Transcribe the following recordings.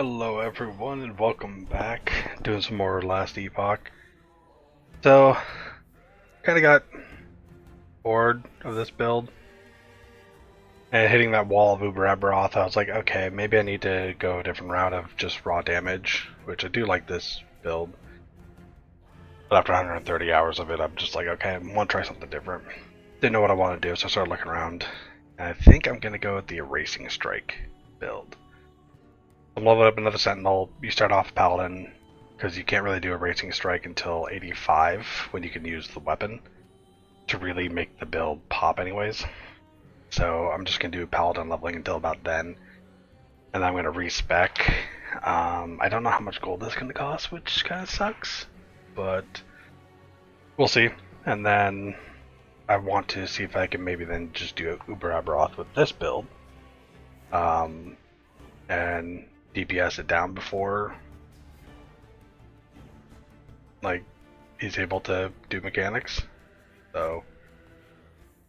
Hello everyone and welcome back. Doing some more Last Epoch. So, kinda got bored of this build. And hitting that wall of Uber Aberoth, I was like, okay, maybe I need to go a different route of just raw damage, which I do like this build. But after 130 hours of it, I'm just like, okay, I want to try something different. Didn't know what I wanted to do, so I started looking around. And I think I'm gonna go with the Erasing Strike build. I'm leveling up another Sentinel. You start off Paladin, because you can't really do a Racing Strike until 85, when you can use the weapon, to really make the build pop anyways. So I'm just going to do Paladin leveling until about then, and then I'm going to respec. I don't know how much gold this is going to cost, which kind of sucks, but we'll see. And then I want to see if I can maybe then just do Uber Aberoth with this build, and DPS it down before like he's able to do mechanics. So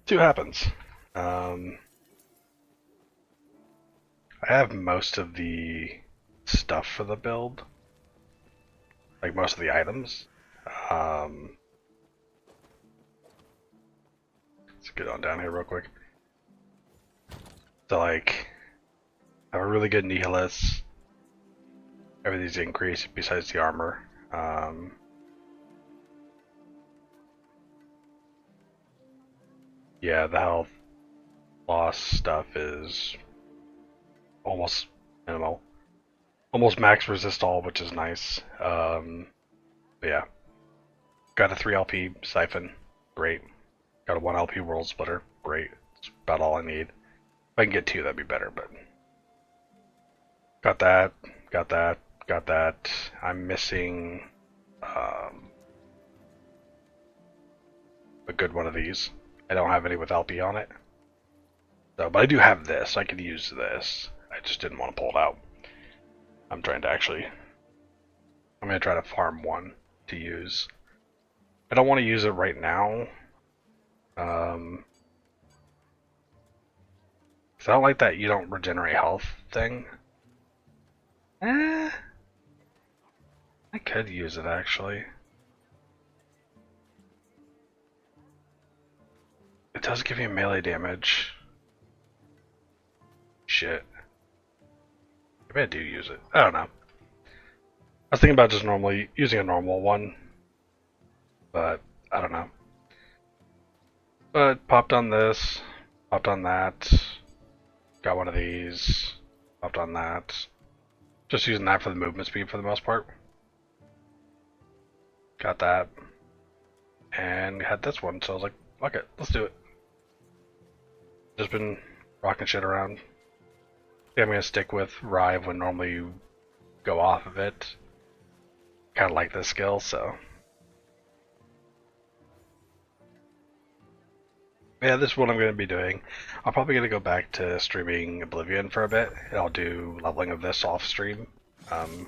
see what happens. I have most of the stuff for the build, like most of the items. Let's get on down here real quick. So like, I have a really good Nihilus. Everything's increased besides the armor. Yeah, the health loss stuff is almost minimal. Almost max resist all, which is nice. But yeah. Got a 3 LP Siphon. Great. Got a 1 LP World Splitter. Great. That's about all I need. If I can get 2, that'd be better, but... Got that. Got that. Got that. I'm missing... a good one of these. I don't have any with LP on it. So, but I do have this. I could use this. I just didn't want to pull it out. I'm trying to actually... I'm going to try to farm one to use. I don't want to use it right now. Cause I don't like that you don't regenerate health thing. I could use it actually. It does give you melee damage. Shit. Maybe I do use it. I don't know. I was thinking about just normally using a normal one, but I don't know. But popped on this, popped on that, got one of these, popped on that. Just using that for the movement speed for the most part. Got that. And had this one, so I was like, fuck it, let's do it. Just been rocking shit around. I'm gonna stick with Rive when normally you go off of it. Kinda like this skill, so. Yeah, this is what I'm going to be doing. I'm probably going to go back to streaming Oblivion for a bit, and I'll do leveling of this off stream. To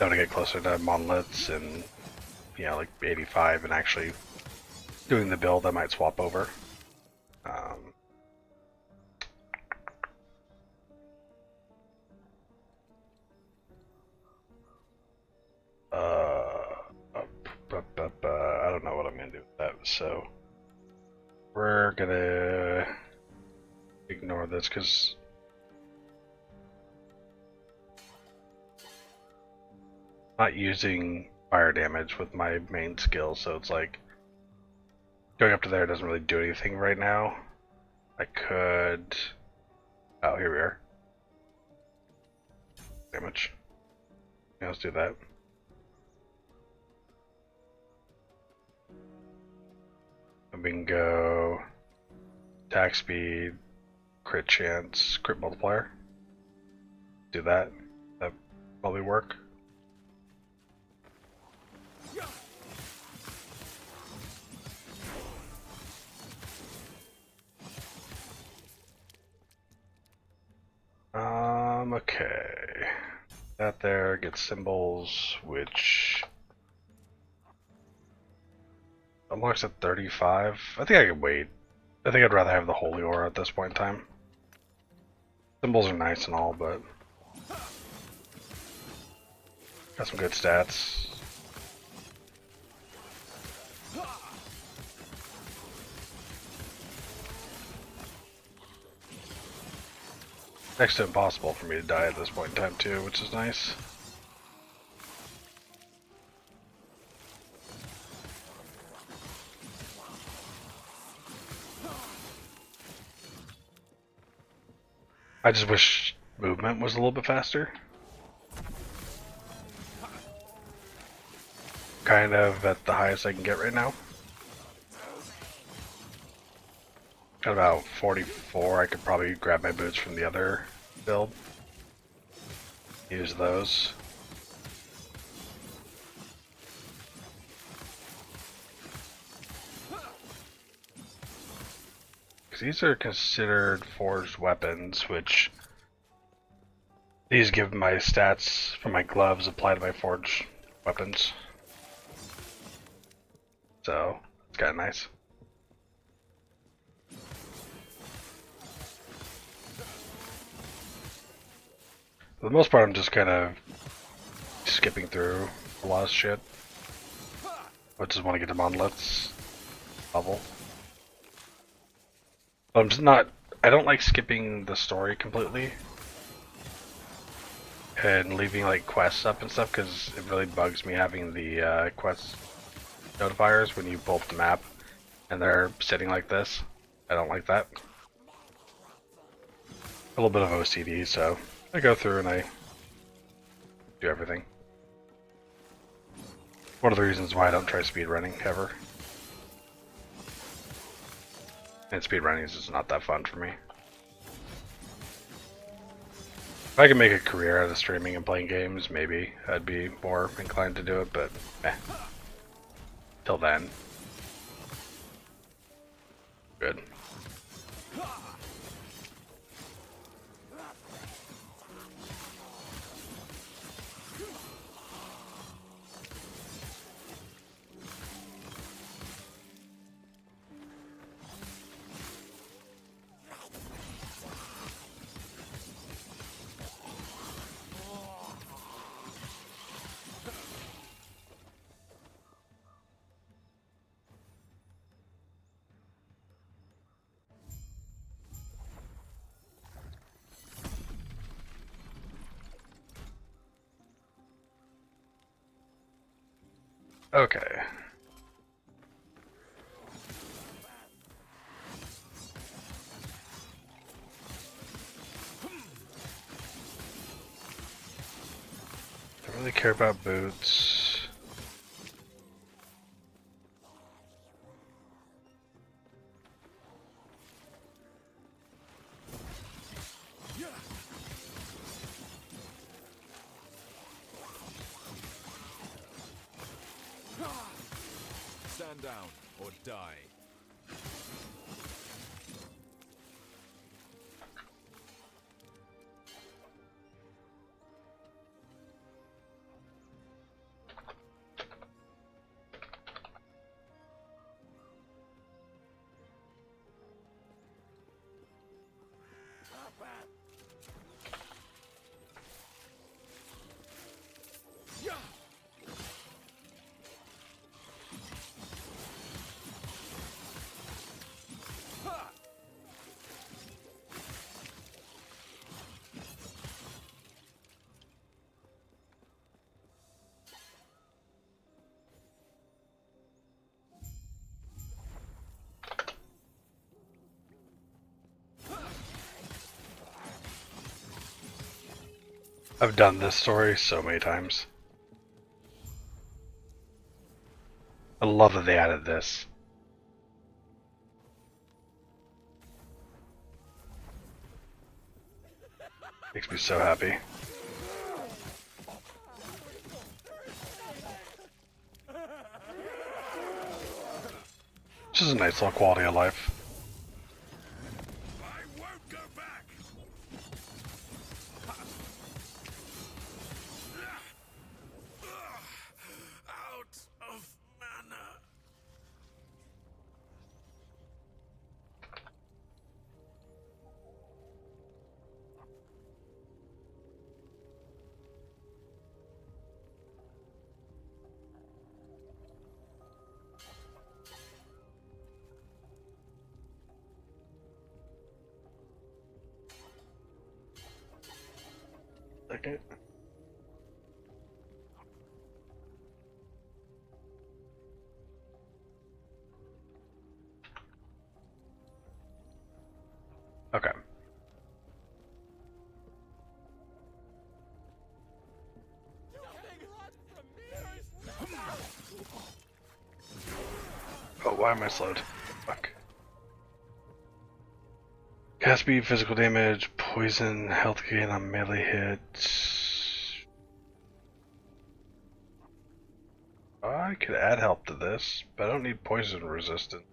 get closer to monoliths and, you know, like 85 and actually doing the build I might swap over. I don't know what I'm going to do with that, so we're going to ignore this because I'm not using fire damage with my main skill, so it's like going up to there doesn't really do anything right now. I could... Oh, here we are. Damage. Yeah, let's do that. And we can go attack speed, crit chance, crit multiplier. Do that. That probably work. Okay. That there gets symbols, which unlocks at 35. I think I could wait. I think I'd rather have the Holy Aura at this point in time. Symbols are nice and all, but Got some good stats. Next to impossible for me to die at this point in time too, which is nice. I just wish movement was a little bit faster. Kind of at the highest I can get right now. At about 44, I could probably grab my boots from the other build. Use those. Because these are considered forged weapons, which these give my stats for my gloves apply to my forged weapons. So, it's kind of nice. For the most part, I'm just kind of skipping through a lot of shit. I just want to get to monoliths level. But I'm just not. I don't like skipping the story completely and leaving like quests up and stuff because it really bugs me having the quest notifiers when you pull up the map and they're sitting like this. I don't like that. A little bit of OCD, so I go through and I do everything. One of the reasons why I don't try speedrunning ever. And speedrunning is just not that fun for me. If I could make a career out of streaming and playing games, maybe I'd be more inclined to do it, but till then. Good. Okay. Don't really care about boots. Stand down or die. I've done this story so many times. I love that they added this. Makes me so happy. This is a nice little quality of life. I won't go back. Out of mana. second. Okay. Oh, why am I slowed? Fuck. Cast speed, physical damage, poison, health gain on melee hits. I could add health to this, but I don't need poison resistance.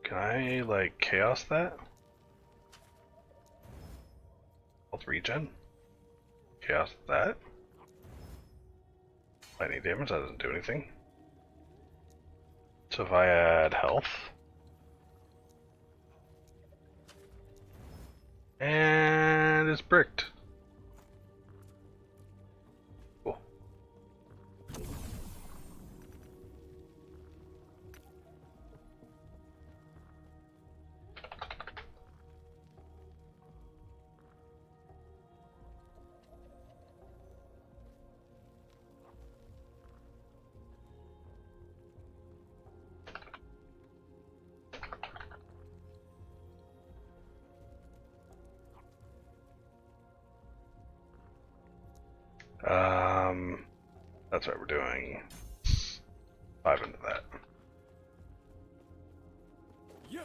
Can I, like, chaos that? Health regen? Chaos that? Lightning damage, that doesn't do anything. So if I add health. And it's bricked. Cool. That's what we're doing. 5 into that. Yeah.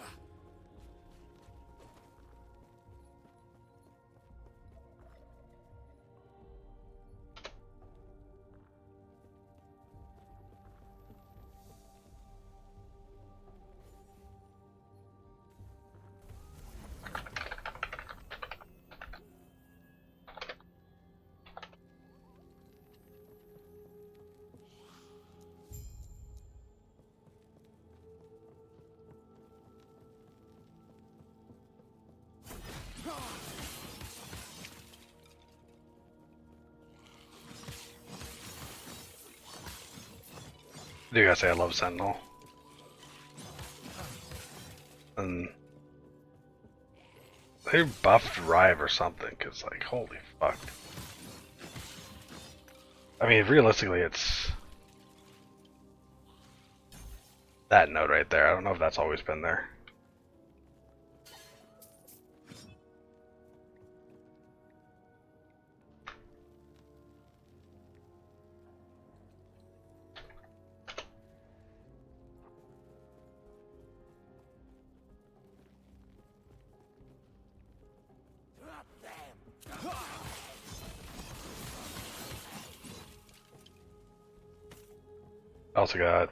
I do gotta say I love Sentinel. And they buffed Rive or something, cause like, holy fuck. I mean, realistically, it's that node right there. I don't know if that's always been there. Also got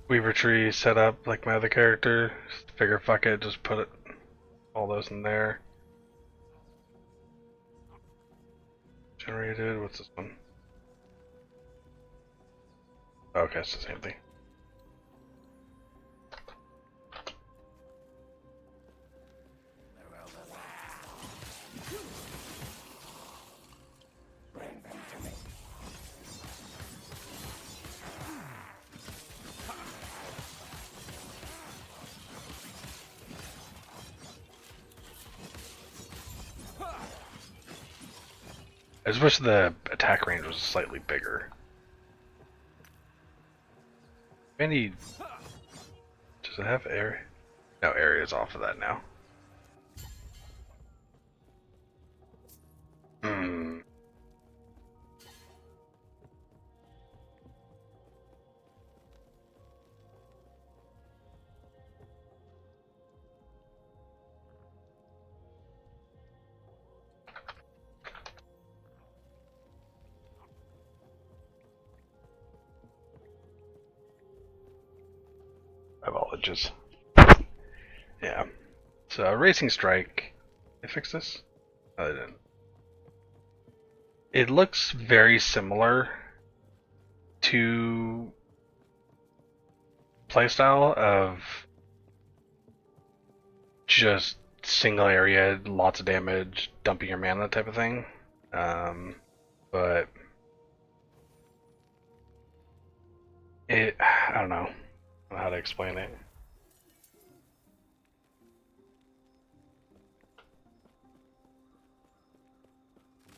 Weaver Tree set up like my other character. Figure fuck it, just put it all those in there. Generated, what's this one? Okay, it's the same thing. I just wish the attack range was slightly bigger. Any... Does it have area? No, area's off of that now. Hmm. Apologies. Yeah. So, Racing Strike. They fix this? No, they didn't. It looks very similar to playstyle of just single area, lots of damage, dumping your mana type of thing. But I don't know how to explain it.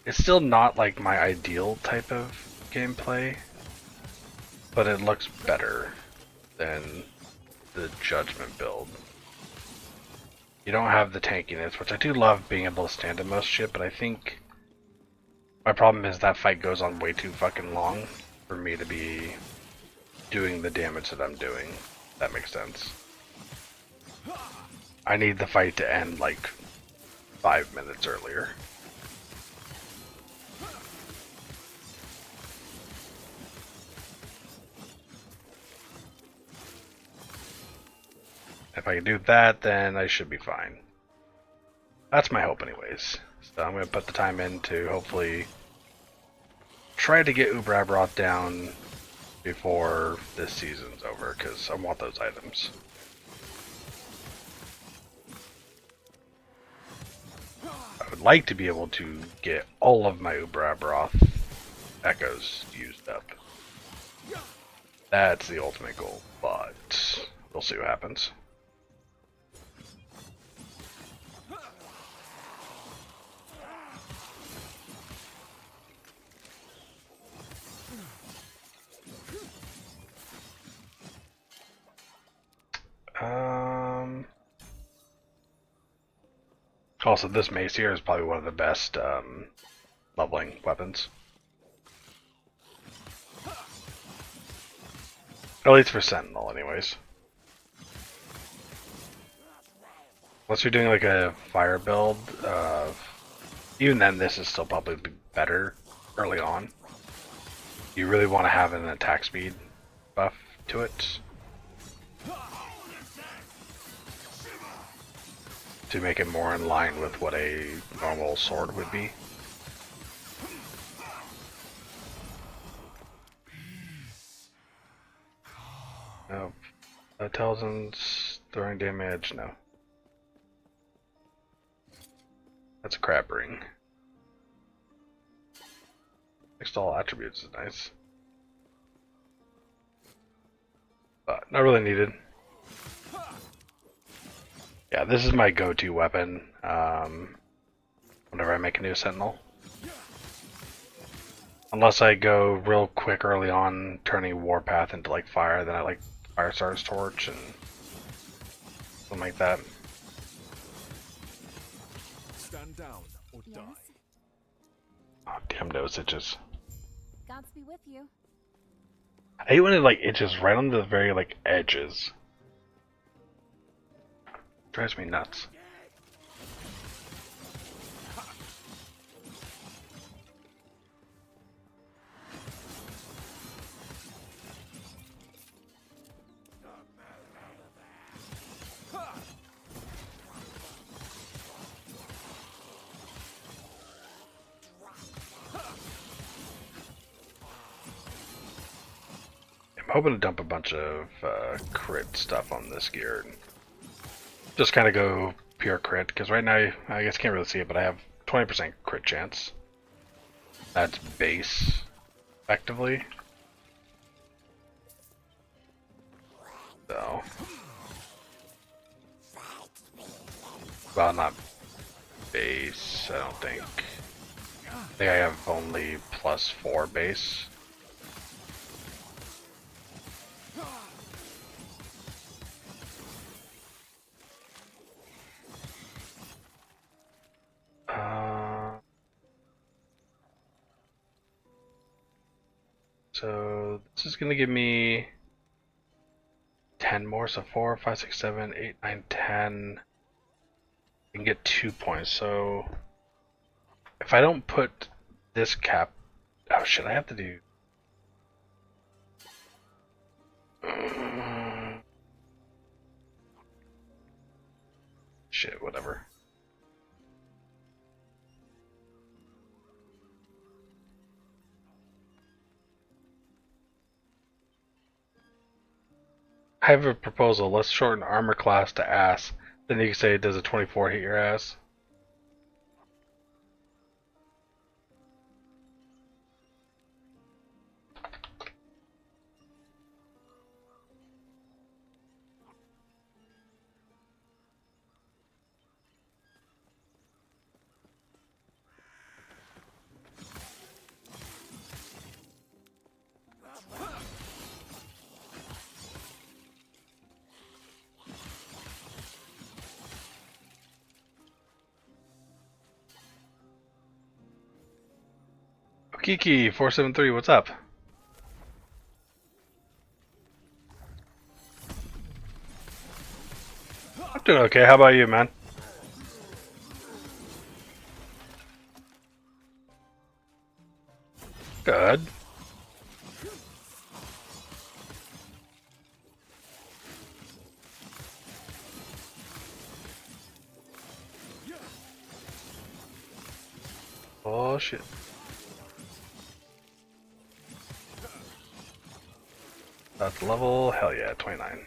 It's still not like my ideal type of gameplay, but it looks better than the Judgment build. You don't have the tankiness, which I do love being able to stand in most shit, but I think my problem is that fight goes on way too fucking long for me to be doing the damage that I'm doing. If that makes sense. I need the fight to end like 5 minutes earlier. If I can do that, then I should be fine. That's my hope anyways. So I'm going to put the time in to hopefully try to get Uber Aberoth down before this season's over, because I want those items. I would like to be able to get all of my Uber Aberoth echoes used up. That's the ultimate goal, but we'll see what happens. Also, this mace here is probably one of the best leveling weapons. At least for Sentinel, anyways. Unless you're doing like a fire build, even then this is still probably better early on. You really want to have an attack speed buff to it to make it more in line with what a normal sword would be. Nope. Talisman's throwing damage, no. That's a crab ring. Next all attributes is nice. But not really needed. Yeah, this is my go-to weapon whenever I make a new Sentinel. Unless I go real quick early on, turning Warpath into like fire, then I like Firestar's Torch and something like that. Stand down or die. Oh, damn nose itches. Gods be with you. I hate when it like itches right on the very like edges. Drives me nuts. I'm hoping to dump a bunch of crit stuff on this gear. Just kind of go pure crit, because right now, I guess can't really see it, but I have 20% crit chance. That's base, effectively. So. Well, not base, I don't think. I think I have only +4 base. So this is gonna give me 10 more, so 4, 5, 6, 7, 8, 9, 10. I can get 2 points, so if I don't put this cap, oh shit, I have to do. Shit, whatever. I have a proposal. Let's shorten armor class to ass. Then you can say, does a 24 hit your ass? Kiki473, what's up? I'm doing okay. How about you, man? Good. Oh shit. That's level, hell yeah, 29.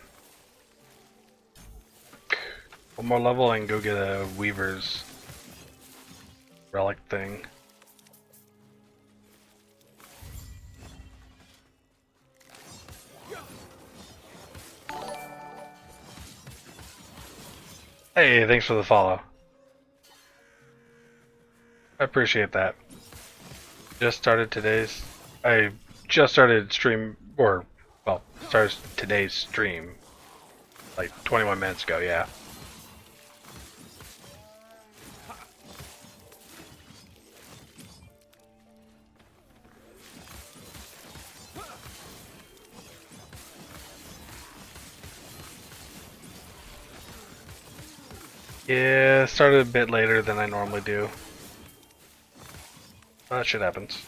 One more level and go get a Weaver's relic thing. Hey, thanks for the follow. I appreciate that. Just started today's. I just started stream, or, well, started today's stream like 21 minutes ago, yeah. Yeah, started a bit later than I normally do. That shit happens.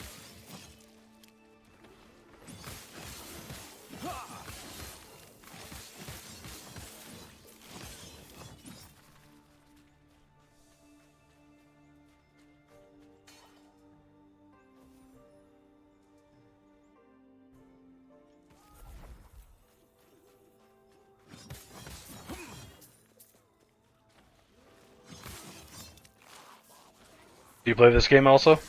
Do you play this game also?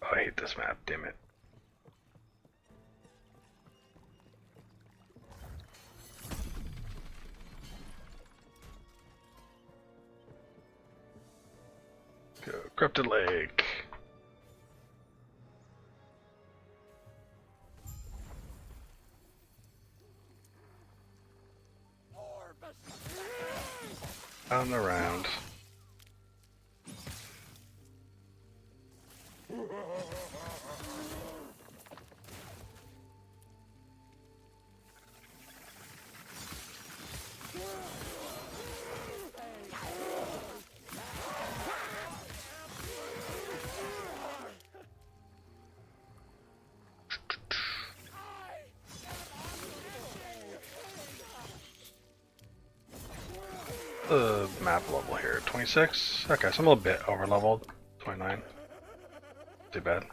Oh, I hate this map, damn it. Go, Cryptid Lake. On the round. Map level here, 26. Okay, so I'm a little bit over leveled. 29. Too bad.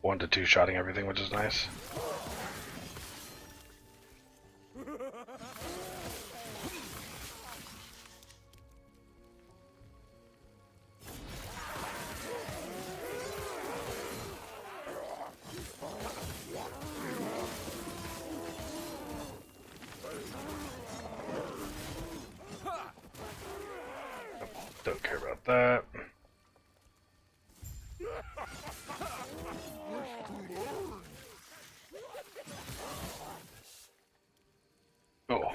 1 to 2 shotting everything, which is nice. Don't care about that. Oh.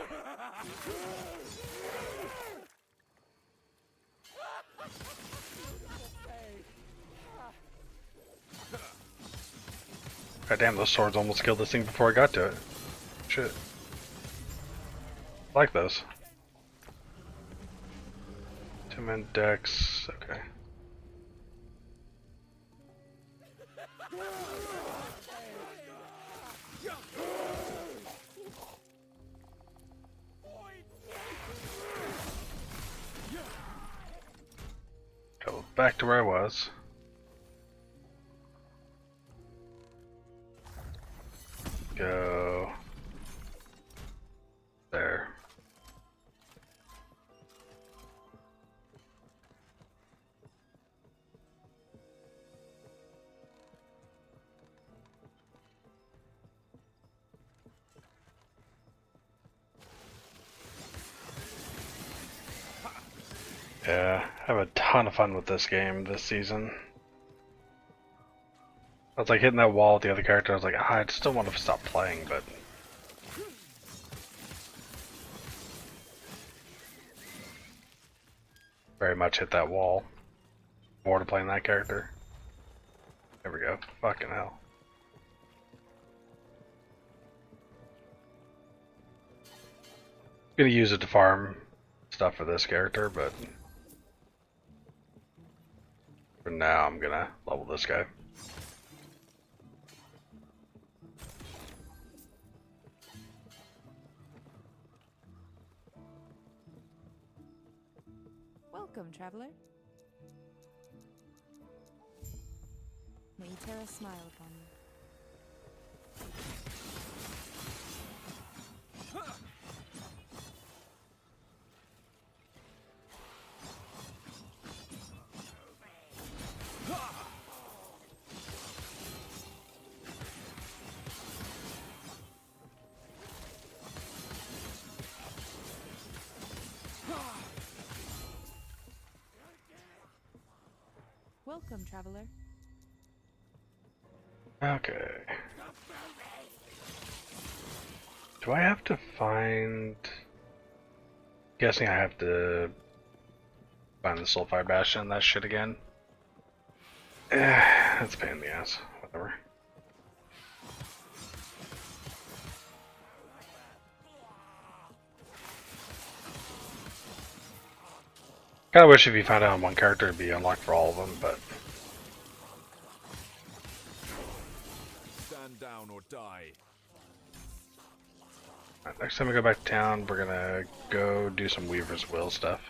God damn, those swords almost killed this thing before I got to it. Shit. I like those. 2-man decks, okay. Go back to where I was. Go there. Yeah, I have a ton of fun with this game this season. I was like hitting that wall with the other character. I was like, I still want to stop playing, but very much hit that wall. Bored of playing that character. There we go. Fucking hell. Gonna use it to farm stuff for this character, but for now I'm gonna level this guy. Welcome, traveler. May Terra smile upon you. Welcome, traveler. Okay. Do I have to find... Guessing I have to find the Sulfide Bastion and that shit again. That's a pain in the ass. Whatever. Kinda wish if you found out on one character it'd be unlocked for all of them, but... Stand down or die. Alright, next time we go back to town, we're gonna go do some Weaver's Will stuff.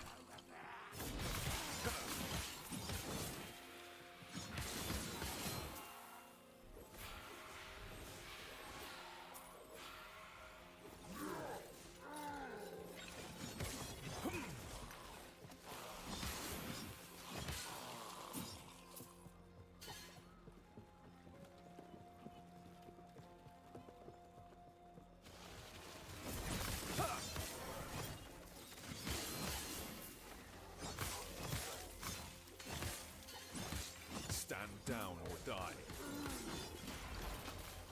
Stand down or die.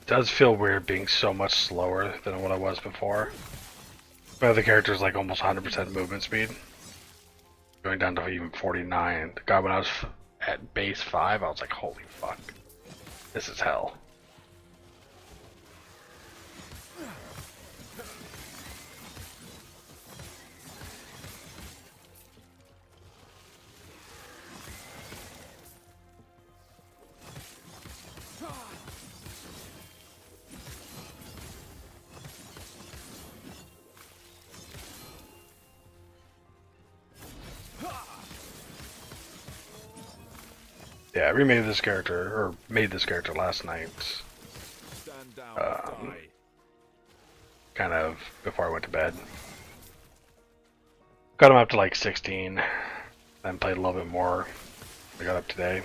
It does feel weird being so much slower than what I was before. My other character is like almost 100% movement speed. Going down to even 49. The guy when I was at base 5, I was like, holy fuck. This is hell. Yeah, I remade this character, or made this character last night. Stand down or die. Kind of before I went to bed. Got him up to like 16, then played a little bit more. I got up today.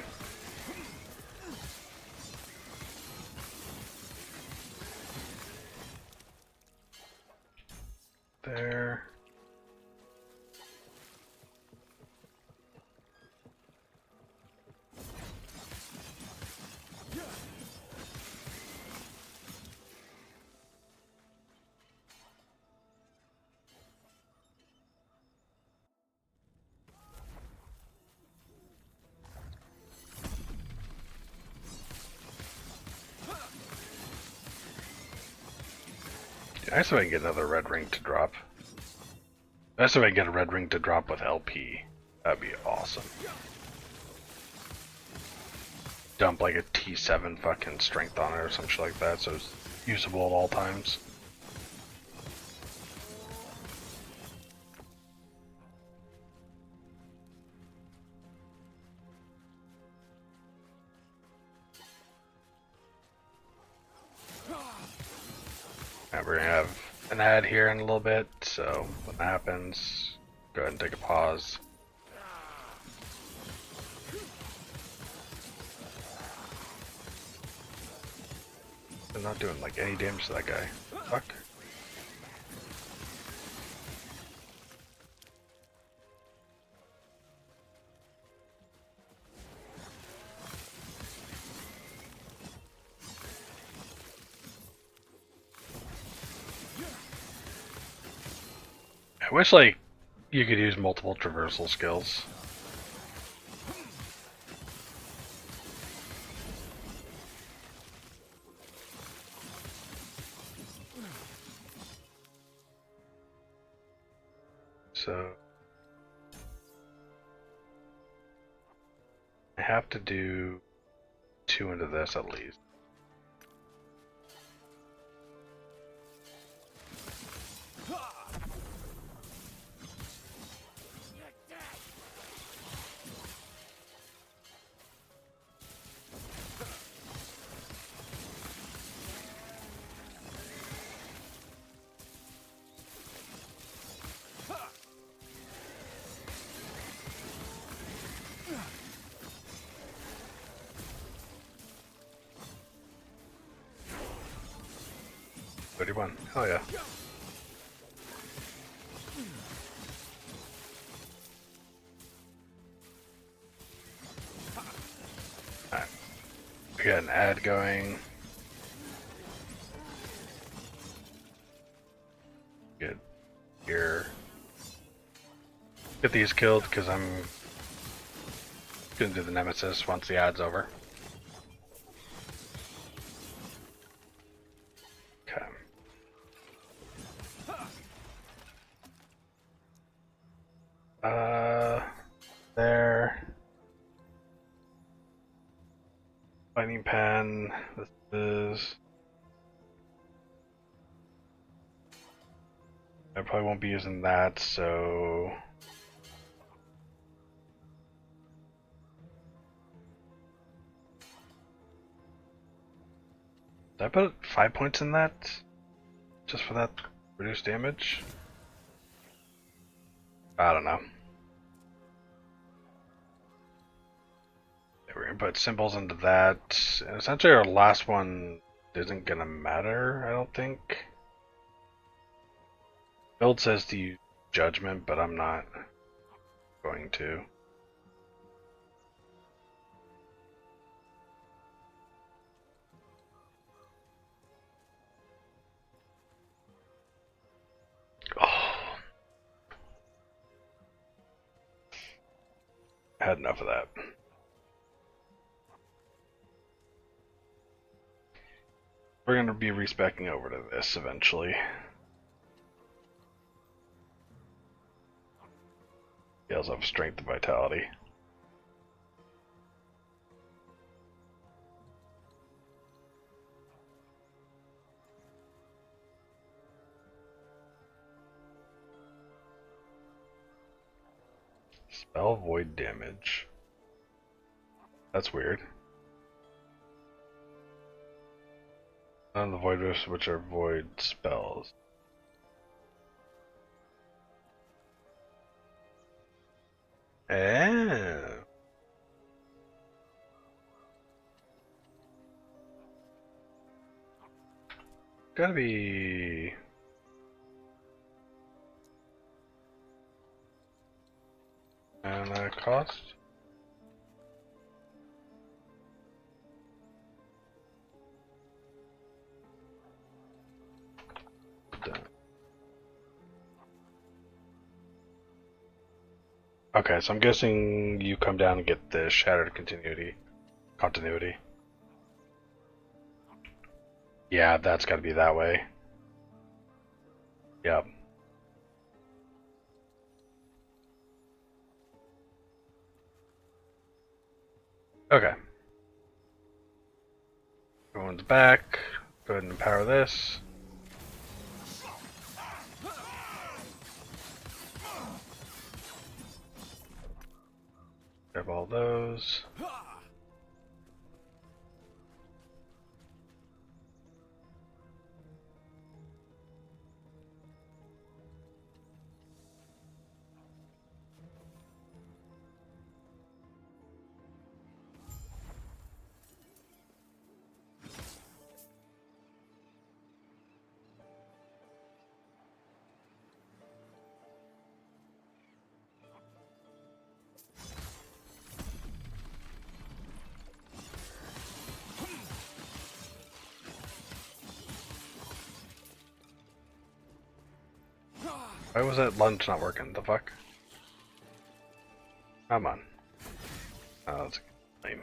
There. Nice if I can get another red ring to drop. Nice if I can get a red ring to drop with LP. That'd be awesome. Dump like a T7 fucking strength on it or some shit like that so it's usable at all times. And we're gonna have an ad here in a little bit, so when that happens, go ahead and take a pause. I'm not doing like any damage to that guy. Fuck. I wish like you could use multiple traversal skills. So I have to do 2 into this at least. $31. Hell yeah. Alright. We got an ad going. Get here. Get these killed because I'm gonna do the Nemesis once the ad's over. Okay. There. Lightning pen. This is. I probably won't be using that, so. Did I put 5 points in that? Just for that reduced damage? I don't know. We're gonna put symbols into that. And essentially our last one isn't gonna matter, I don't think. Build says to use judgment, but I'm not going to. Oh. I had enough of that. We're going to be respecing over to this eventually. Scales of strength and vitality. Spell void damage. That's weird. None of the void rifts which are void spells. Oh. Gotta be. And cost? Done. Okay, so I'm guessing you come down and get the shattered continuity. Yeah, that's gotta be that way. Yep. Okay. Go in the back. Go ahead and empower this. Grab all those. Why was that lunge not working? The fuck? Come on. Oh, that's lame.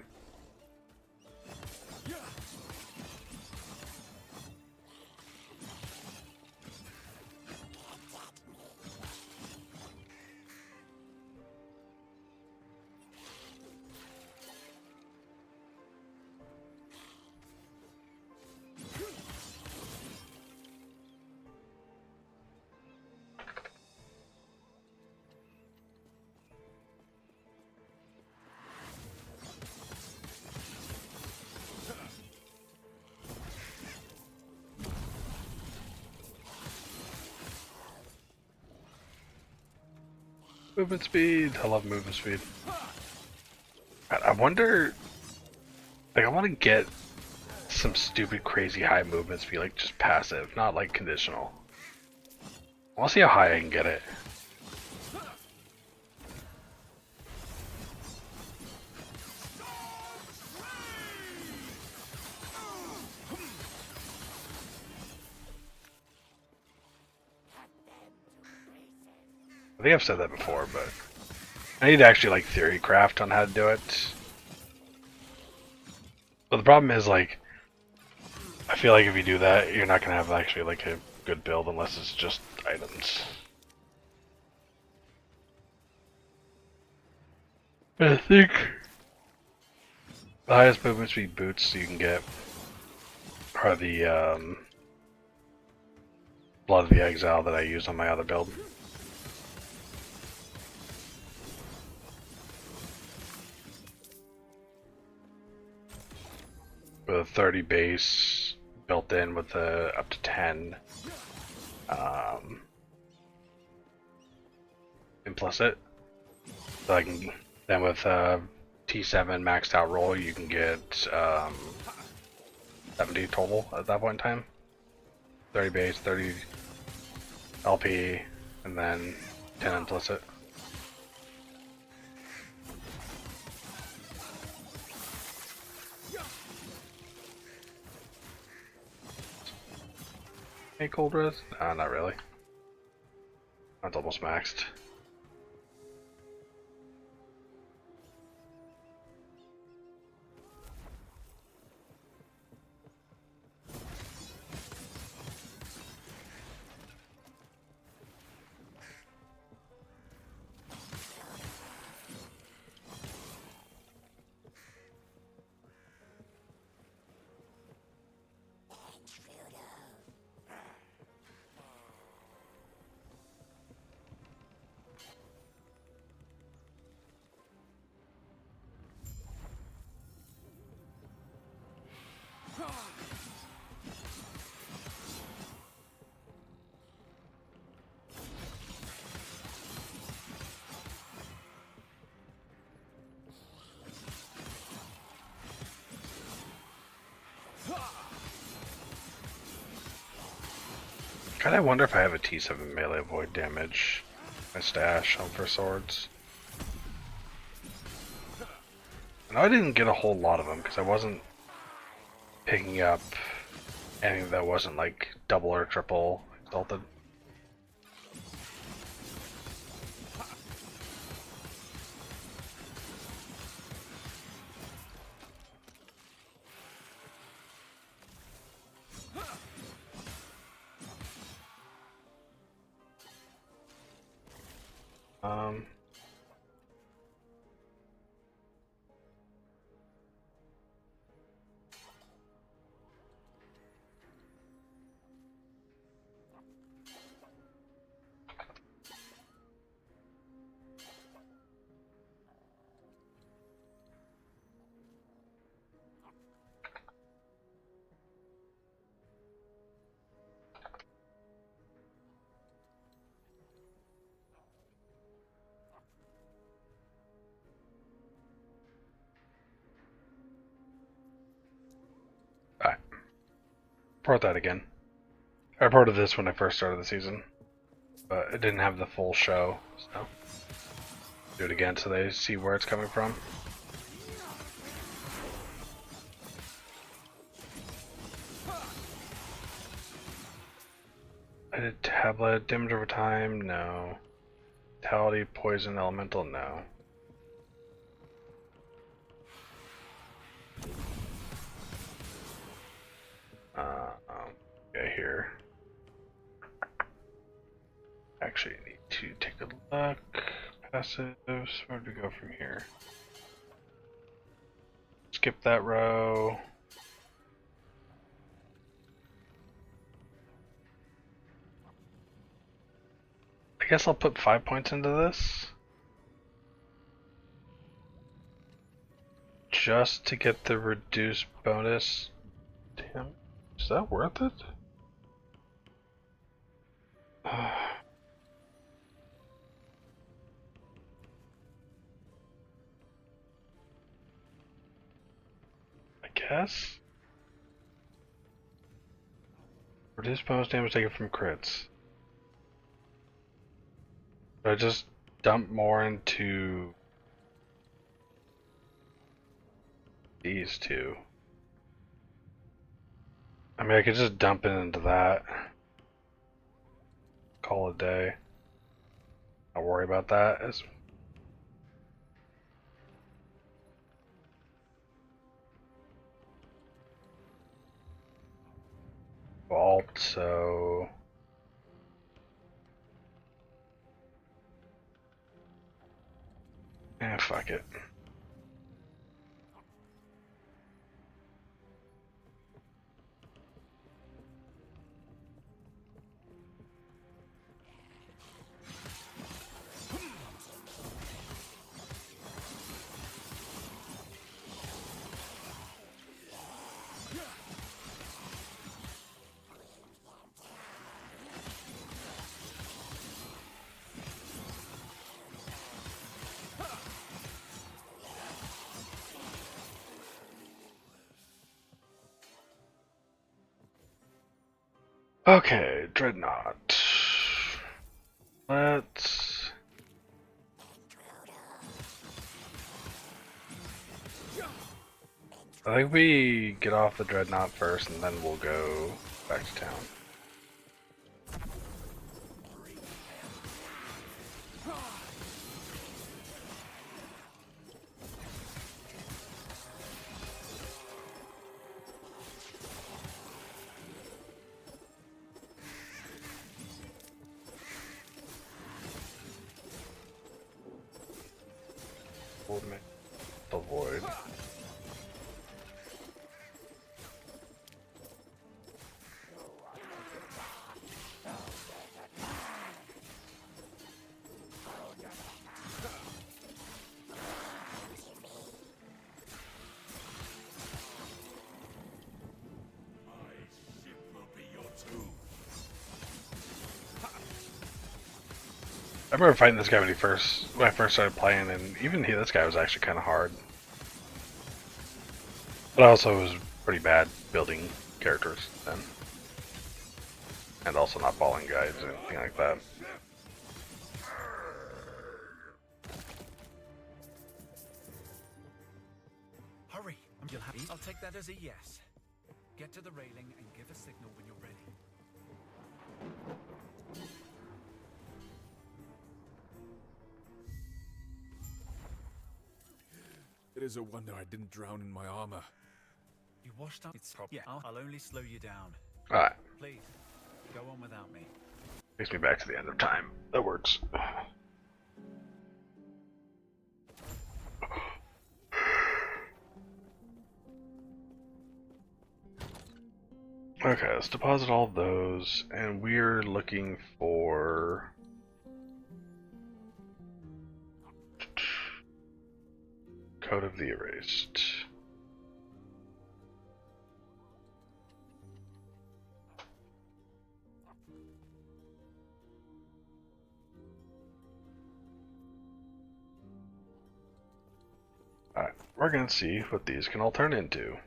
Movement speed. I love movement speed. I wonder. Like, I want to get some stupid, crazy high movement speed, like just passive, not like conditional. I want to see how high I can get it. I think I've said that before, but I need to actually like theory craft on how to do it. But the problem is, like, I feel like if you do that, you're not gonna have actually like a good build unless it's just items. I think the highest movement speed boots you can get are the Blood of the Exile that I use on my other build. With a 30 base built in with the up to 10 implicit. So I can then with T7 maxed out roll you can get 70 total at that point in time. 30 base, 30 LP, and then 10 implicit. Hey, cold res? Nah, not really. That's almost maxed. God, I wonder if I have a T7 melee void damage. My stash home for swords. I know I didn't get a whole lot of them because I wasn't picking up anything that wasn't like double or triple exalted. Um, Alright. Report that again. I reported this when I first started the season, but it didn't have the full show, so do it again so they see where it's coming from. I Pitted tablet, damage over time, no. Vitality, poison, elemental, no. Okay, here. Actually, I need to take a look. Passives, where do we go from here? Skip that row. I guess I'll put 5 points into this. Just to get the reduced bonus. Damn, is that worth it? I guess. Reduce bonus damage taken from crits. Should I just dump more into these two? I mean, I could just dump it into that. Call it a day. I'll worry about that as vault, so fuck it. Okay, Dreadnought. Let's... I think we get off the Dreadnought first and then we'll go back to town. The void. I remember fighting this guy when I first started playing, and even this guy was actually kind of hard. But I also was pretty bad building characters then, and also not following guides or anything like that. Hurry! You'll have. I'll take that as a yes. Get to the railing and give a signal when you're ready. It is a wonder I didn't drown in my armor. You washed up. It's yeah. I'll only slow you down. Alright, Please, go on without me. takes me back to the end of time. That works. Okay, let's deposit all those, and we're looking for Code of the Erased. Alright, we're gonna see what these can all turn into.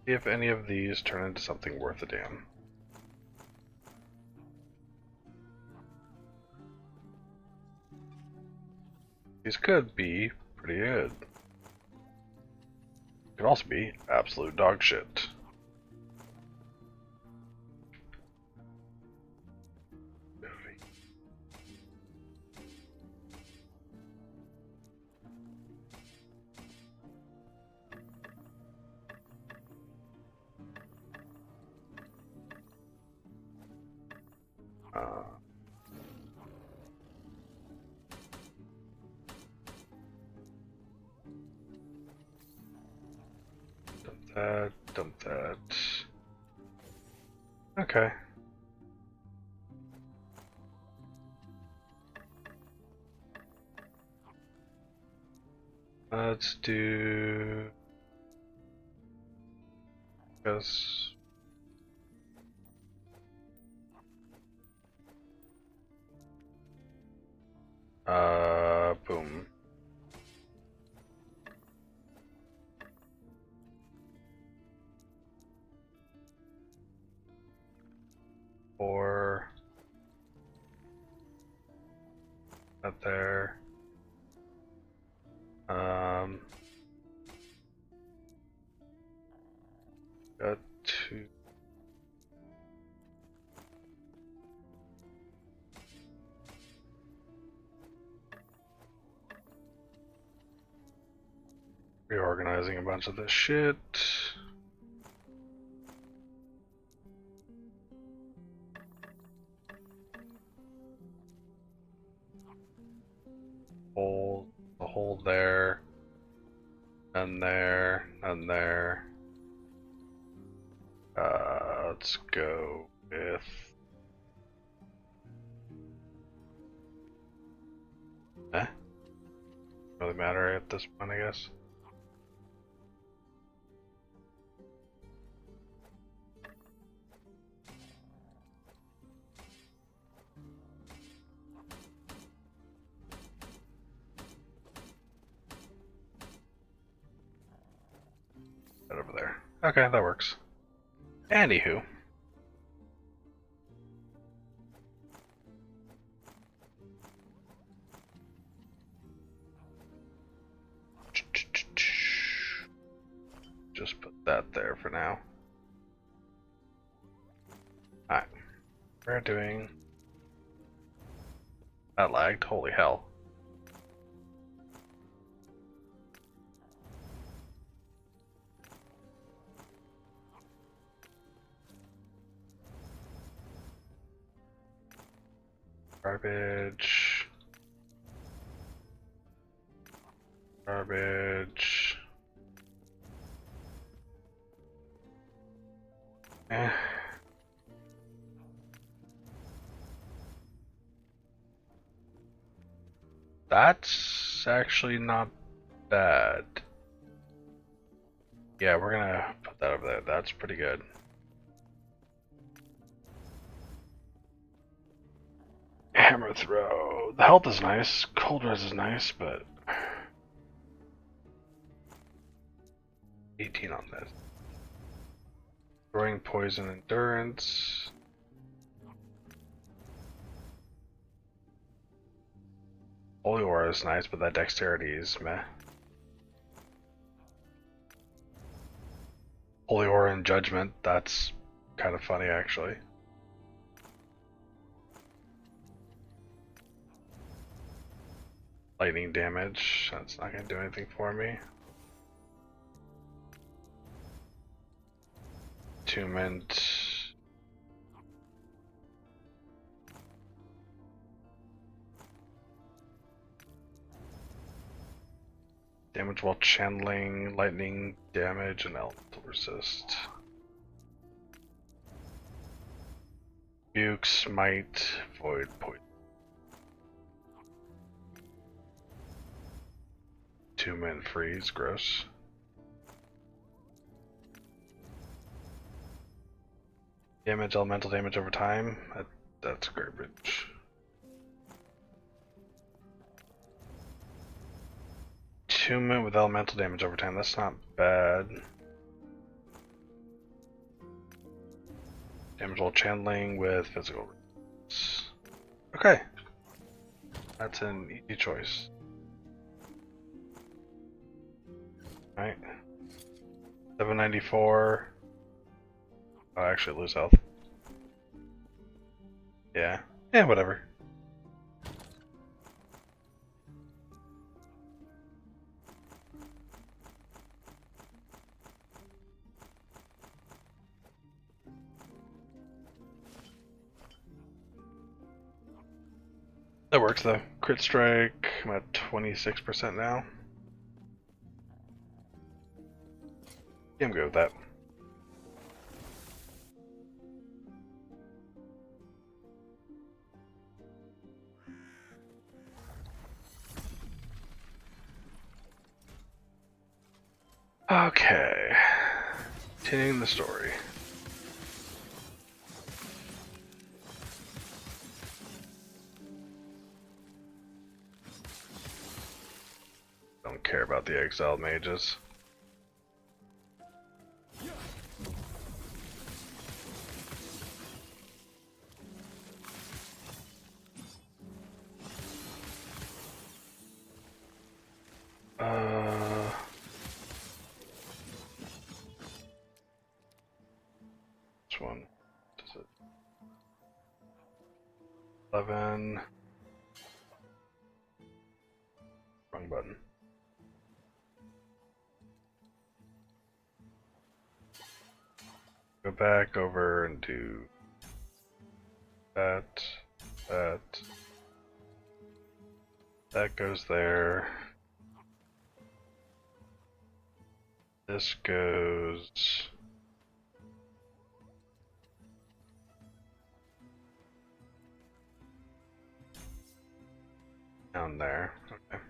If any of these turn into something worth a damn. These could be pretty good. Could also be absolute dog shit. Uh, dump that, dump that. Okay. Let's do this. Boom. Four. That there. Got two. Reorganizing a bunch of this shit. Hold the hole there, and there, and there. Let's go with really matter at this point, I guess. That over there. Okay, that works. Anywho. Just put that there for now. Alright. We're doing... That lagged, holy hell. Garbage. Garbage. Eh. That's actually not bad. Yeah, we're gonna put that over there. That's pretty good. Hammer throw. The health is nice. Cold res is nice, but 18 on this. Throwing poison endurance. Holy Aura is nice, but that dexterity is meh. Holy Aura and Judgment, that's kind of funny actually. Lightning damage, that's not going to do anything for me. Attunement. Damage while channeling, lightning damage, and elemental resist. Buke, smite, void, poison. Two-man freeze, gross. Damage, elemental damage over time. That's garbage. Attunement with elemental damage over time. That's not bad. Damage while channeling with physical resist. Okay. That's an easy choice. Alright. 794. Oh, I actually lose health. Yeah. Yeah, whatever. That works though. Crit strike, I'm at 26% now. Yeah, I'm good with that. Okay. Continuing the story. Don't care about the exiled mages. Which one? Does it? 11. Wrong button. Go back over and do that. That goes there. This goes down there. Okay.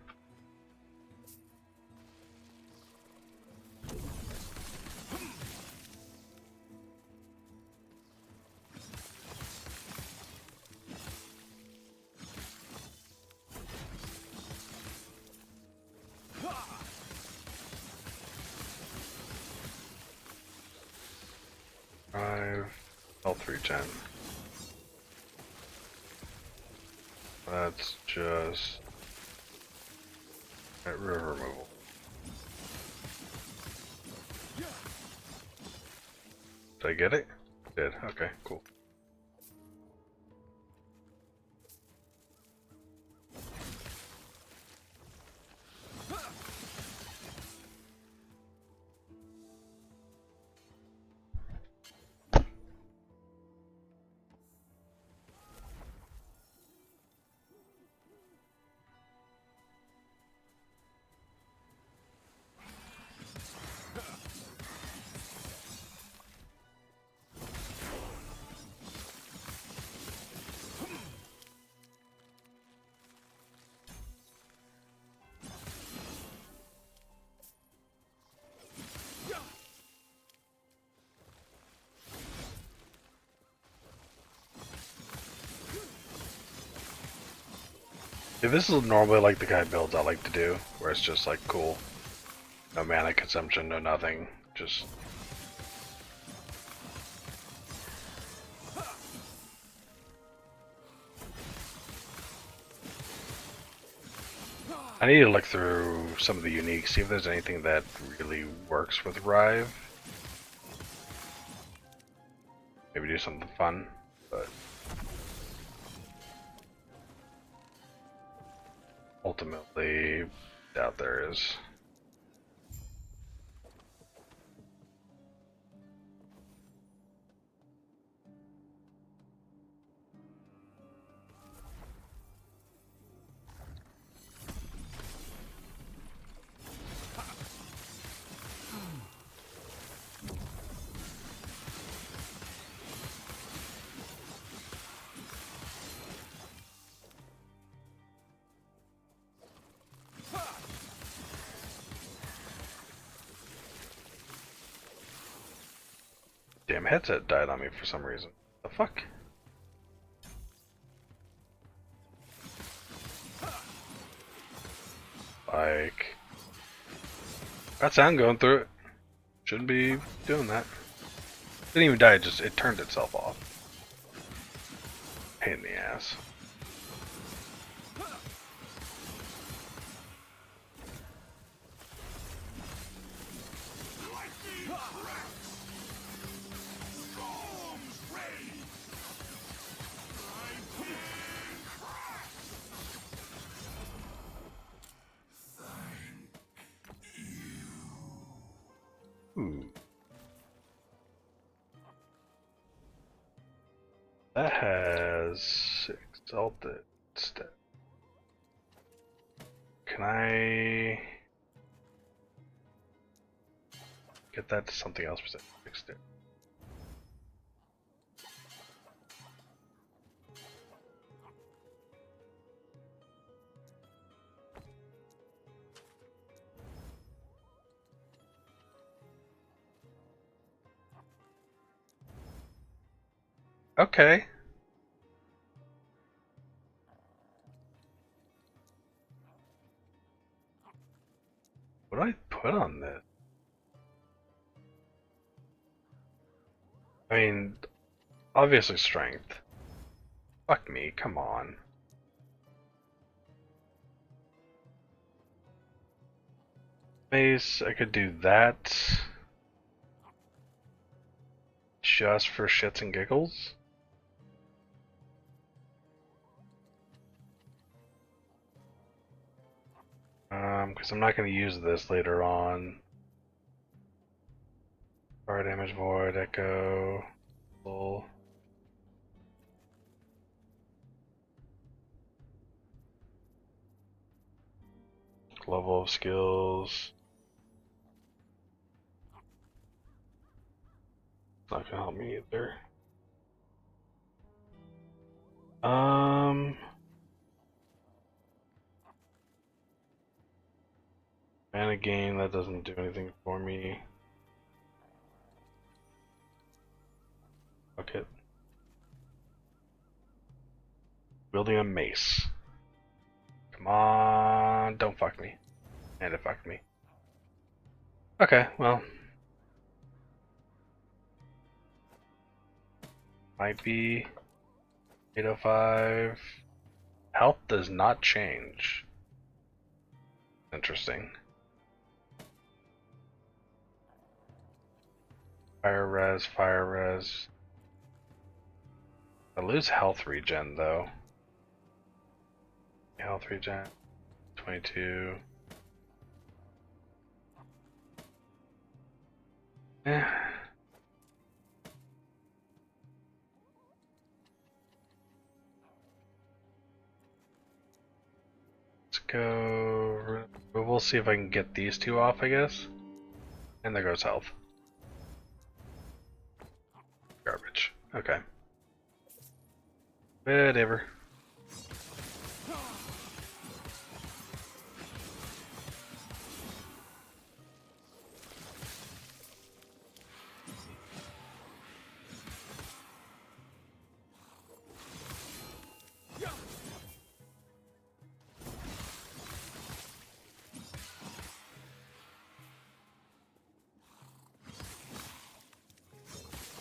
Health regen. That's just river removal. Did I get it? Did. Okay, cool. Yeah, this is normally like the kind of builds I like to do, where it's just like cool. No mana consumption, no nothing. Just I need to look through some of the uniques, see if there's anything that really works with Rive. Maybe do something fun, but ultimately, doubt there is. Damn headset died on me for some reason. The fuck? Like, got sound going through it. Shouldn't be doing that. Didn't even die, it turned itself off. Pain in the ass. Ooh. That has exalted stat. Can I get that to something else besides fixed it? Okay. What do I put on this? I mean, obviously strength. Fuck me, come on. Mace, I could do that. Just for shits and giggles. Because I'm not going to use this later on. Fire damage, void, echo, full. Level of skills. Not gonna help me either. Mana gain, that doesn't do anything for me. Fuck it. Building a mace. Come on, don't fuck me. And it fucked me. Okay, well. Might be 805. Health does not change. Interesting. Fire res, fire res. I lose health regen though. Health regen. 22. Eh. Let's go. We'll see if I can get these two off, I guess. And there goes health. Garbage. Okay. Whatever.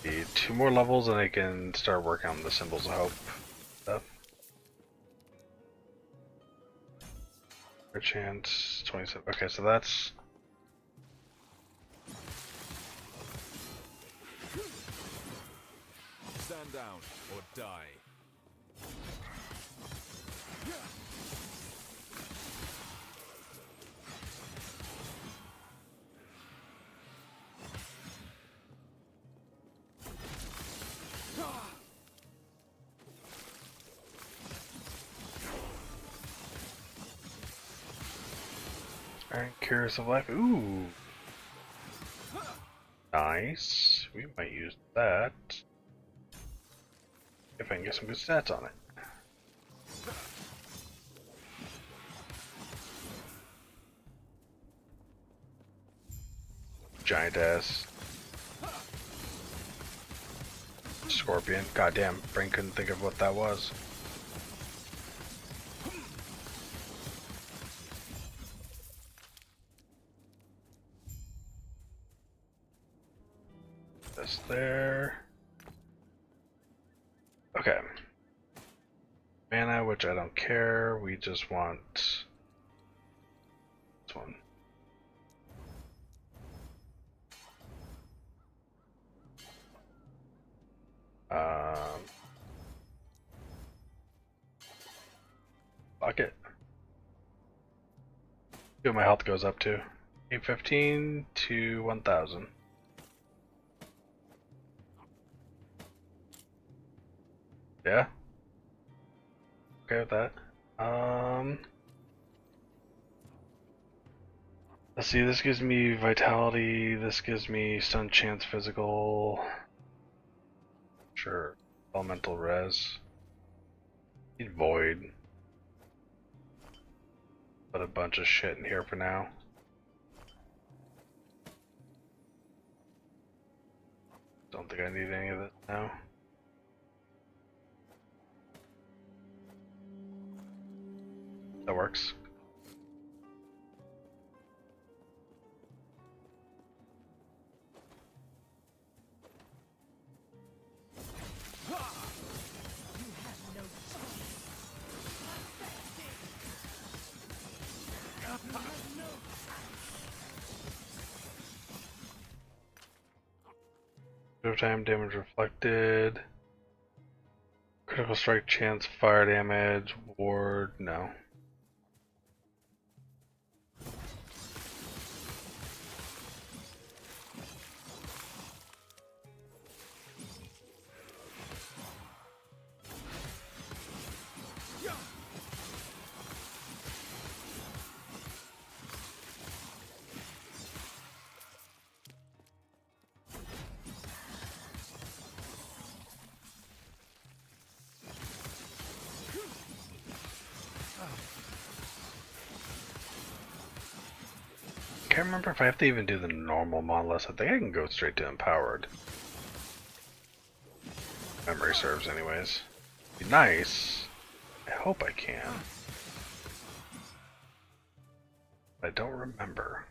Need 2 more levels and I can start working on the symbols of hope stuff. Chance 27. Okay, so that's Stand down or die. Alright, Curious of Life. Ooh. Nice. We might use that. If I can get some good stats on it. Giant ass. Scorpion. Goddamn, brain couldn't think of what that was. This there. Okay. Mana, which I don't care. We just want this one. Fuck it. See what my health goes up to. 815 to 1000. Yeah. Okay with that. Let's see, this gives me vitality, this gives me stun chance physical. Sure. Elemental res. Need void. Put a bunch of shit in here for now. Don't think I need any of it now. That works. Time damage reflected. Critical strike chance, fire damage, ward, no. I can't remember if I have to even do the normal monolith. I think I can go straight to empowered. Memory serves anyways. Be nice. I hope I can. I don't remember.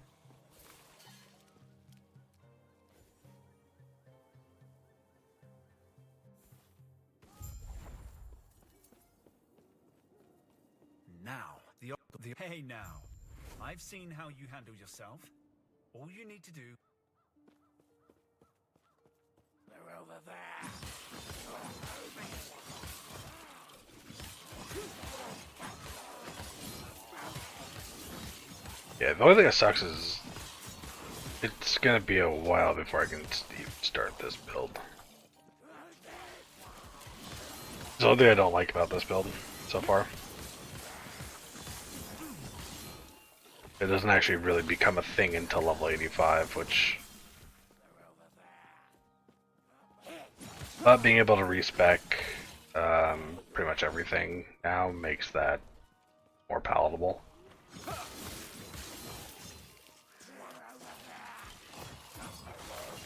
Now, the hey now. I've seen how you handle yourself. All you need to do. They're over there. Yeah, the only thing that sucks is it's gonna be a while before I can even start this build. It's the only thing I don't like about this build so far. It doesn't actually really become a thing until level 85, which... But being able to respec pretty much everything now makes that more palatable.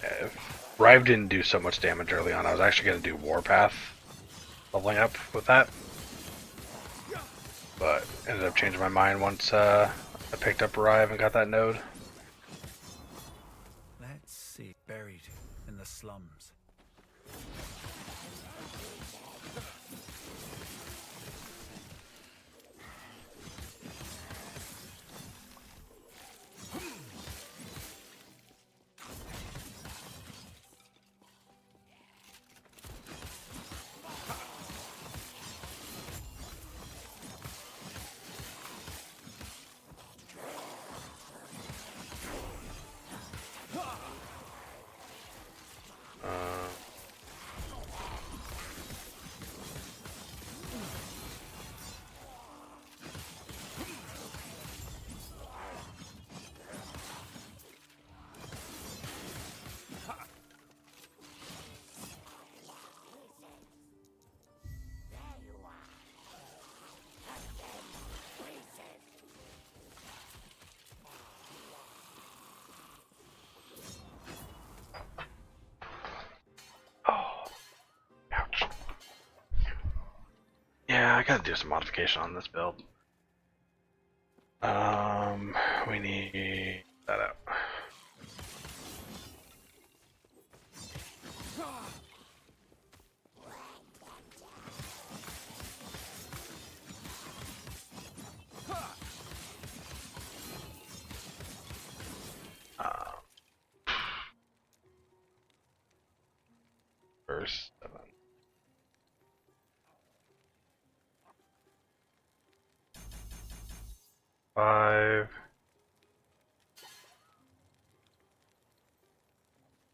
If Rive didn't do so much damage early on, I was actually going to do Warpath, leveling up with that. But ended up changing my mind once I picked up Rive and got that node. Let's see. Buried in the slums. Yeah, I gotta do some modification on this build. We need that out. Verse 7. Five.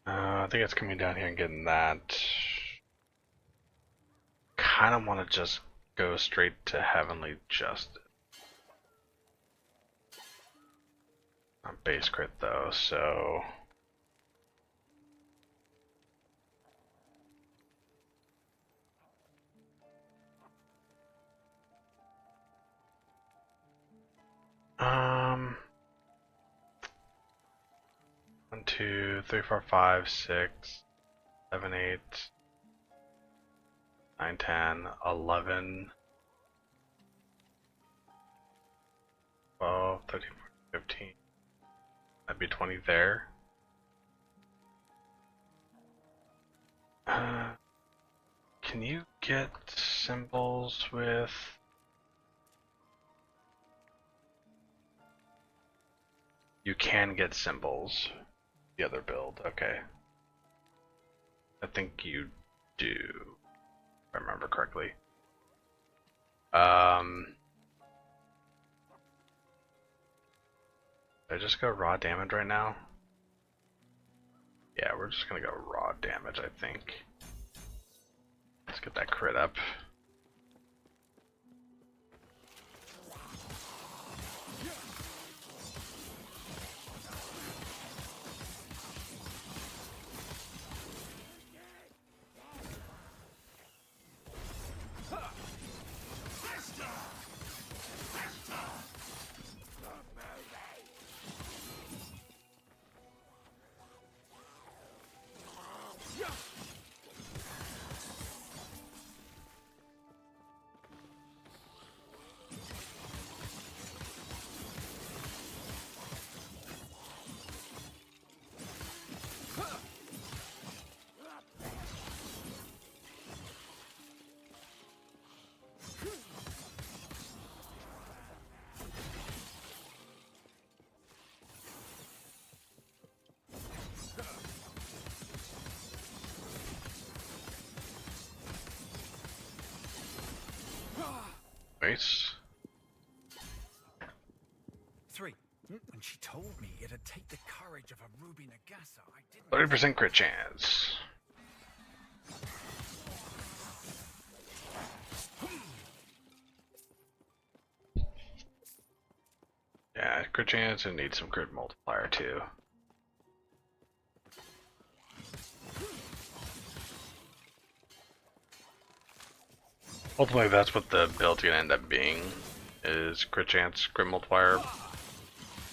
I think it's coming down here and getting that. Kind of want to just go straight to Heavenly Justice. Not base crit though, so um 1, 2, 3, 4, 5, 6, 7, 8, 9, 10, 11, 12, 13, 14, 15. That'd be 20 there. Can you get symbols with... You can get symbols. The other build, okay. I think you do, if I remember correctly. Did I just go raw damage right now? Yeah, we're just gonna go raw damage, I think. Let's get that crit up. Nice. 3. When she told me it'd take the courage of a Ruby Nagasa, I didn't... 30% crit chance. Yeah, crit chance and need some crit multiplier too. Ultimately, that's what the build's gonna end up being, is crit chance, crit multiplier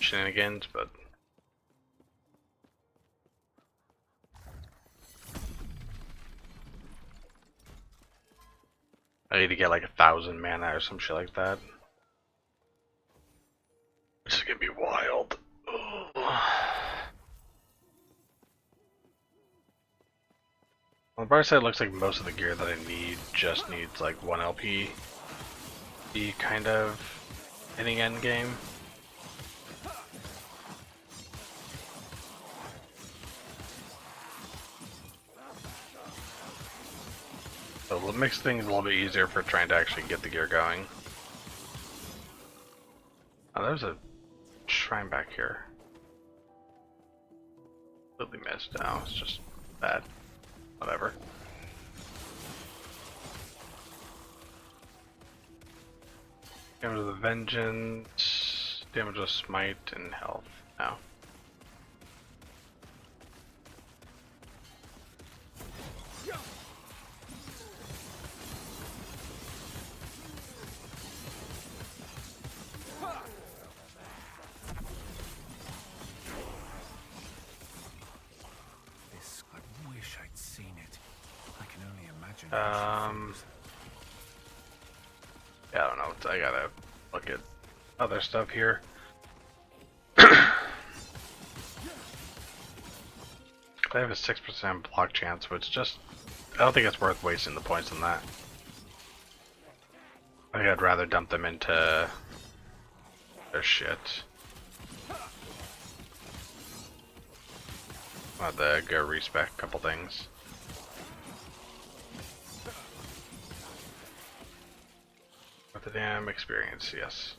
shenanigans, but... I need to get like 1,000 mana or some shit like that. This is gonna be wild. Ugh. On the bright side, it looks like most of the gear that I need just needs like 1 LP. Be kind of hitting end game. So it makes things a little bit easier for trying to actually get the gear going. Oh, there's a shrine back here. Completely missed. Oh, it's just bad. Whatever. Damage of the Vengeance, damage of Smite, and health. Now. This, I wish I'd seen it. I can only imagine how she feels. Yeah, I don't know. I gotta look at other stuff here. I have a 6% block chance, which just... I don't think it's worth wasting the points on that. I think I'd rather dump them into their shit. I'll have to go respec a couple things. With the damn experience, yes.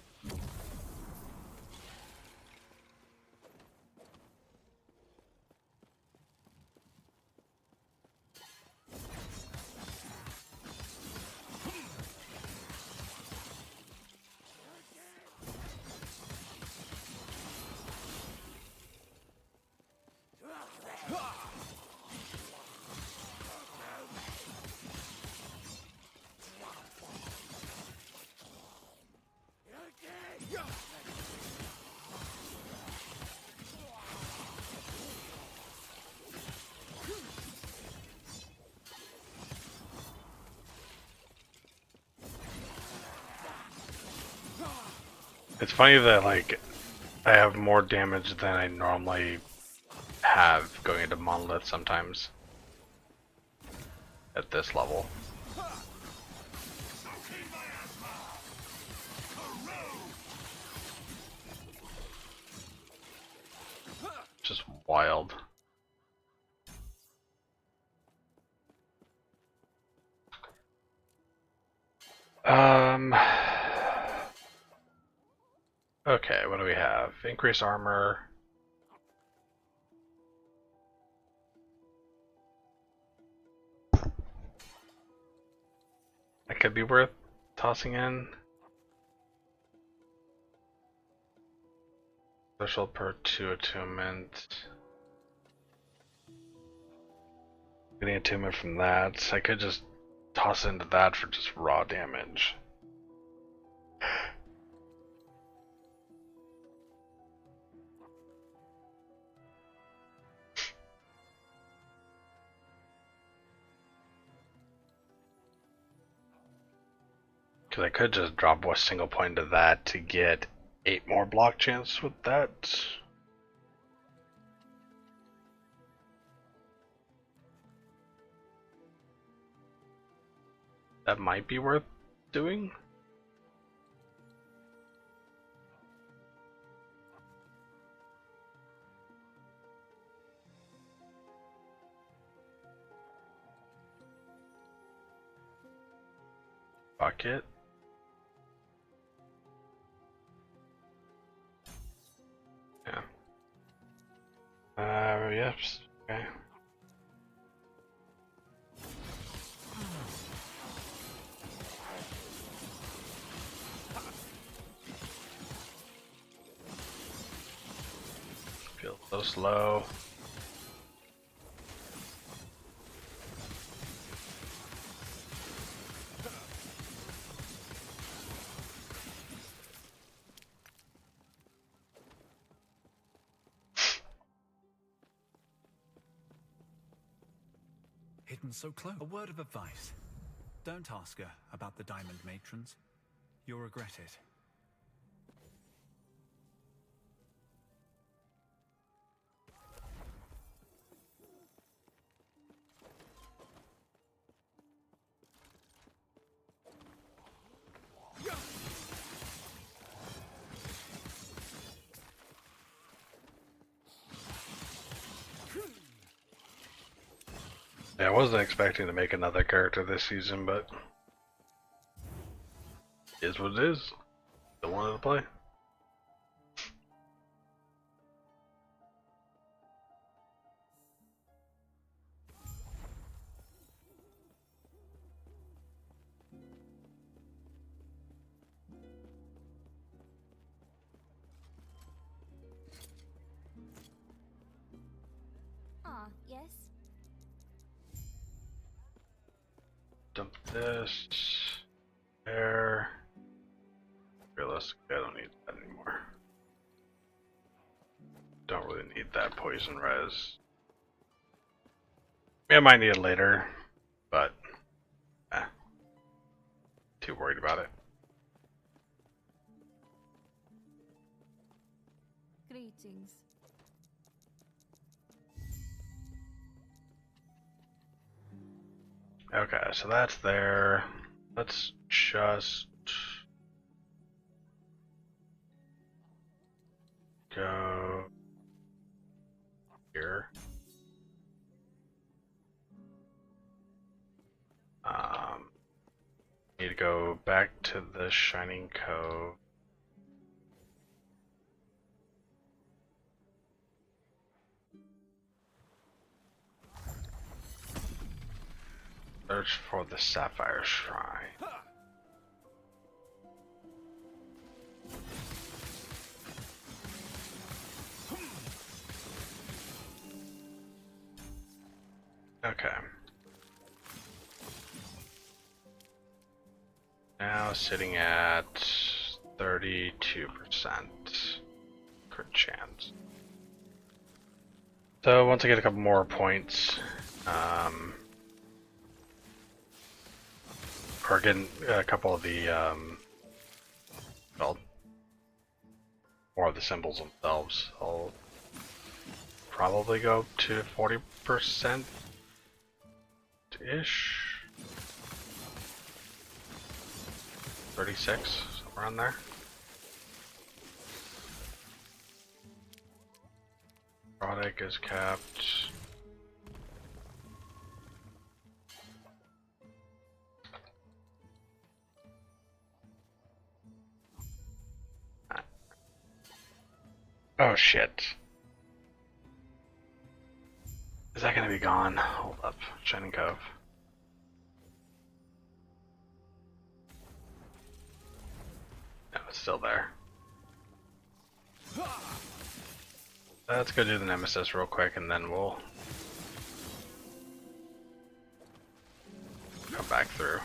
It's funny that like I have more damage than I normally have going into Monolith sometimes at this level. Just wild. Okay, what do we have? Increase armor. That could be worth tossing in. Special per 2 attunement. Getting attunement from that. I could just toss into that for just raw damage. Because I could just drop a single point into that to get 8 more block chance with that. That might be worth doing. Bucket. Yeah. Yes. Okay. Feel so slow. Hidden so close. A word of advice. Don't ask her about the Diamond Matrons. You'll regret it. Yeah, I wasn't expecting to make another character this season, but it is what it is. Still wanted to play. Ah, yes. Dump this. There. Realistically, I don't need that anymore. Don't really need that poison res. I might need it later, but too worried about it. Greetings. Okay, so that's there. Let's just go here. Need to go back to the Shining Cove. Search for the Sapphire Shrine. Okay. Now sitting at 32% crit chance. So once I get a couple more points, or getting a couple of the, well, have the symbols themselves. I'll probably go up to 40% ish. 36, somewhere around there. Product is capped. Oh shit. Is that gonna be gone? Hold up. Shining Cove. No, it's still there. Let's go do the Nemesis real quick and then we'll come back through.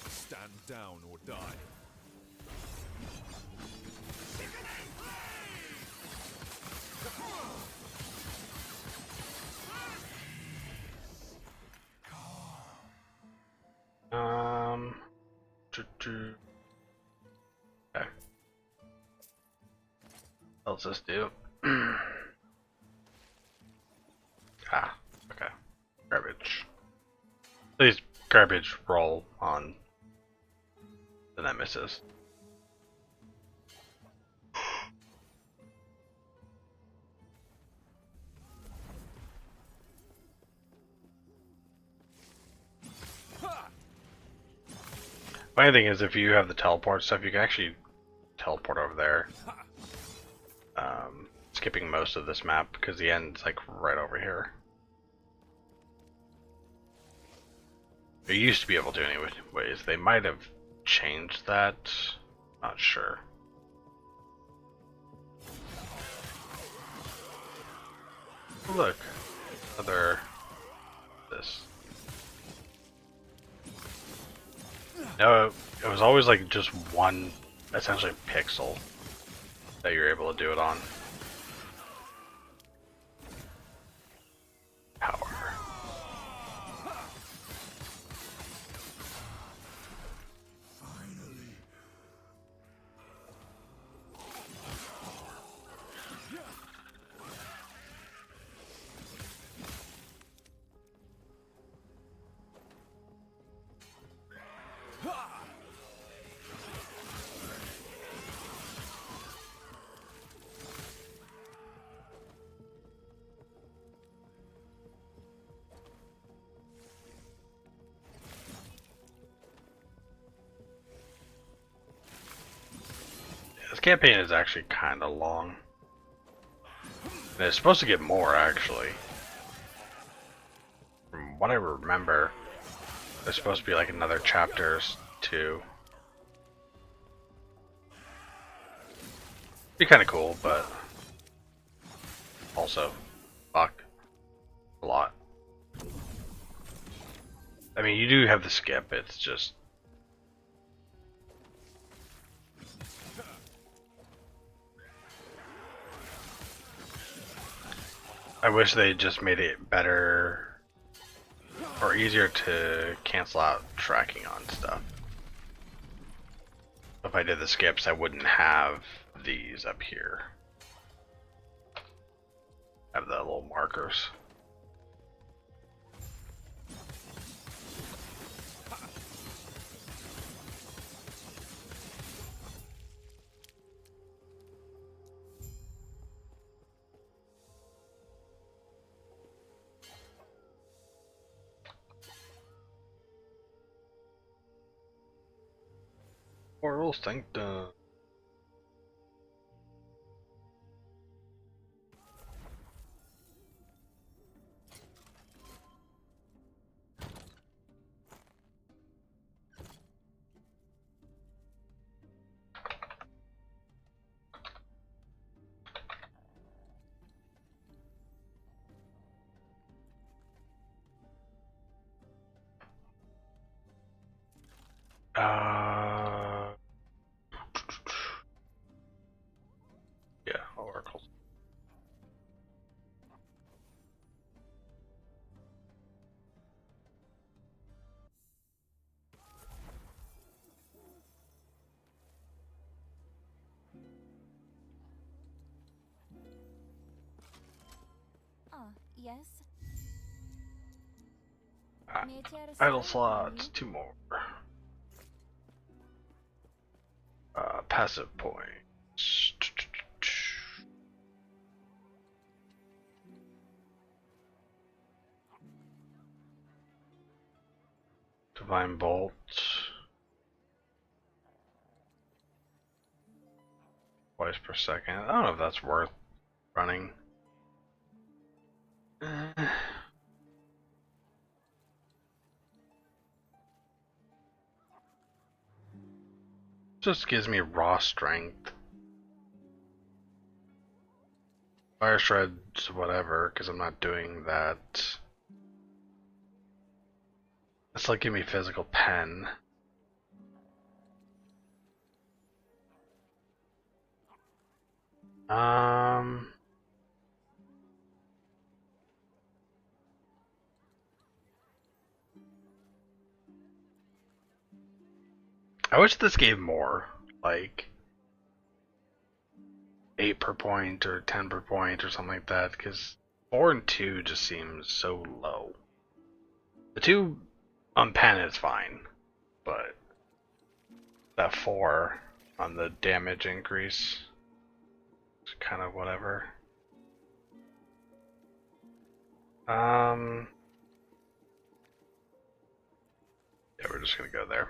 Stand down or die. Okay. What else this do? Ah, okay. Garbage. Please, garbage roll on the Nemesis. Funny thing is, if you have the teleport stuff, you can actually teleport over there. Skipping most of this map because the end's like right over here. You used to be able to anyways. They might have changed that. Not sure. Oh, look, another this. No, it was always like just one, essentially pixel that you're able to do it on. Power. This campaign is actually kind of long. And it's supposed to get more, actually. From what I remember, there's supposed to be like another chapters too. Be kind of cool, but also, fuck, a lot. I mean, you do have the skip. It's just. I wish they just made it better or easier to cancel out tracking on stuff. If I did the skips, I wouldn't have these up here. Have the little markers. Portal Sanctum. Yes? Ah, May I tear a idle smile upon slots, you? 2 more. Passive points. Divine Bolt. Twice per second. I don't know if that's worth running. Just gives me raw strength. Fire Shred's whatever, because I'm not doing that. It's like give me physical pen. I wish this gave more, like 8 per point or 10 per point or something like that, because 4 and 2 just seems so low. The 2 on pen is fine, but that 4 on the damage increase is kind of whatever. Yeah, we're just gonna go there.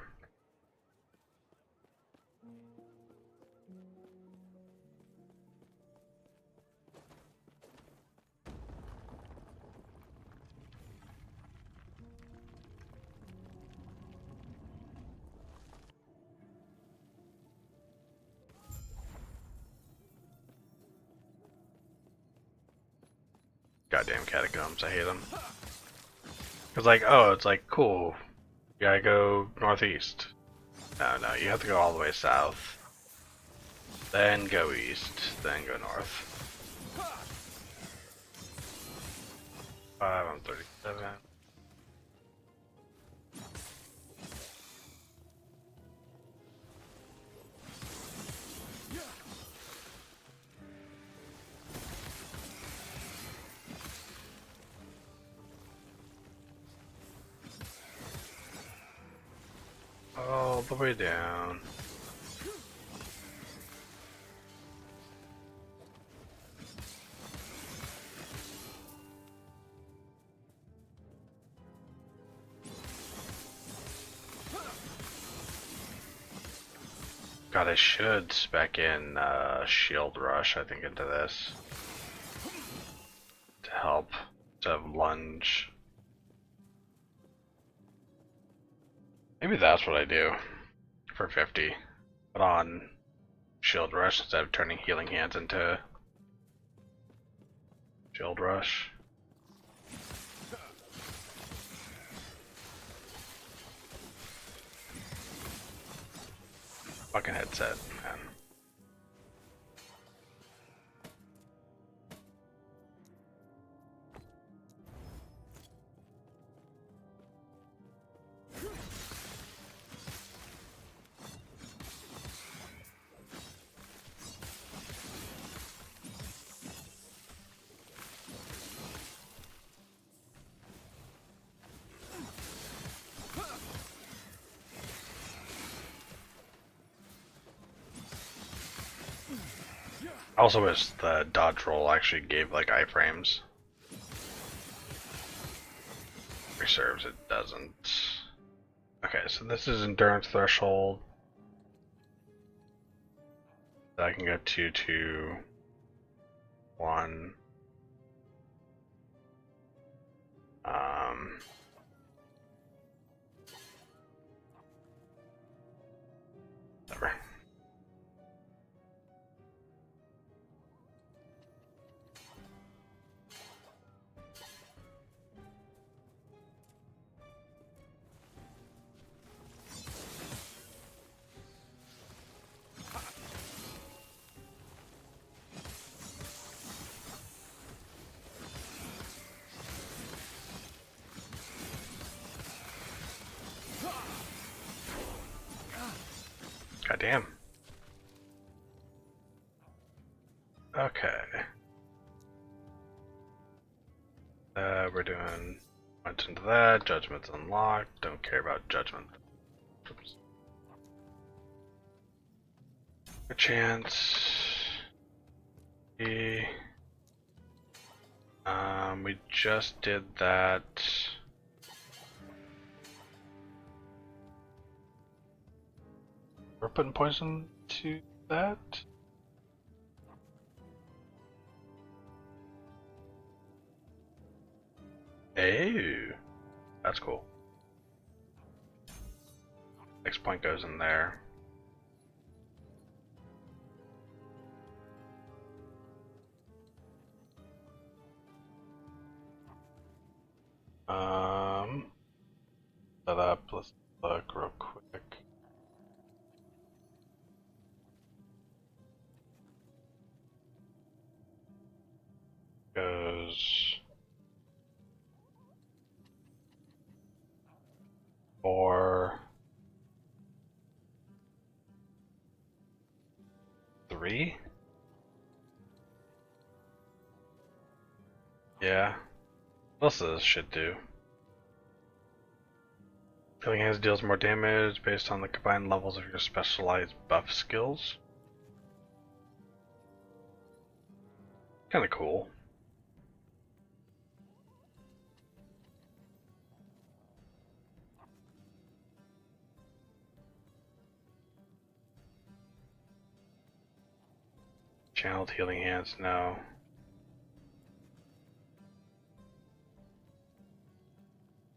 Goddamn catacombs, I hate them. It's like, oh, it's like, cool, you gotta go northeast. No, you have to go all the way south. Then go east, then go north. 5 on 37. All the way down. God, I should spec in Shield Rush, I think, into this to help. To have lunge. Maybe that's what I do for 50. Put on Shield Rush instead of turning Healing Hands into Shield Rush. Fucking headset, man. I also wish the dodge roll actually gave like iframes. Reserves it doesn't. Okay, so this is endurance threshold. I can go 2, 2, 1. Whatever. Goddamn. Okay. we're doing points into that. Judgment's unlocked. Don't care about judgment. Oops. A chance. We just did that. We're putting poison to that. Oh, that's cool. Next point goes in there. Set up. Let's look real quick. Goes 4, 3. Yeah. Most of this should do. Healing Hands deals more damage based on the combined levels of your specialized buff skills. Kinda cool. Channeled Healing Hands, no.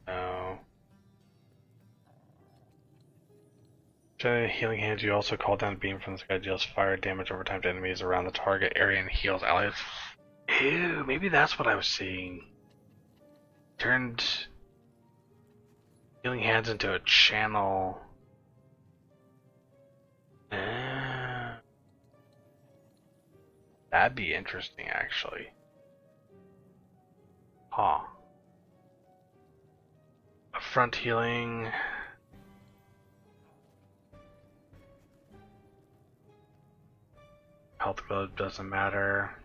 No. Channeled Healing Hands, you also call down a beam from the sky, deals fire damage over time to enemies around the target area and heals allies. Ew, maybe that's what I was seeing. Turned Healing Hands into a channel. That'd be interesting, actually. Huh. Front healing. Health globe doesn't matter.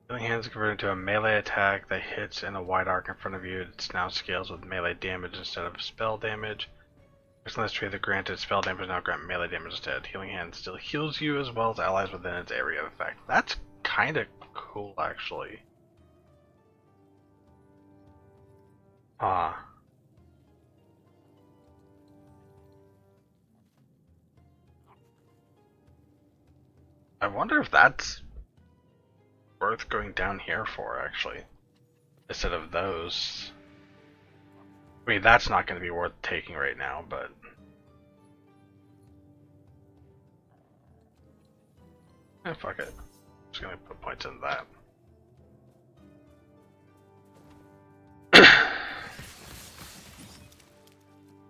Healing Hands is converted into a melee attack that hits in a wide arc in front of you. It now scales with melee damage instead of spell damage. Person last trade the granted spell damage now grant melee damage instead. Healing Hands still heals you as well as allies within its area of effect. That's kinda cool, actually. Huh. I wonder if that's worth going down here for, actually, instead of those. I mean, that's not going to be worth taking right now, but fuck it. I'm just going to put points in that.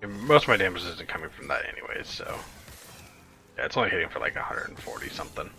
Most of my damage isn't coming from that anyways, so yeah, it's only hitting for like 140 something.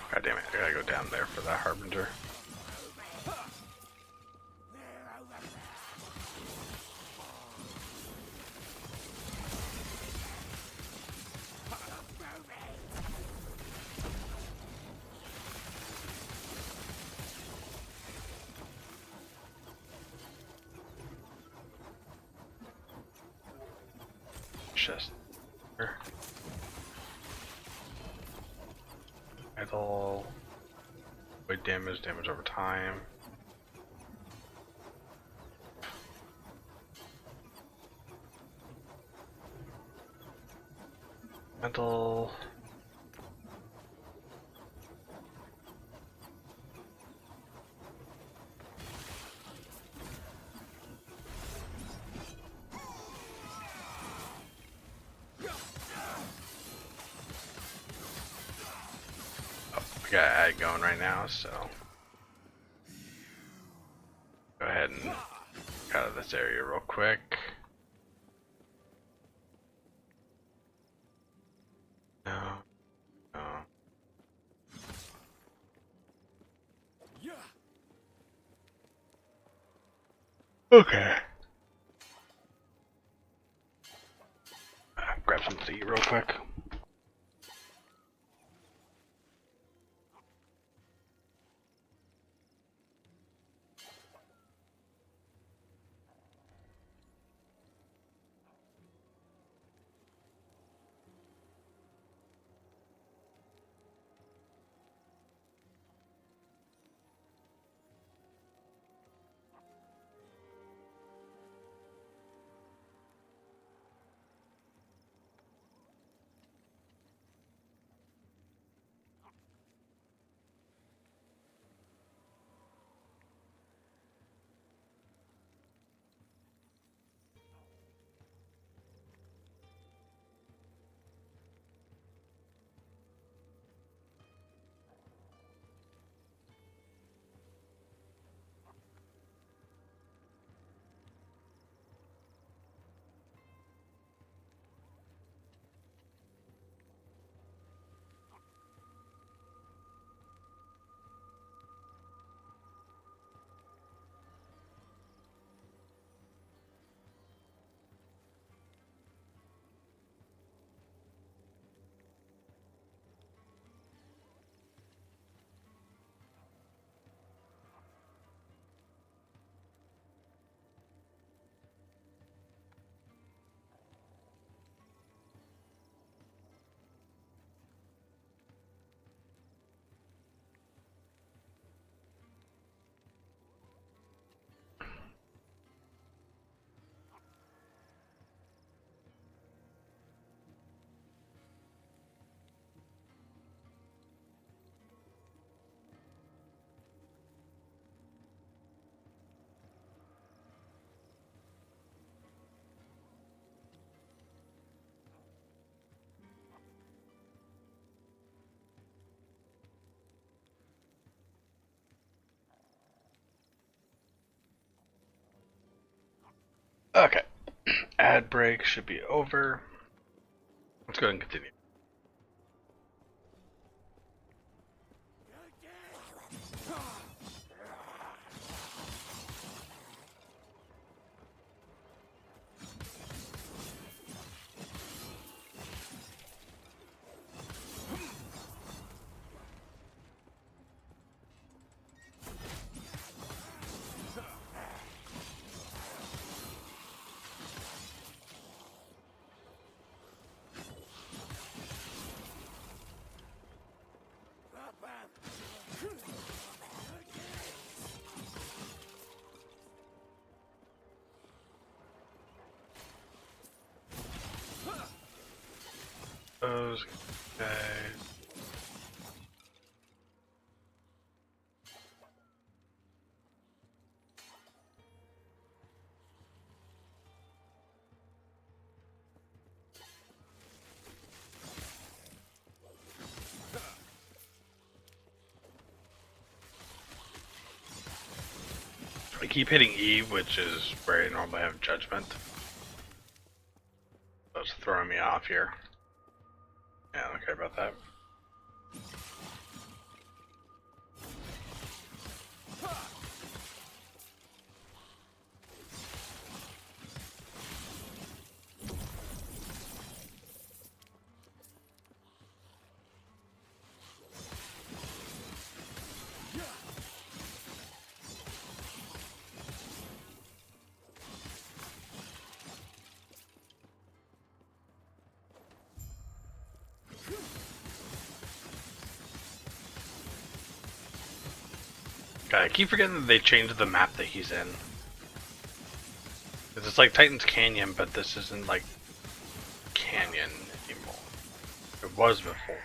God damn it, I gotta go down there for that Harbinger. Chest. Idle. Weight damage, damage over time. Mental. We got ad going right now, so go ahead and get out of this area real quick. No, no. Okay. Grab something to eat real quick. Okay. Ad break should be over. Let's go ahead and continue. Okay. I keep hitting E, which is where I normally have judgment. So it's throwing me off here. Yeah, I don't care about that. God, I keep forgetting that they changed the map that he's in. 'Cause it's like Titan's Canyon, but this isn't like Canyon anymore. was before.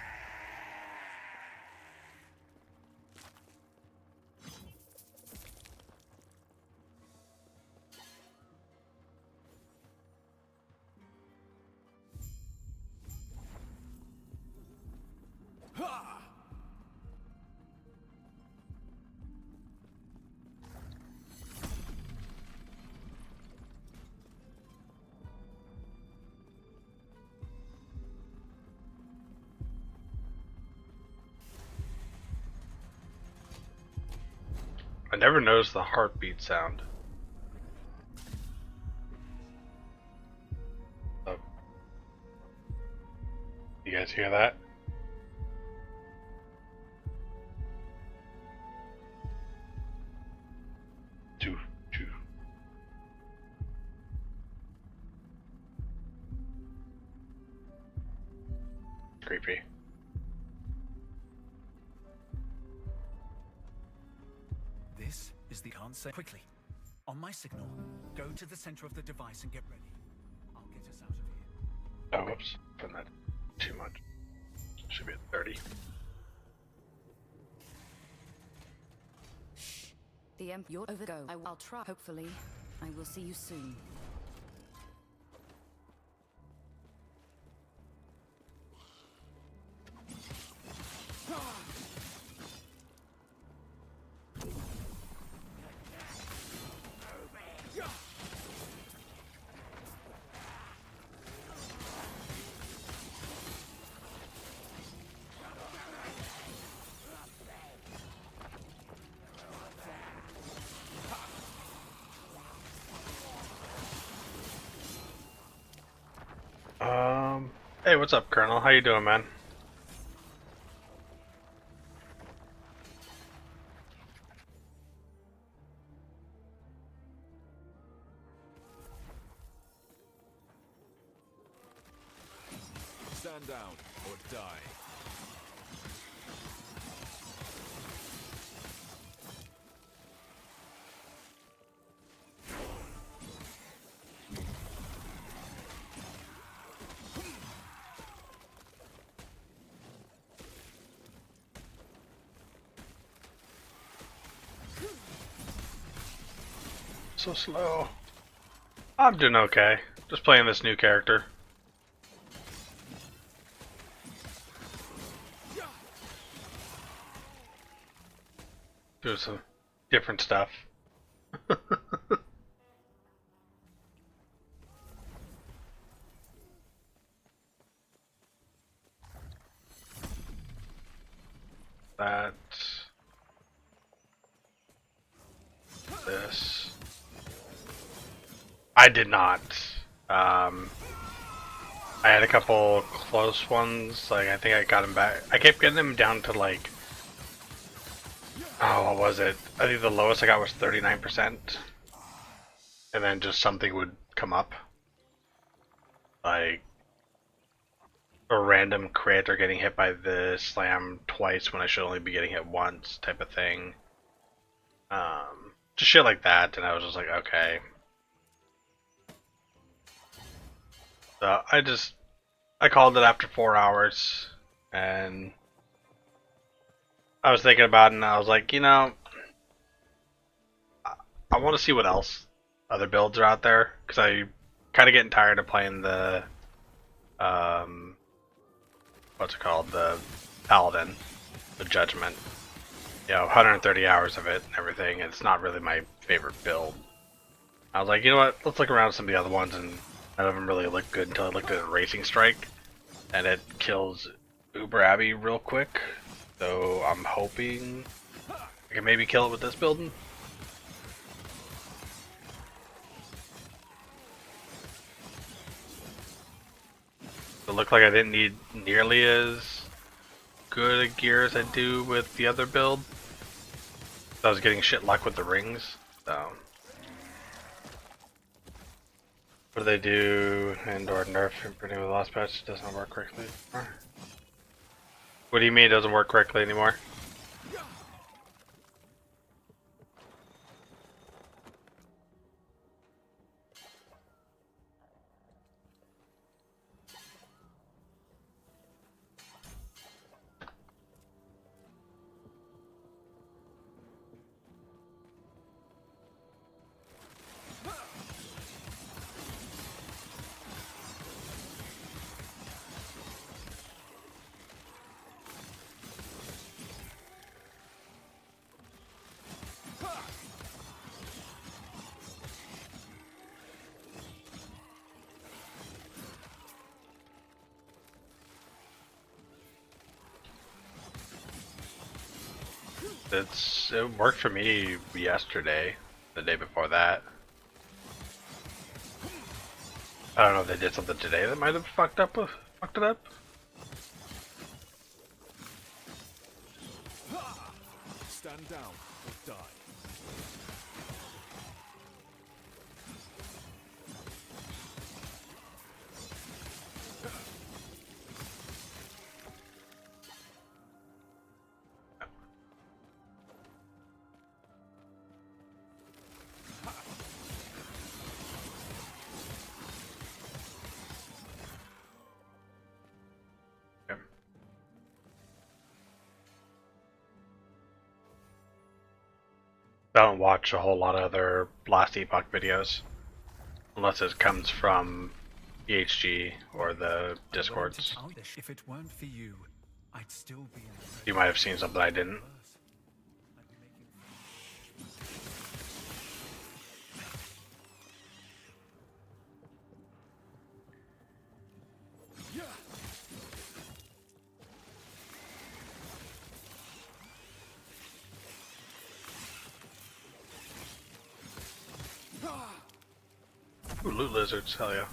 I never noticed the heartbeat sound. Oh. You guys hear that? Choo, choo. Creepy. This is the answer. Quickly, on my signal, go to the center of the device and get ready. I'll get us out of here. Oh, whoops. Done that too much. Should be at 30. The you're over. Go. I'll try. Hopefully, I will see you soon. Hey, what's up, Colonel? How you doing, man? Stand down or die. So slow. I'm doing okay. Just playing this new character. Doing some different stuff. That. This. I did not. I had a couple close ones. Like, I think I got him back. I kept getting him down to like. Oh, what was it? I think the lowest I got was 39%. And then just something would come up. Like. A random crit or getting hit by the slam twice when I should only be getting hit once type of thing. Just shit like that, and I was just like, okay. So I called it after 4 hours, and I was thinking about it, and I was like, you know, I want to see what else other builds are out there, because I kind of getting tired of playing the, what's it called, the Paladin, the Judgment. You know, 130 hours of it and everything. It's not really my favorite build. I was like, you know what? Let's look around at some of the other ones, and none of them really looked good until I looked at Racing Strike, and it kills Uber Abbey real quick. So I'm hoping I can maybe kill it with this building. It looked like I didn't need nearly as good a gear as I do with the other build. I was getting shit luck with the rings, so. What do they do? And/or nerf imprinting with the last patch does not work correctly anymore? What do you mean it doesn't work correctly anymore? It worked for me yesterday, the day before that. I don't know if they did something today that might have fucked it up. Stand down or die. Okay. I don't watch a whole lot of other Last Epoch videos, unless it comes from EHG or the Discords. If it weren't for you, I'd still be in the You might have seen something I didn't. worse. I'd be making Ooh, loot lizards, hell yeah.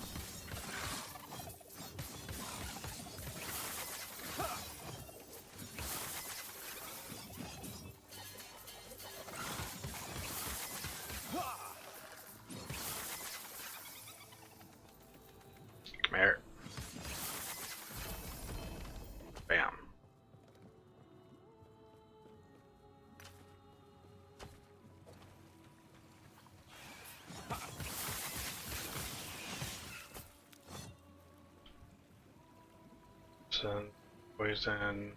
Come here. Bam. Poison.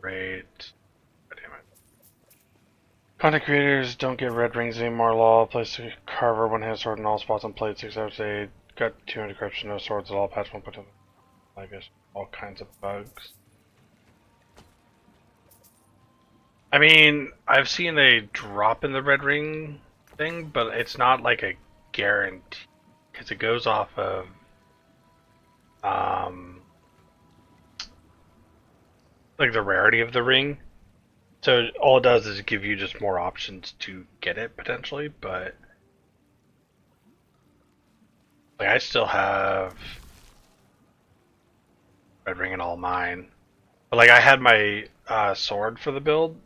Raid. God damn it. Content creators don't get red rings anymore. Law. Place a carver, one hand sword in all spots on plate. 6 hours a day. Got 200 corruption, no swords at all. Patch 1.2. I guess all kinds of bugs. I mean, I've seen a drop in the red ring thing, but it's not like a guarantee because it goes off of like the rarity of the ring. So all it does is give you just more options to get it potentially, but like I still have red ring in all mine. But like I had my sword for the build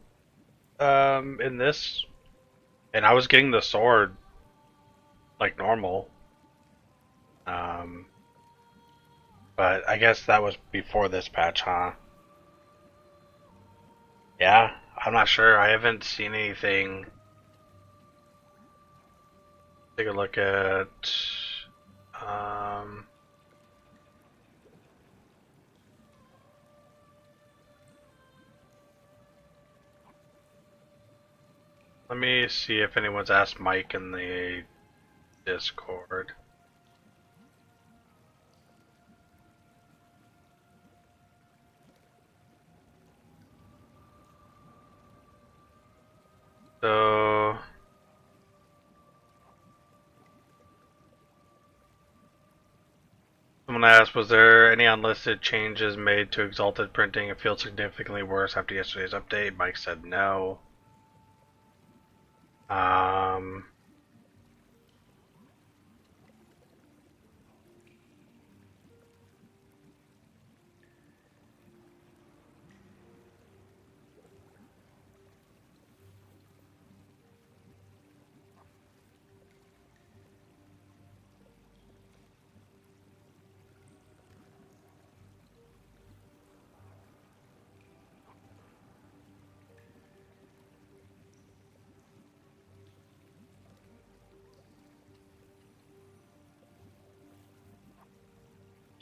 in this, and I was getting the sword like normal. But I guess that was before this patch, huh? Yeah, I'm not sure. I haven't seen anything. Take a look at. Um, Let me see if anyone's asked Mike in the Discord. So someone asked, was there any unlisted changes made to Exalted printing? It feels significantly worse after yesterday's update. Mike said no. Um,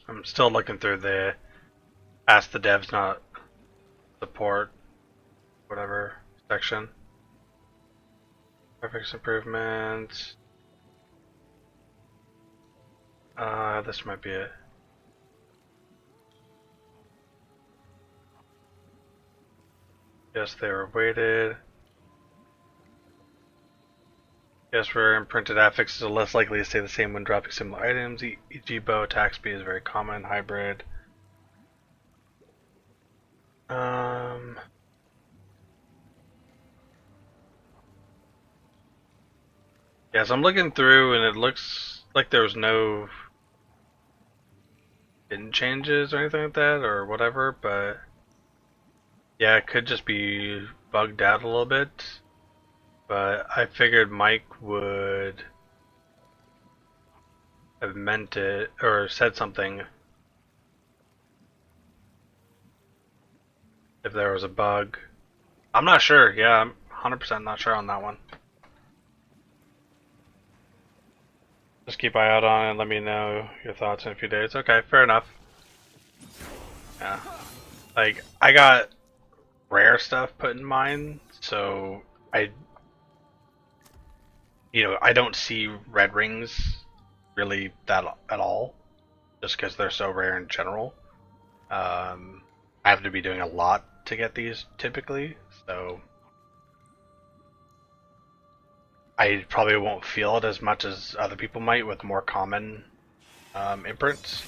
I'm still looking through the Ask the Devs Not Support, whatever section. Graphics improvements. This might be it. Yes, they were weighted. Yes, for imprinted affixes are less likely to stay the same when dropping similar items, e.g. bow attack speed is very common, hybrid. Yeah, so I'm looking through and it looks like there was no hidden changes or anything like that or whatever, but yeah, it could just be bugged out a little bit. But I figured Mike would have meant it or said something if there was a bug. I'm not sure. Yeah, I'm 100% not sure on that one. Just keep eye out on it and let me know your thoughts in a few days. Okay, fair enough. Yeah. Like, I got rare stuff put in mine, so I don't see red rings really that at all, just because they're so rare in general. I have to be doing a lot to get these typically, so I probably won't feel it as much as other people might with more common imprints.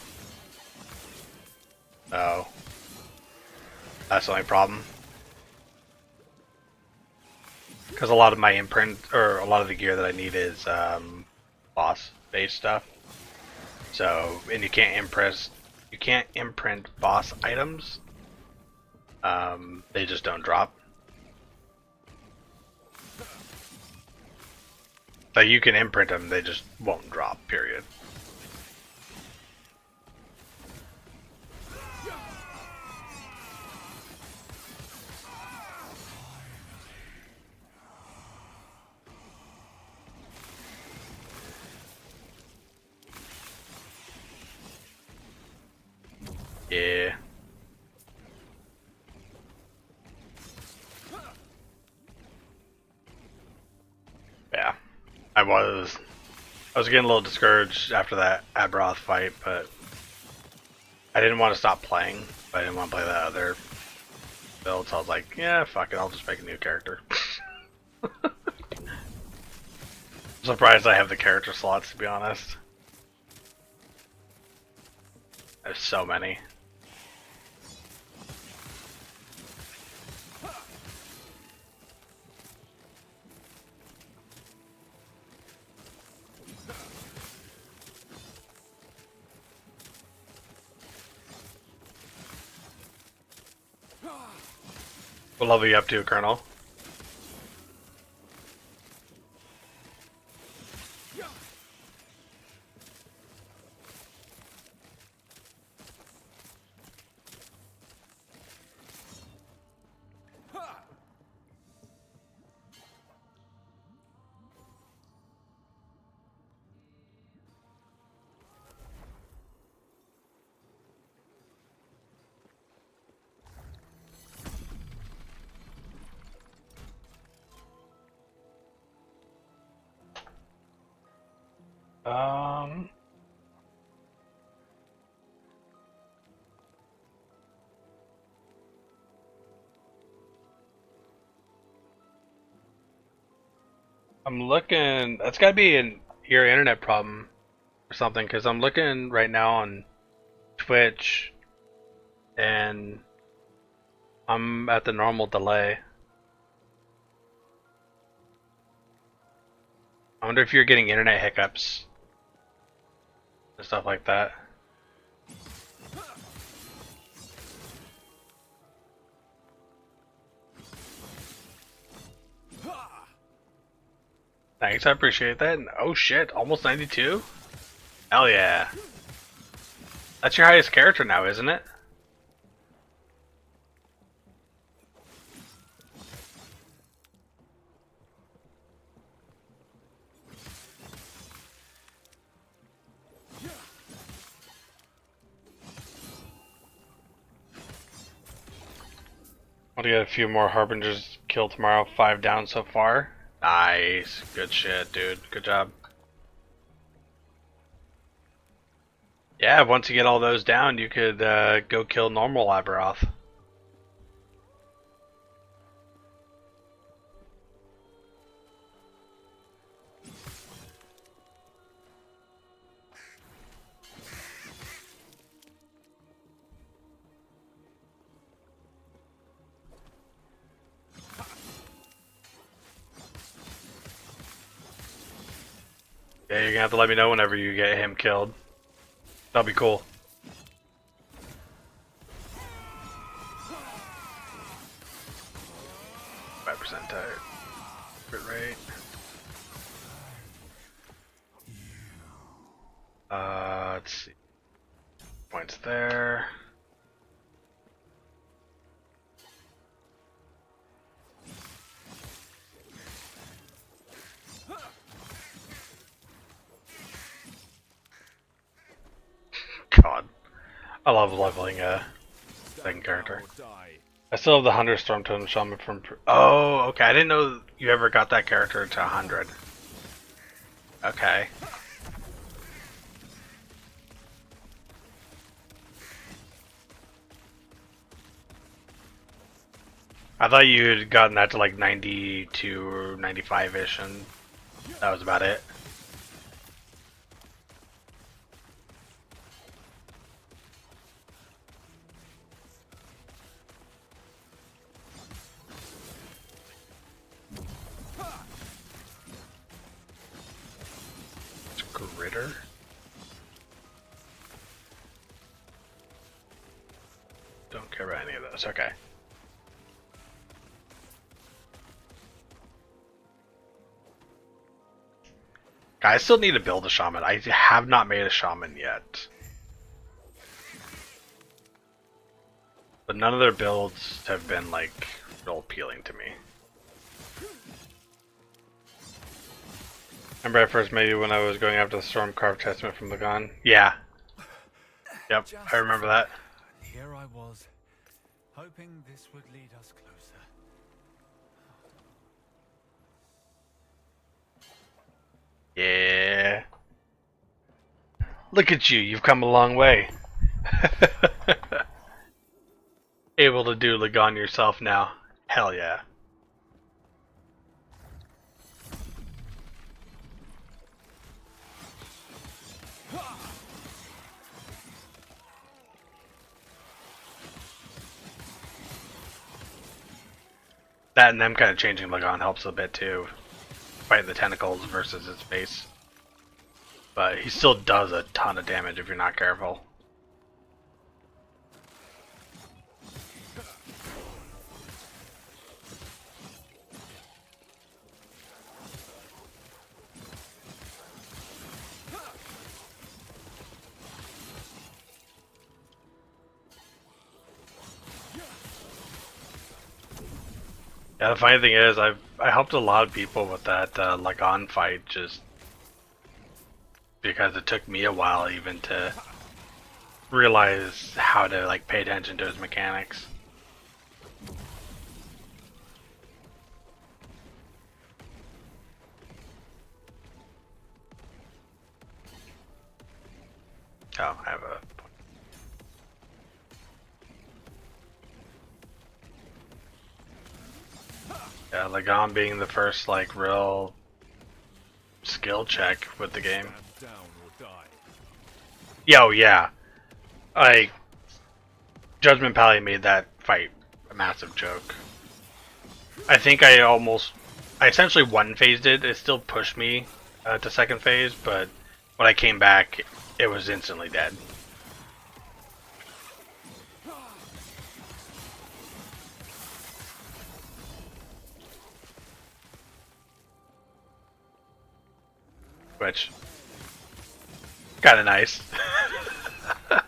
So that's the only problem. Because a lot of my imprint, or a lot of the gear that I need is boss-based stuff. So, and you can't imprint boss items. They just don't drop. So you can imprint them, they just won't drop, period. Yeah. Yeah. I was getting a little discouraged after that Aberoth fight, but I didn't want to stop playing. But I didn't want to play that other build, so I was like, yeah, fuck it, I'll just make a new character. I'm surprised I have the character slots, to be honest. There's so many. What level are you up to, Colonel? Um, I'm looking. That's gotta be your internet problem or something, because I'm looking right now on Twitch, and I'm at the normal delay. I wonder if you're getting internet hiccups and stuff like that. Thanks, I appreciate that. And, oh shit, almost 92? Hell yeah. That's your highest character now, isn't it? Want to get a few more Harbingers killed tomorrow. 5 down so far. Nice. Good shit, dude. Good job. Yeah, once you get all those down, you could go kill normal Aberoth. Yeah, you're gonna have to let me know whenever you get him killed. That'll be cool. %, crit rate. Let's see. Points there. God. I love leveling a second character. I still have the 100 Storm Totem Shaman from... Oh, okay. I didn't know you ever got that character to 100. Okay. I thought you had gotten that to like 92 or 95-ish, and that was about it. Gritter? Don't care about any of those. Okay. I still need to build a shaman. I have not made a shaman yet. But none of their builds have been like real appealing to me. Remember I first made you when I was going after the Stormcarved Testament from Lagan? Yeah. Yep, I remember that. Here I was, hoping this would lead us closer. Yeah. Look at you, you've come a long way. Able to do Lagan yourself now. Hell yeah. That and them kind of changing Lagan helps a bit too. Fighting the tentacles versus its base. But he still does a ton of damage if you're not careful. Yeah, the funny thing is, I helped a lot of people with that Lagan fight, just because it took me a while even to realize how to like pay attention to his mechanics. Oh, I have a... Yeah, Lagan being the first like real skill check with the game. Stand down or die. Yo, yeah. Like, Judgment Pally made that fight a massive joke. I think I essentially one-phased it. It still pushed me to second phase, but when I came back, it was instantly dead. Which, kind of nice. Oh,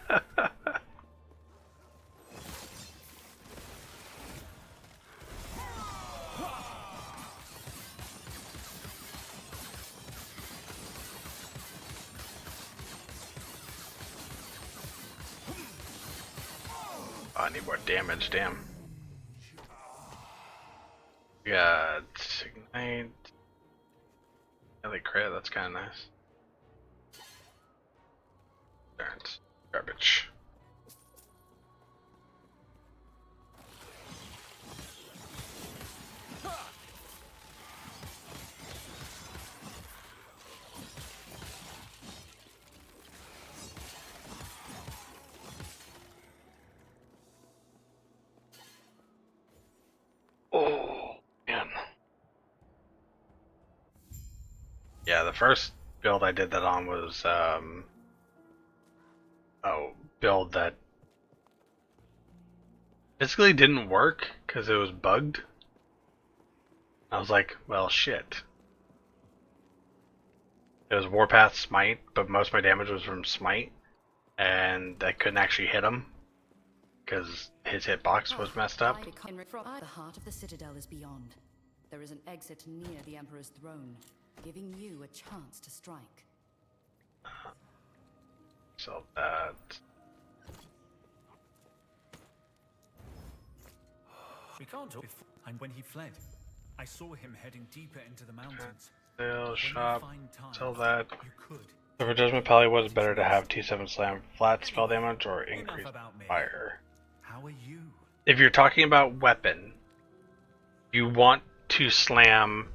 I need more damage, damn. We got Ignite. Yeah, they crit, that's kind of nice. Turns. Garbage. Oh, man. Yeah, the first build I did that on was build that basically didn't work because it was bugged. I was like, well, shit. It was Warpath Smite, but most of my damage was from Smite, and I couldn't actually hit him because his hitbox was messed up. The heart of the citadel is beyond. There is an exit near the Emperor's throne, giving you a chance to strike. So that. We can't talk before. And when he fled, I saw him heading deeper into the mountains. Sale, When shop, you find time, sell that. You could. So for Judgment Pally, what is better to have T7 Slam flat spell damage or increased about me. fire? How are you? If you're talking about weapon, you want to slam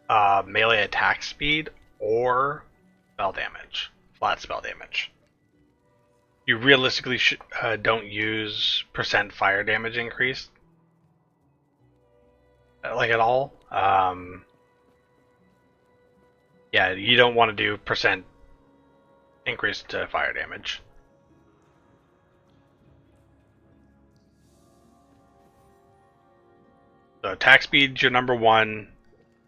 melee attack speed or spell damage, flat spell damage. You realistically don't use percent fire damage increase, like at all. Yeah, you don't want to do percent increase to fire damage. So attack speed's your number one,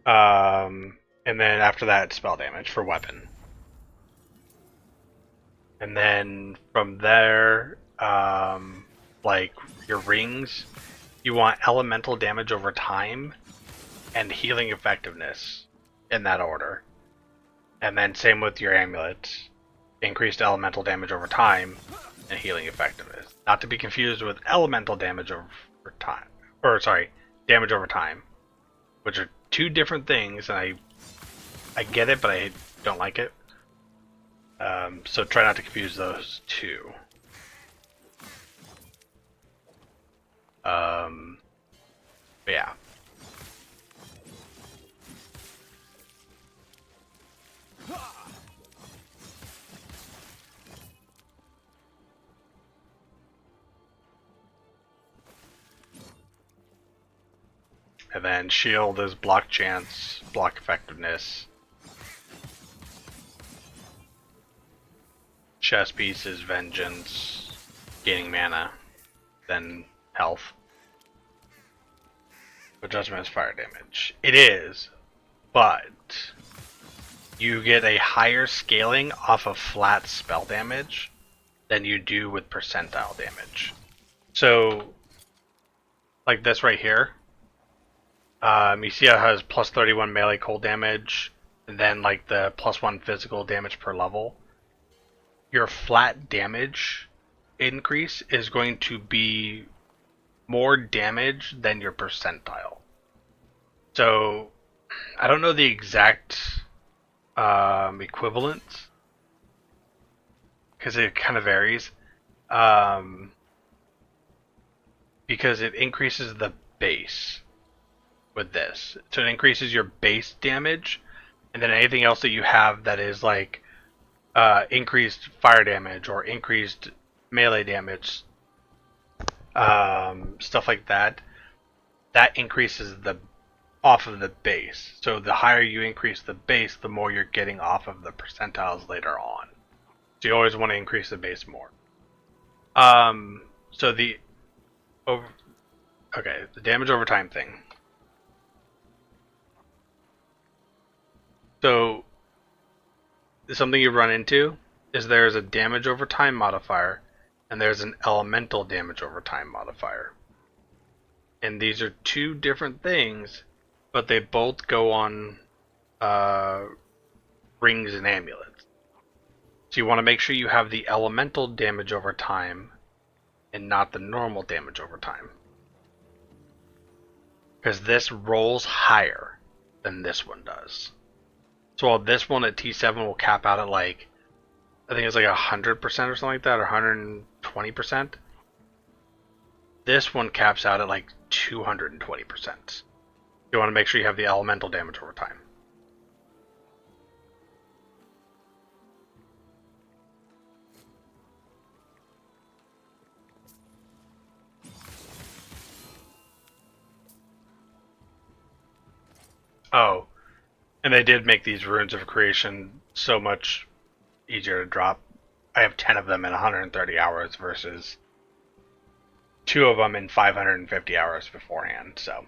and then after that, spell damage for weapon. And then from there, like your rings, you want elemental damage over time and healing effectiveness in that order. And then same with your amulets, increased elemental damage over time and healing effectiveness. Not to be confused with elemental damage over time, or sorry, damage over time, which are two different things, and I get it, but I don't like it. So try not to confuse those two. But yeah. And then shield is block chance, block effectiveness. Chest piece is vengeance, gaining mana, then health. But judgment is fire damage. It is, but you get a higher scaling off of flat spell damage than you do with percentile damage. So, like this right here. You see how it has plus 31 melee cold damage, and then like the plus 1 physical damage per level. Your flat damage increase is going to be more damage than your percentile. So, I don't know the exact equivalent, because it kind of varies. Because it increases the base with this. So it increases your base damage, and then anything else that you have that is like increased fire damage or increased melee damage, stuff like that, that increases the off of the base. So the higher you increase the base, the more you're getting off of the percentiles later on. So you always want to increase the base more. So the damage over time thing. So something you run into is there's a damage over time modifier and there's an elemental damage over time modifier. And these are two different things, but they both go on rings and amulets. So you want to make sure you have the elemental damage over time and not the normal damage over time. Because this rolls higher than this one does. So while this one at T7 will cap out at like, I think it's like 100% or something like that, or 120%. This one caps out at like 220%. You want to make sure you have the elemental damage over time. Oh, And they did make these runes of creation so much easier to drop. I have 10 of them in 130 hours versus 2 of them in 550 hours beforehand, so.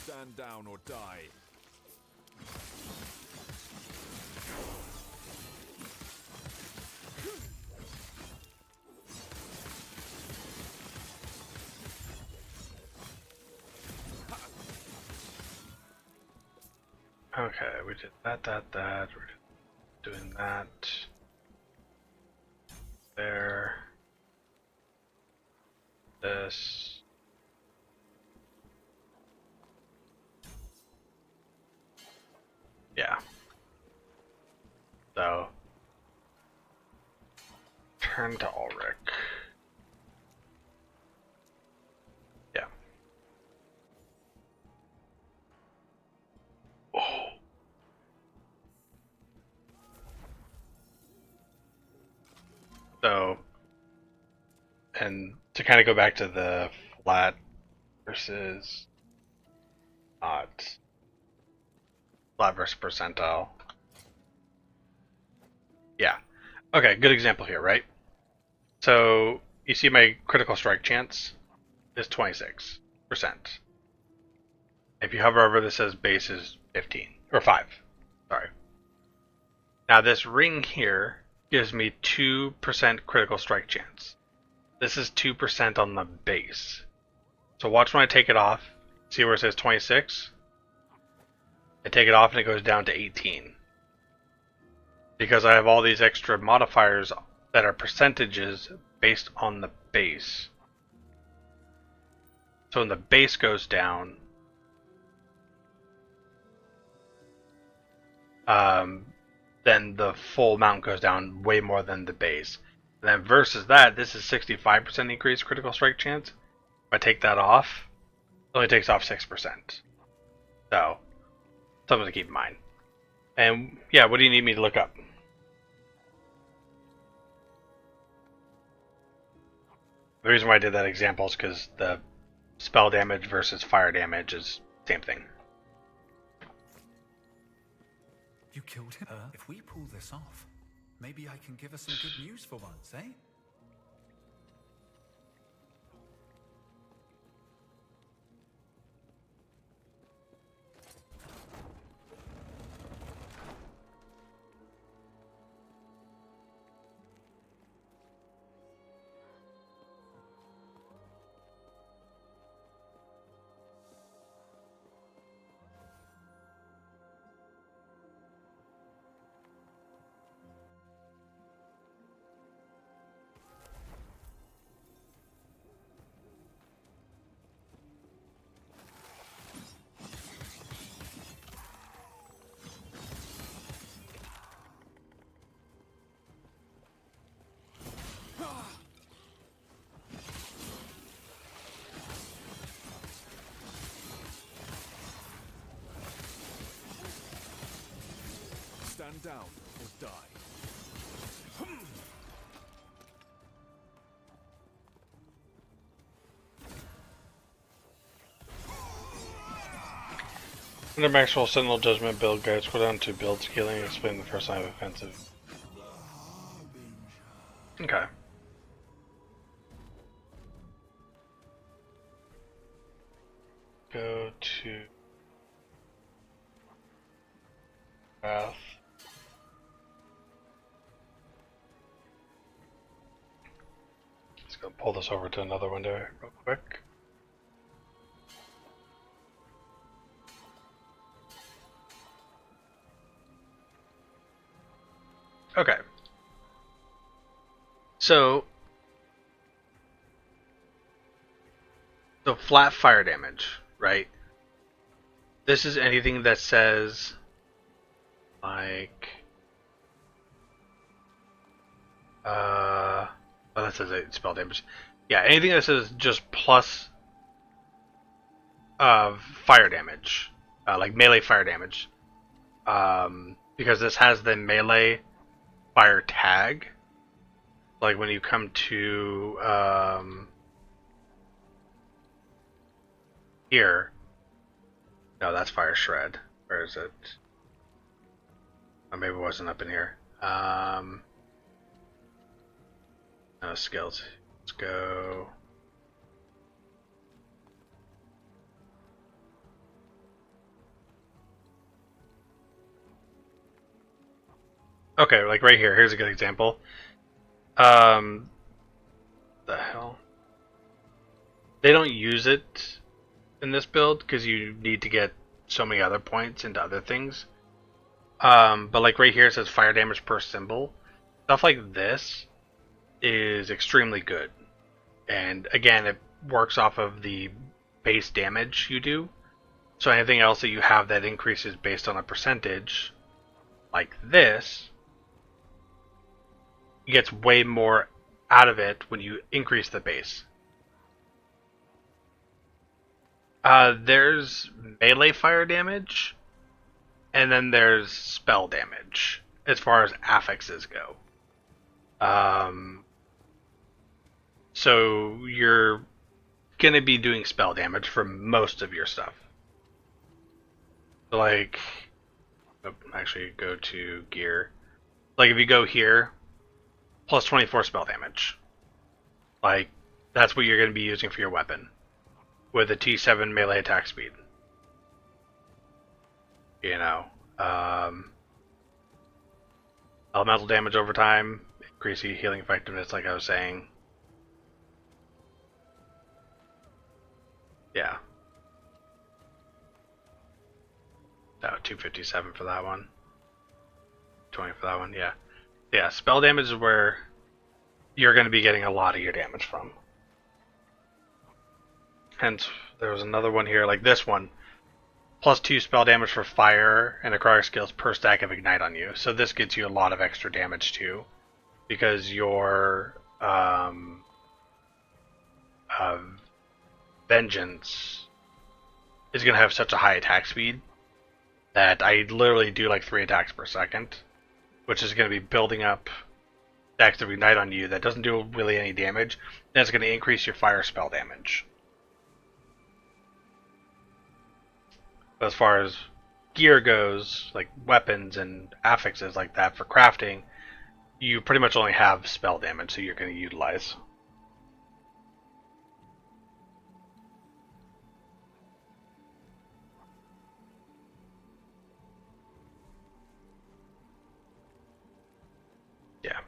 Stand down or die. Okay, we did that. We're doing that. There. This. Yeah. So. Turn to Ulrich. Yeah. Oh. So, and to kind of go back to the flat versus not flat versus percentile. Yeah. Okay, good example here, right? So you see my critical strike chance is 26%. If you hover over this says base is 15 or 5. Sorry. Now this ring here gives me 2% critical strike chance. This is 2% on the base. So watch when I take it off. See where it says 26? I take it off and it goes down to 18. Because I have all these extra modifiers that are percentages based on the base. So when the base goes down, then the full amount goes down way more than the base. And then versus that, this is 65% increased critical strike chance. If I take that off, it only takes off 6%. So, something to keep in mind. And yeah, what do you need me to look up? The reason why I did that example is because the spell damage versus fire damage is the same thing. You killed him? If we pull this off, maybe I can give us some good news for once, eh? Stand down or die. Under Maxwell Sentinel Judgment build guide, scroll down to build scaling and explain the first line of offensive. Okay. Go to Path. Let's go pull this over to another window real quick. Okay. So flat fire damage, right? This is anything that says like oh, that says spell damage. Yeah, anything that says just plus fire damage, like melee fire damage, because this has the melee fire tag. Like when you come to here. No, that's fire shred. Where is it? Or maybe it wasn't up in here. No skills. Let's go. Okay, like right here. Here's a good example. The hell? They don't use it in this build because you need to get so many other points into other things. But like right here it says fire damage per symbol. Stuff like this is extremely good. And again, it works off of the base damage you do. So anything else that you have that increases based on a percentage, like this, gets way more out of it when you increase the base. There's melee fire damage, and then there's spell damage as far as affixes go. So you're going to be doing spell damage for most of your stuff. So like, actually go to gear. Like if you go here, plus 24 spell damage. Like, that's what you're going to be using for your weapon. With a T7 melee attack speed. You know. Elemental damage over time. Increase healing effectiveness, like I was saying. Yeah. Oh, 257 for that one. 20 for that one, yeah. Yeah, spell damage is where you're going to be getting a lot of your damage from. Hence, there was another one here, like this one. Plus 2 spell damage for fire and necrotic skills per stack of ignite on you. So this gets you a lot of extra damage too. Because your vengeance is going to have such a high attack speed that I literally do like 3 attacks per second. Which is going to be building up stacks of ignite on you that doesn't do really any damage. And it's going to increase your fire spell damage. But as far as gear goes, like weapons and affixes like that for crafting, you pretty much only have spell damage, so you're going to utilize. Yeah.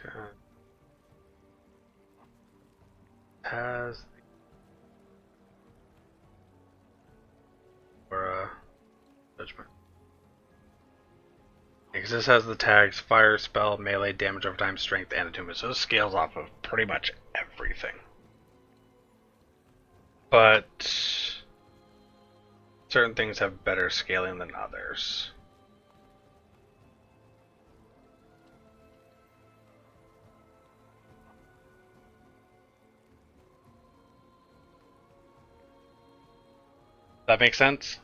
Okay. Has or judgment. Because this has the tags fire, spell, melee, damage over time, strength, and attunement. So it scales off of pretty much everything. But certain things have better scaling than others. That makes sense?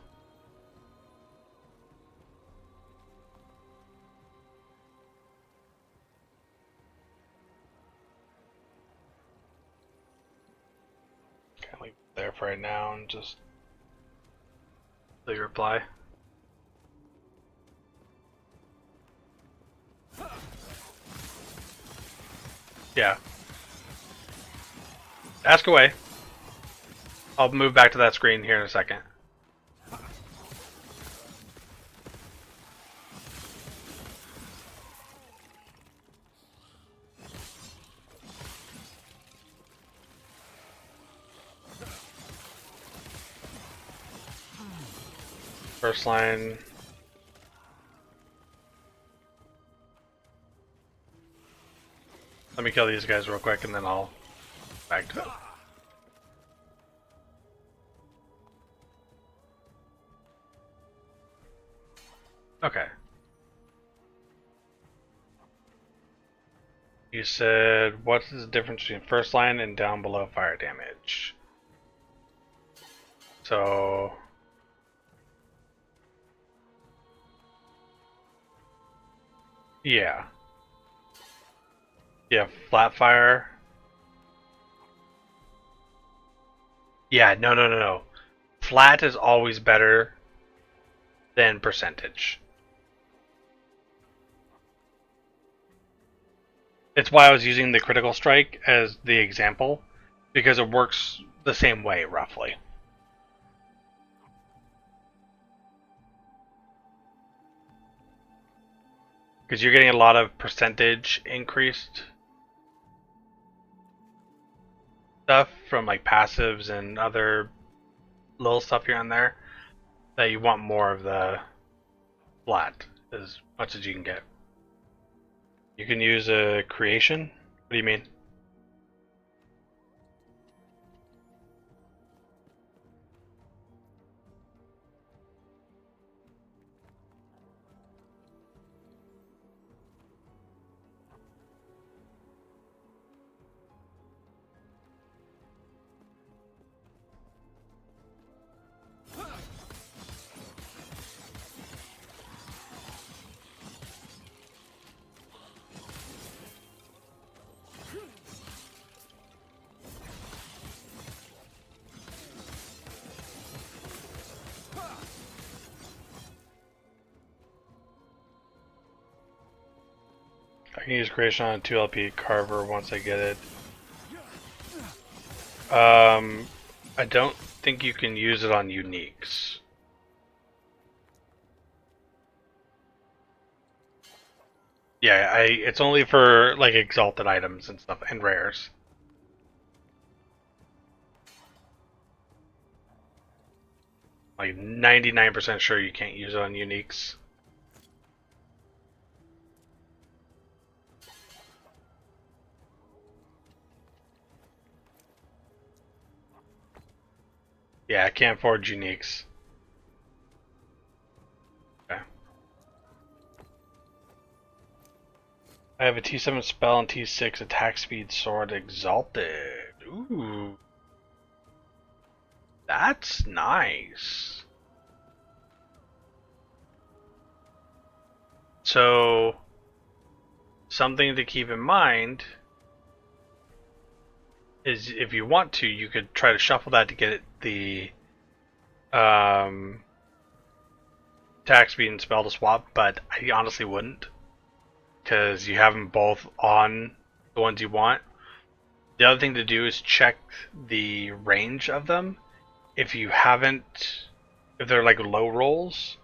Can't leave it there for right now and just leave reply. Yeah. Ask away. I'll move back to that screen here in a second. First line. Let me kill these guys real quick and then I'll back to it. Okay. You said, what is the difference between first line and down below fire damage? So... yeah. Yeah, flat fire. Yeah, no. Flat is always better than percentage. It's why I was using the critical strike as the example, because it works the same way, roughly. Because you're getting a lot of percentage increased stuff from like passives and other little stuff here and there, that you want more of the flat as much as you can get. You can use a creation? What do you mean? I can use creation on a 2LP carver once I get it. I don't think you can use it on uniques. Yeah, it's only for like exalted items and stuff and rares. Like 99% sure you can't use it on uniques. Yeah, I can't forge uniques. Okay. I have a T7 spell and T6 attack speed sword exalted. Ooh. That's nice. So, something to keep in mind is if you want to, you could try to shuffle that to get it the attack speed and spell to swap, but I honestly wouldn't, because you have them both on the ones you want. The other thing to do is check the range of them. If you haven't, if they're like low rolls,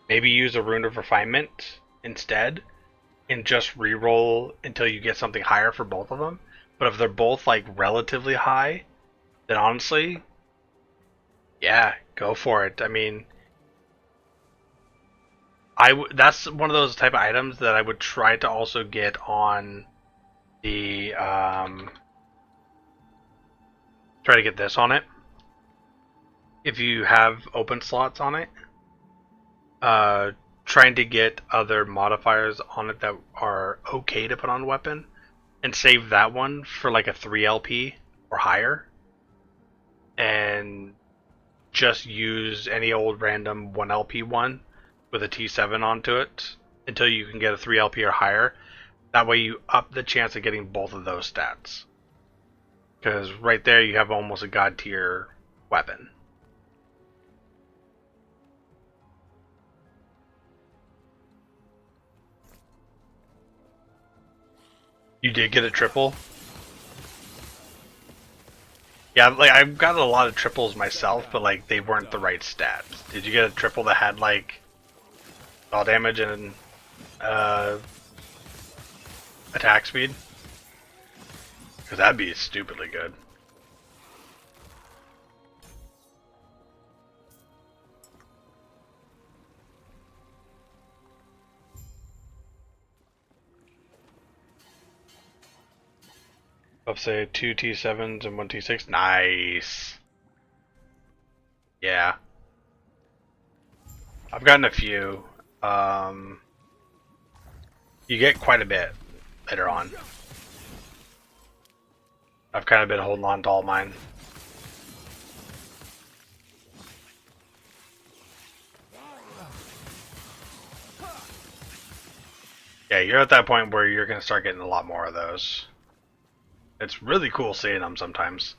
maybe use a Rune of Refinement instead, and just re-roll until you get something higher for both of them. But if they're both like relatively high, then honestly, yeah, go for it. I mean, that's one of those type of items that I would try to also get on the try to get this on it if you have open slots on it. Trying to get other modifiers on it that are okay to put on a weapon, and save that one for like a 3LP or higher, and just use any old random 1LP one with a T7 onto it until you can get a 3LP or higher. That way you up the chance of getting both of those stats, because right there you have almost a god tier weapon. You did get a triple? Yeah, like I've got a lot of triples myself, but like they weren't the right stats. Did you get a triple that had like all damage and attack speed? Because that'd be stupidly good. I'll say 2 T7s and 1 T6. Nice. Yeah. I've gotten a few. You get quite a bit later on. I've kind of been holding on to all mine. Yeah, you're at that point where you're going to start getting a lot more of those. It's really cool seeing them sometimes.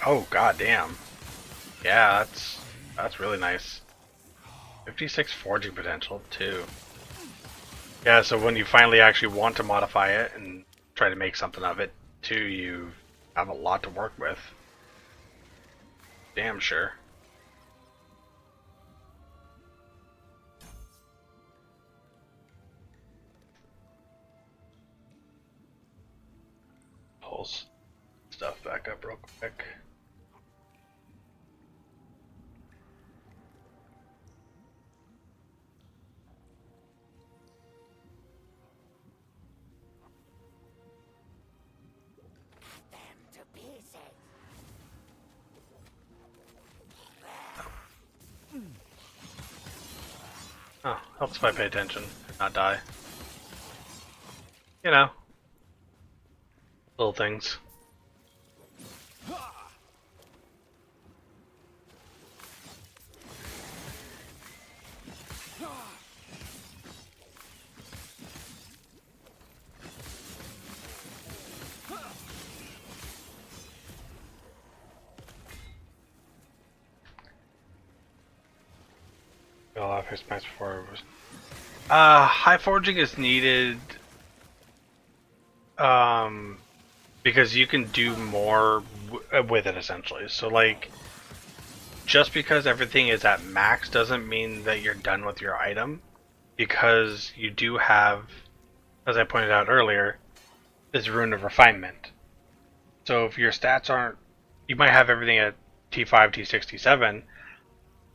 Oh, goddamn. Yeah, that's really nice. 56 forging potential, too. Yeah, so when you finally actually want to modify it and try to make something of it, too, you have a lot to work with. Damn sure. Pulls stuff back up real quick. Oh, helps if I pay attention and not die. You know, little things. Well, I've his match before it was. High forging is needed. Because you can do more with it essentially. So like, just because everything is at max doesn't mean that you're done with your item, because you do have, as I pointed out earlier, this Rune of Refinement. So if your stats aren't, you might have everything at T5, T6, T7,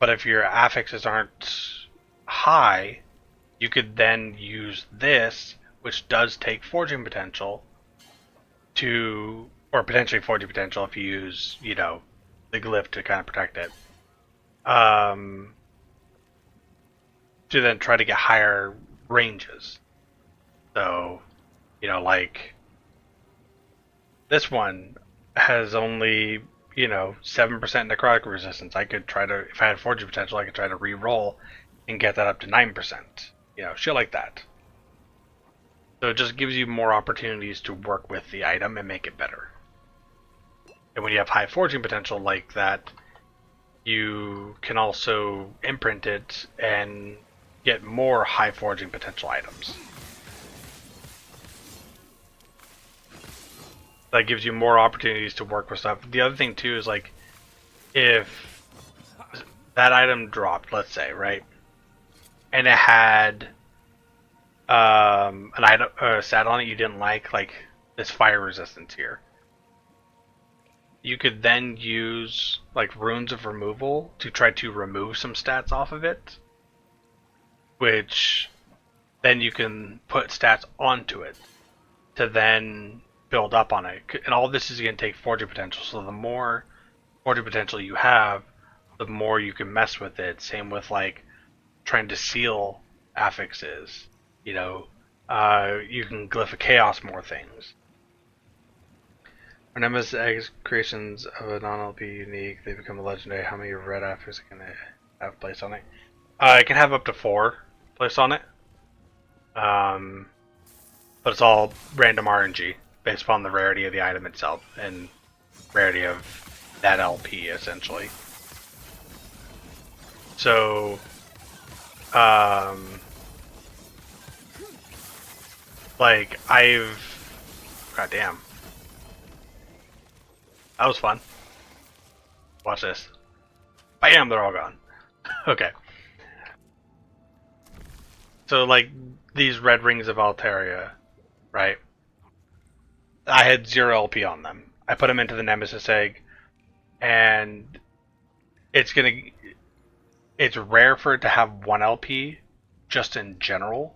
but if your affixes aren't high, you could then use this, which does take forging potential, to, or potentially forging potential if you use, you know, the glyph to kind of protect it, to then try to get higher ranges. So, you know, like, this one has only, you know, 7% necrotic resistance. I could try to, if I had forging potential, I could try to re-roll and get that up to 9%. You know, shit like that. So it just gives you more opportunities to work with the item and make it better. And when you have high forging potential like that, you can also imprint it and get more high forging potential items. That gives you more opportunities to work with stuff. The other thing too is, like, if that item dropped, let's say, right, and it had an item stat on it you didn't like this fire resistance here, you could then use like runes of removal to try to remove some stats off of it, which then you can put stats onto it to then build up on it. And all this is going to take forging potential, so the more forging potential you have, the more you can mess with it. Same with like trying to seal affixes. You know, you can glyph of chaos more things. Our Nemesis eggs creations of a non-LP unique, they become a legendary. How many red affixes can it have placed on it? It can have up to 4 placed on it. But it's all random RNG based upon the rarity of the item itself and rarity of that LP essentially. So, like, goddamn. That was fun. Watch this. Bam, they're all gone. Okay. So, like, these red rings of Altaria, right? I had 0 LP on them. I put them into the Nemesis egg, and it's rare for it to have 1 LP, just in general.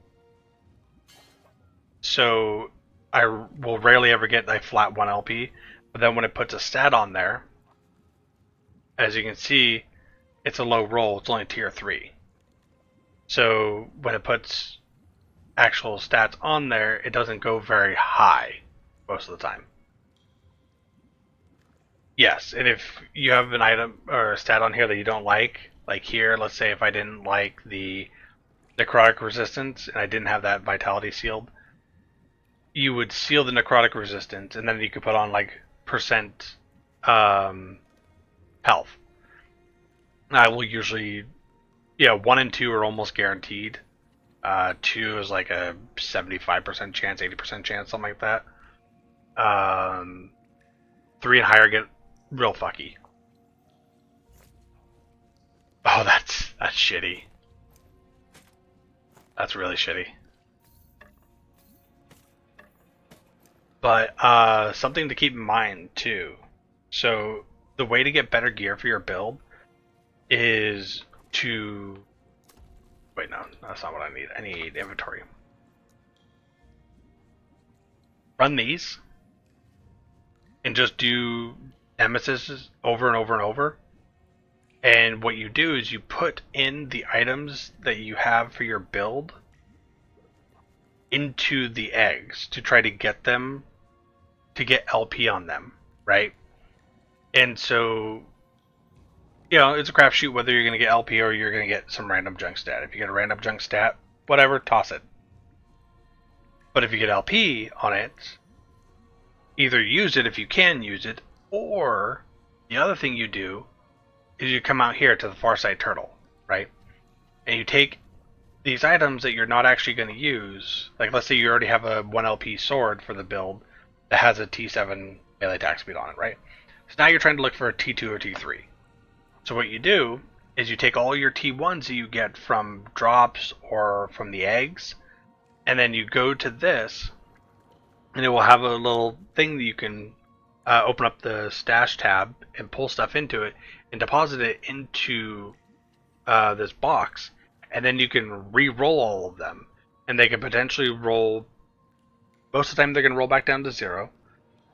So I will rarely ever get a flat 1 LP, but then when it puts a stat on there, as you can see, it's a low roll, it's only tier 3. So when it puts actual stats on there, it doesn't go very high most of the time. Yes, and if you have an item or a stat on here that you don't like here, let's say if I didn't like the necrotic resistance and I didn't have that vitality sealed, you would seal the necrotic resistance and then you could put on like percent health. I will usually, yeah, 1 and 2 are almost guaranteed. 2 is like a 75% chance, 80% chance, something like that. 3 and higher get real fucky. Oh, that's shitty. That's really shitty. But something to keep in mind too. So the way to get better gear for your build is to wait. No, that's not what I need. I need inventory. Run these and just do nemesis over and over and over. And what you do is you put in the items that you have for your build into the eggs to try to get them to get LP on them, right? And so, you know, it's a crapshoot whether you're going to get LP or you're going to get some random junk stat. If you get a random junk stat, whatever, toss it. But if you get LP on it, either use it if you can use it, or the other thing you do is you come out here to the Farsight Turtle, right? And you take these items that you're not actually going to use, like let's say you already have a 1LP sword for the build that has a T7 melee attack speed on it, right? So now you're trying to look for a T2 or T3. So what you do is you take all your T1s that you get from drops or from the eggs, and then you go to this, and it will have a little thing that you can open up the stash tab and pull stuff into it and deposit it into this box, and then you can re-roll all of them, and they can potentially roll. Most of the time they're going to roll back down to 0,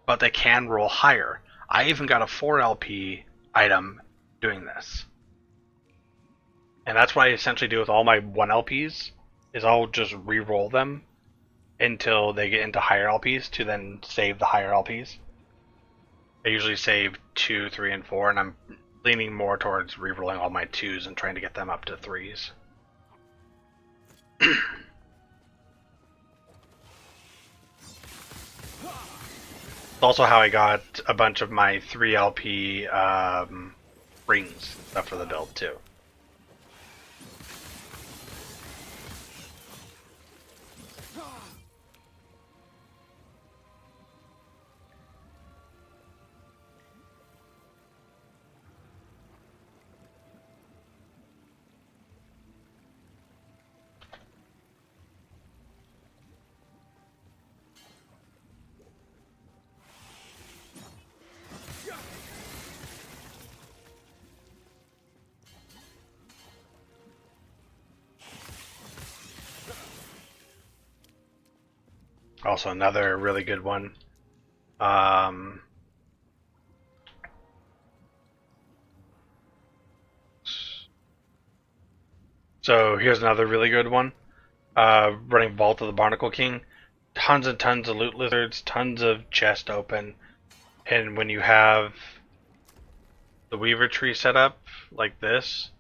but they can roll higher. I even got a 4LP item doing this. And that's what I essentially do with all my 1LPs, is I'll just re-roll them until they get into higher LPs to then save the higher LPs. I usually save 2, 3, and 4, and I'm leaning more towards re-rolling all my 2s and trying to get them up to 3s. Also how I got a bunch of my 3LP rings stuff for the build too. Also another really good one. So here's another really good one. Running Vault of the Barnacle King. Tons and tons of loot lizards, tons of chest open. And when you have the Weaver tree set up like this,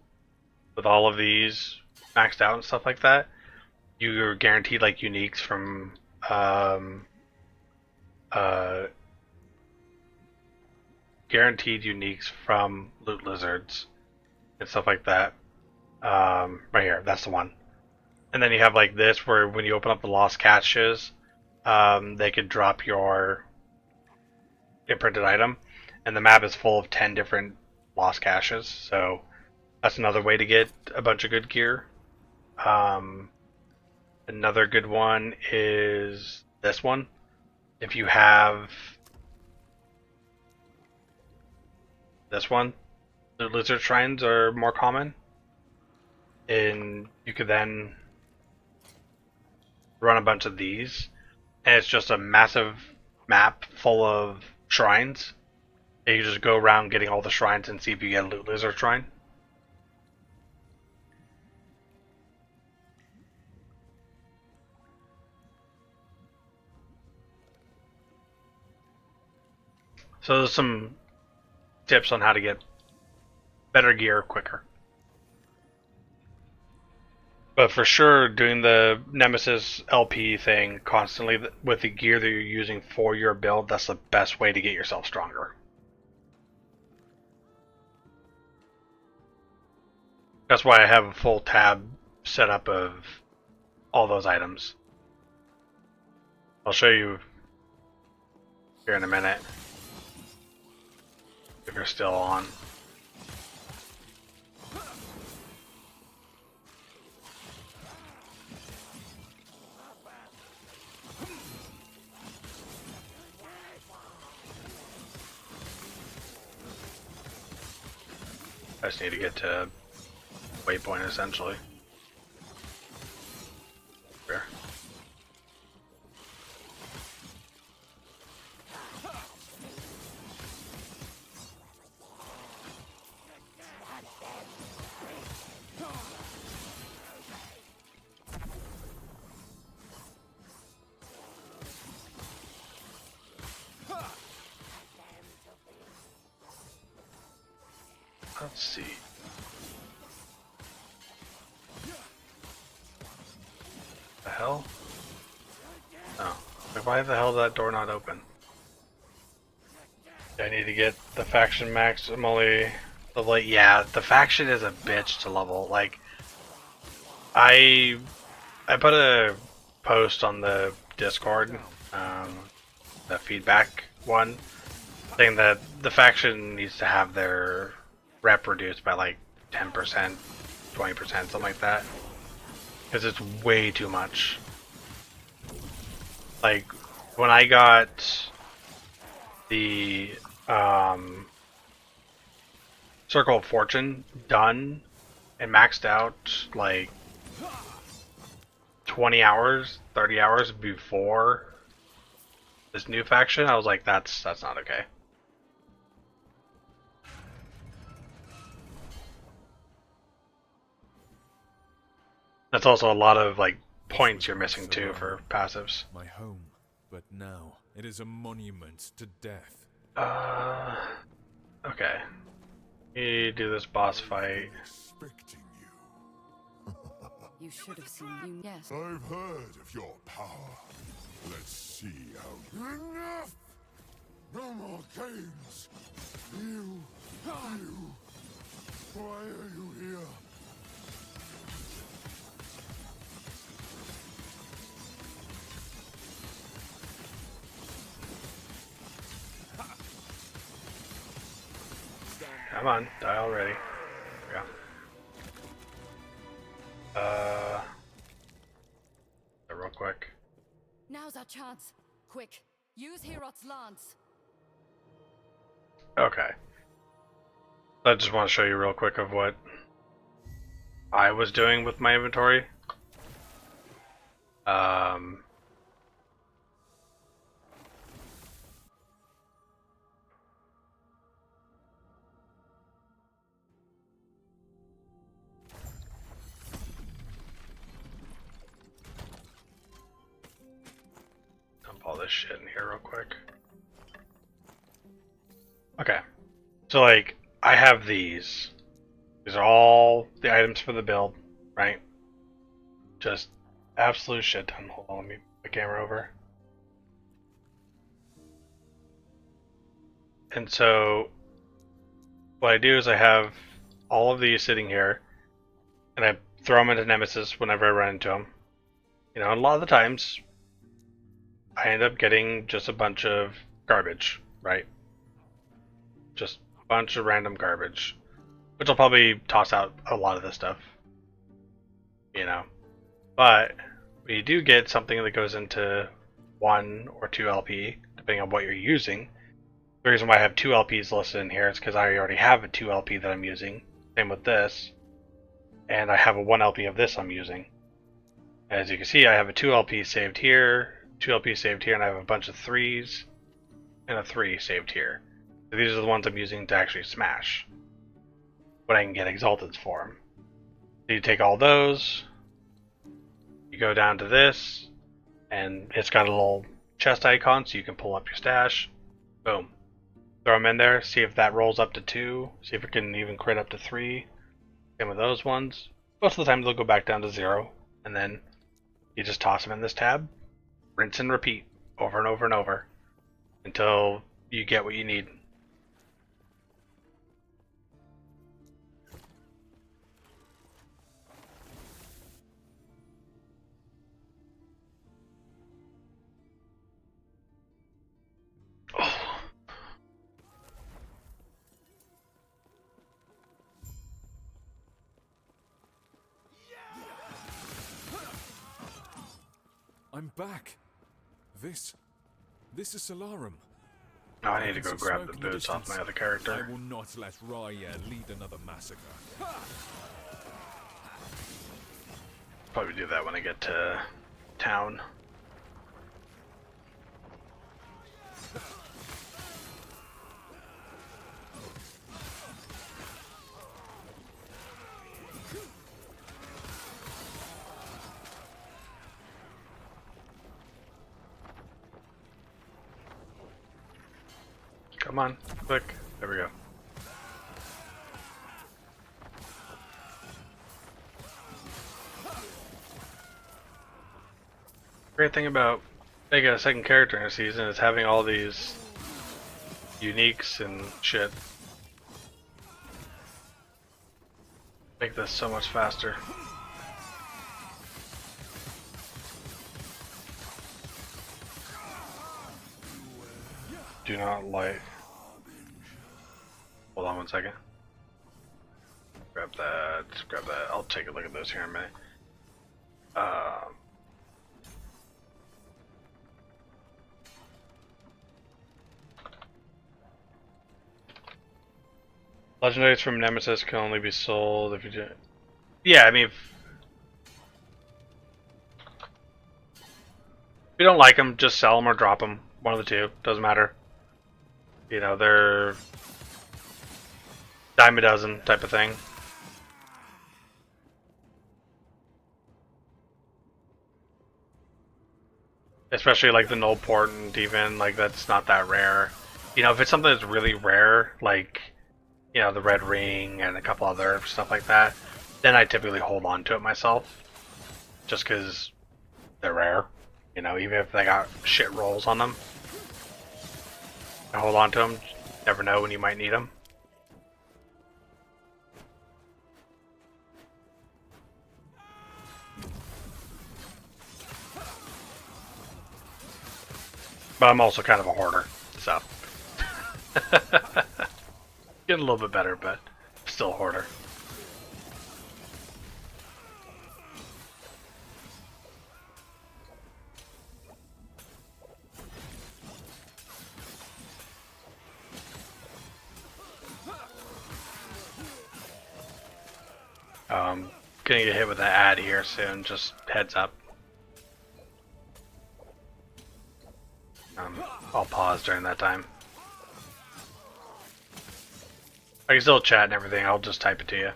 with all of these maxed out and stuff like that, you're guaranteed like uniques from guaranteed uniques from loot lizards and stuff like that. Right here, that's the one. And then you have like this where when you open up the lost caches, they could drop your imprinted item, and the map is full of 10 different lost caches, so that's another way to get a bunch of good gear. Another good one is this one. If you have this one, the lizard shrines are more common, and you could then run a bunch of these, and it's just a massive map full of shrines. And you just go around getting all the shrines and see if you get a loot lizard shrine. So there's some tips on how to get better gear quicker. But for sure, doing the Nemesis LP thing constantly with the gear that you're using for your build, that's the best way to get yourself stronger. That's why I have a full tab set up of all those items. I'll show you here in a minute if you're still on. I just need to get to waypoint essentially. Here. Let's see. The hell? Oh. Like, why the hell is that door not open? I need to get the faction max. I'm only level 8. Yeah, the faction is a bitch to level. Like, I put a post on the Discord, the feedback one, saying that the faction needs to have their rep reduced by like 10%, 20%, something like that. Because it's way too much. Like, when I got the Circle of Fortune done and maxed out like 20 hours, 30 hours before this new faction, I was like, that's not okay. That's also a lot of like points you're missing too for passives. My home, but now it is a monument to death. Okay. You do this boss fight. Expecting you. You should have seen you. Yes. I've heard of your power. Let's see how. Enough! No more games. You. Why are you here? Come on, die already. Yeah. Real quick. Now's our chance. Quick, use Herot's lance. Okay. I just want to show you real quick of what I was doing with my inventory. Dump all this shit in here real quick. Okay. So like, I have these. These are all the items for the build, right? Just absolute shit ton. Hold on, let me put the camera over. And so, what I do is I have all of these sitting here, and I throw them into Nemesis whenever I run into them. You know, and a lot of the times, I end up getting just a bunch of garbage, right? Just a bunch of random garbage. Which I'll probably toss out a lot of this stuff. You know. But when you do get something that goes into 1 or 2 LP, depending on what you're using. The reason why I have 2 LPs listed in here is because I already have a 2 LP that I'm using. Same with this. And I have a 1 LP of this I'm using. As you can see, I have a 2 LP saved here, 2 LP saved here, and I have a bunch of 3s and a 3 saved here. So these are the ones I'm using to actually smash when I can get Exalteds for them. So you take all those, you go down to this, and it's got a little chest icon so you can pull up your stash. Boom. Throw them in there, see if that rolls up to 2, see if it can even crit up to 3. Same with those ones. Most of the time they'll go back down to 0, and then you just toss them in this tab, rinse and repeat over and over and over until you get what you need. I'm back. This is Solarum. Now I need to can go see grab the smoke in the boots off distance. my other I character. will not let Raya lead another massacre. Probably do that when I get to town. Come on, quick. There we go. Great thing about making a second character in a season is having all these uniques and shit. Make this so much faster. Do not light. Hold on one second. Grab that, grab that. I'll take a look at those here in a minute. Legendaries from Nemesis can only be sold if you do. Yeah, I mean, if you don't like them, just sell them or drop them. One of the two, doesn't matter. You know, they're dime a dozen type of thing. Especially like the null portent, even like that's not that rare. You know, if it's something that's really rare, like you know the red ring and a couple other stuff like that, then I typically hold on to it myself, just because they're rare. You know, even if they got shit rolls on them, I hold on to them. Never know when you might need them. But I'm also kind of a hoarder, so getting a little bit better, but still a hoarder. Gonna get hit with an ad here soon, just heads up. I'll pause during that time. I can still chat and everything, I'll just type it to you.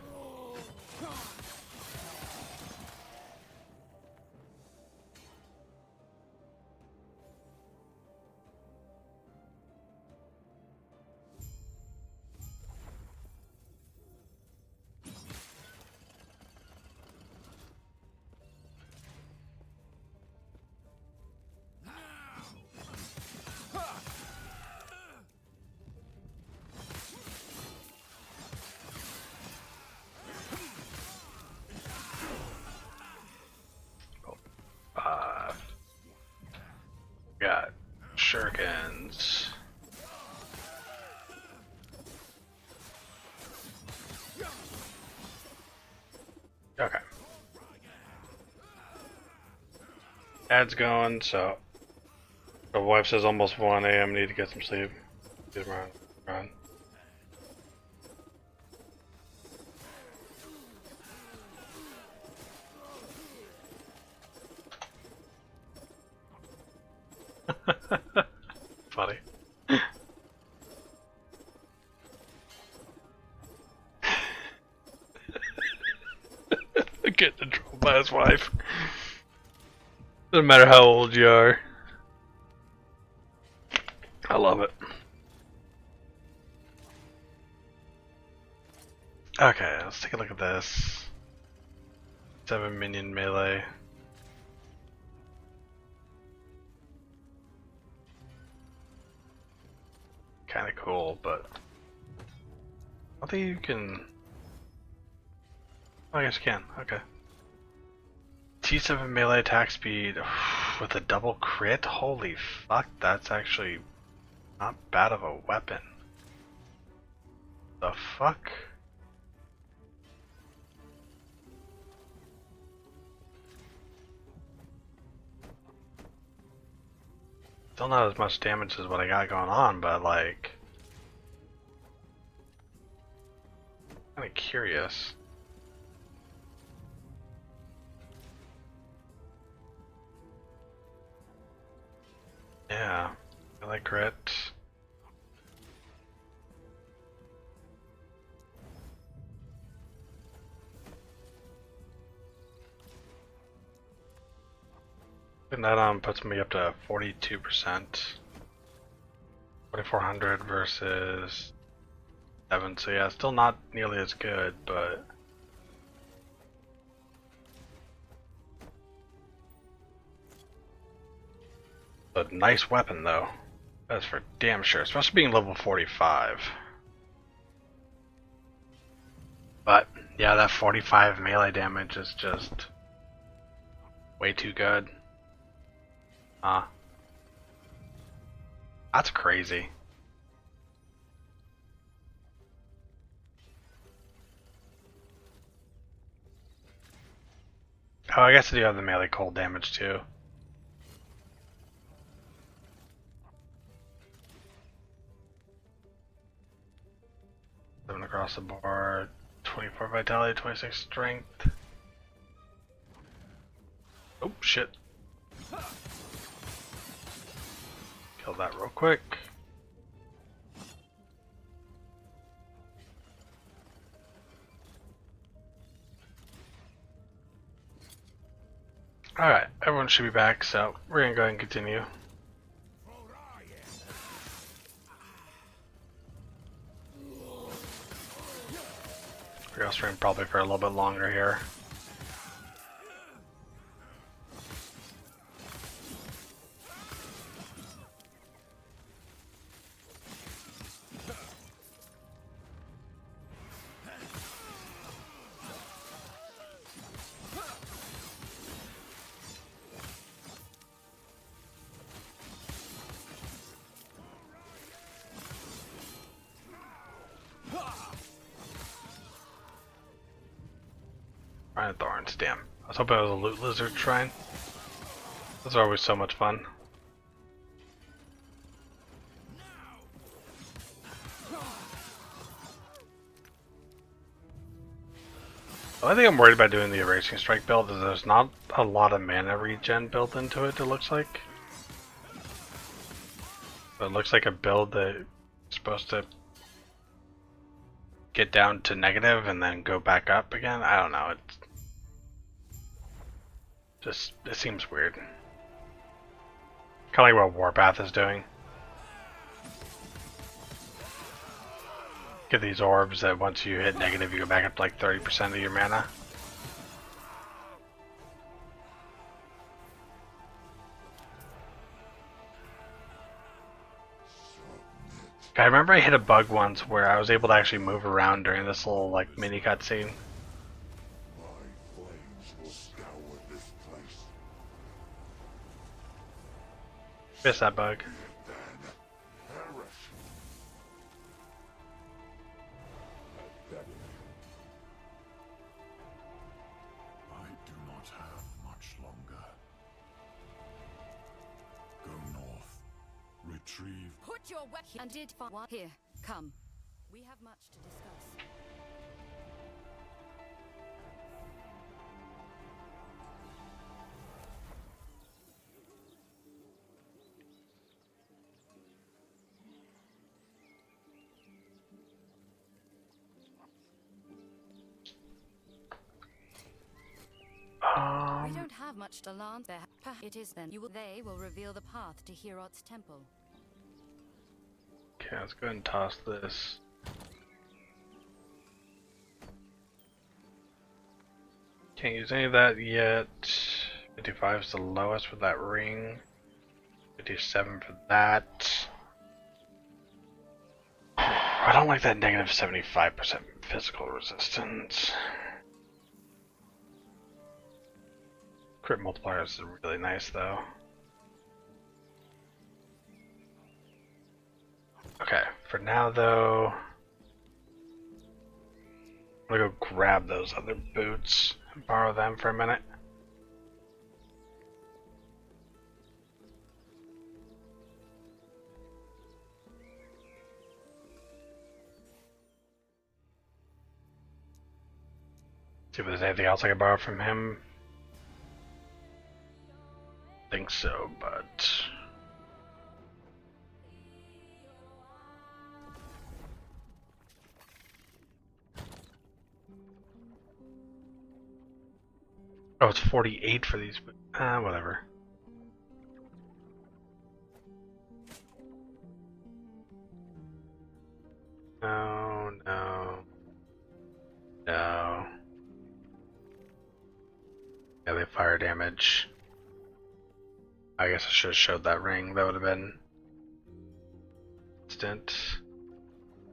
Got shurikens. Okay. Ad's going, so the wife says almost 1 a.m. Need to get some sleep. Get around. Run. Funny. Getting controlled by his wife. Doesn't matter how old you are. I love it. Okay, let's take a look at this. 7 minion melee. Kinda cool, but I don't think you can. Oh, I guess you can. Okay. T7 melee attack speed with a double crit? Holy fuck, that's actually not bad of a weapon. The fuck? Still not as much damage as what I got going on, but like, kinda curious. Yeah, I like crit. And that puts me up to 42%. 2400 versus 7, so yeah, still not nearly as good, but a nice weapon though. That's for damn sure, especially being level 45. But yeah, that 45 melee damage is just way too good. That's crazy. Oh, I guess I do have the melee cold damage too. 7 across the board, 24 vitality, 26 strength. Oh shit. Kill that real quick. Alright, everyone should be back, so we're gonna go ahead and continue. We're gonna stream probably for a little bit longer here. Shrine of Thorns, damn. I was hoping it was a loot lizard shrine. Those are always so much fun. The only thing I'm worried about doing the Erasing Strike build is there's not a lot of mana regen built into it, it looks like. So it looks like a build that's supposed to get down to negative and then go back up again. I don't know, it's just, it seems weird. Kinda like what Warpath is doing. Get these orbs that once you hit negative you go back up to like 30% of your mana. I remember I hit a bug once where I was able to actually move around during this little like mini cutscene. My flames will scour this place. Missed that bug. Then perish. I do not have much longer. Go north. Retrieve. Put your weapon and did find one. Here, come. We have much to discuss. We don't have much to learn there. It is then. They will reveal the path to Heorot's temple. Okay, let's go ahead and toss this. Can't use any of that yet. 55 is the lowest with that ring. 57 for that. I don't like that negative 75% physical resistance. Crit multiplier is really nice though. Okay, for now though, I'm gonna go grab those other boots and borrow them for a minute. See if there's anything else I can borrow from him. Think so, but oh, it's 48 for these. Whatever. No, no, no. Yeah, they fire damage. I guess I should have showed that ring. That would have been instant.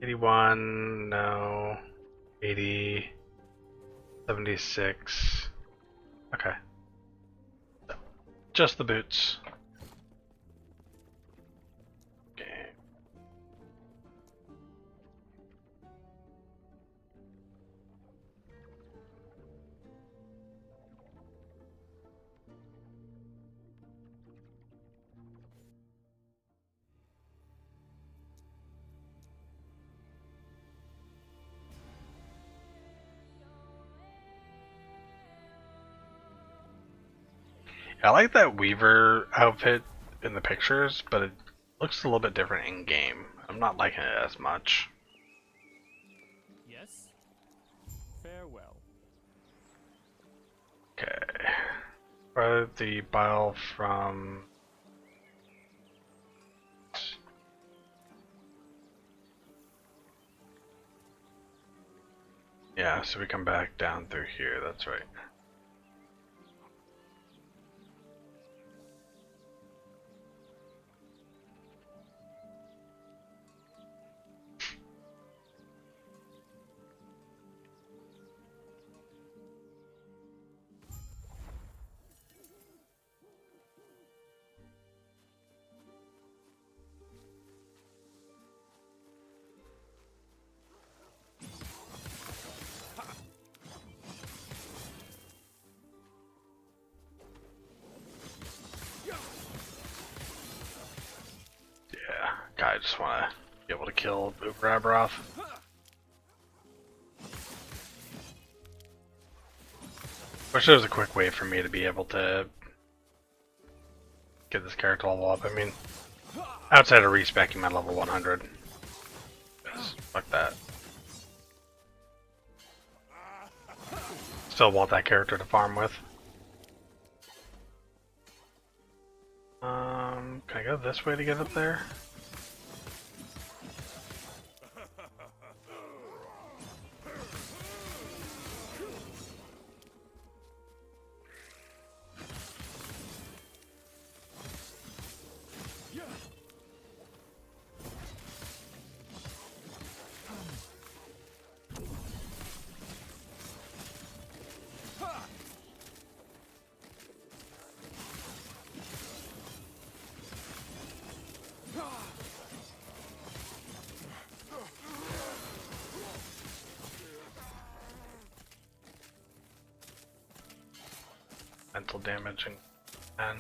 81, no. 80, 76. Okay. So, just the boots. Okay. I like that Weaver outfit in the pictures, but it looks a little bit different in game. I'm not liking it as much. Yes? Farewell. Okay. Or the bile from... Yeah, so we come back down through here, that's right. I just want to be able to kill Uber Abroth. Wish there was a quick way for me to be able to get this character level up. I mean, outside of respecking my level 100. Fuck that. Still want that character to farm with. Can I go this way to get up there? Mental damage and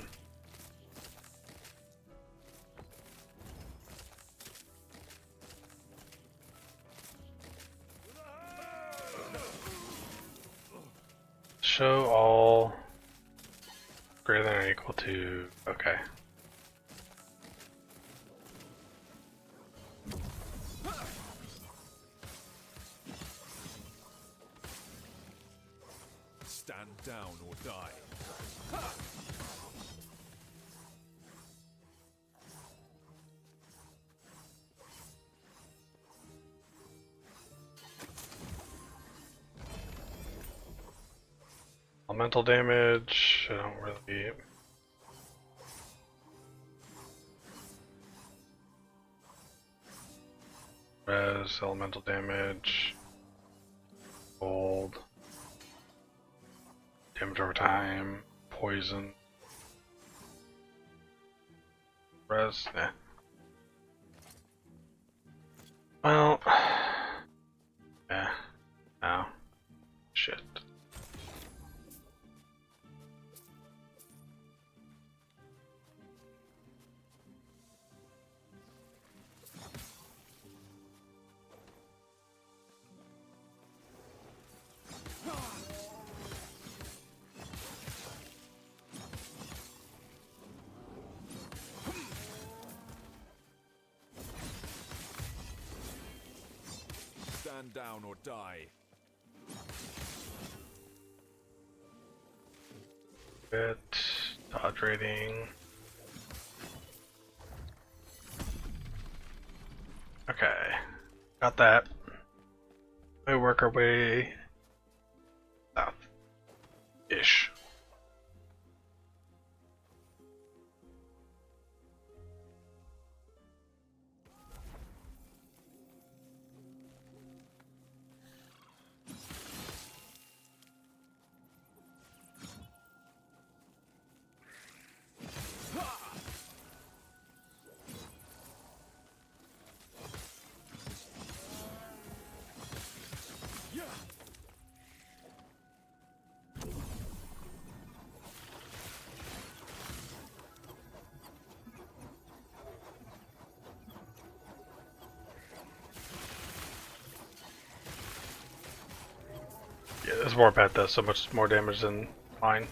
show all greater than or equal to, okay. Stand down or die. Elemental damage, I don't really. Res, elemental damage, gold, damage over time, poison. Res, yeah. Well, yeah, no, shit. Stand down or die. Bit, dodge rating. Okay, got that. We work our way south-ish. Yeah, this Warpath does so much more damage than mine.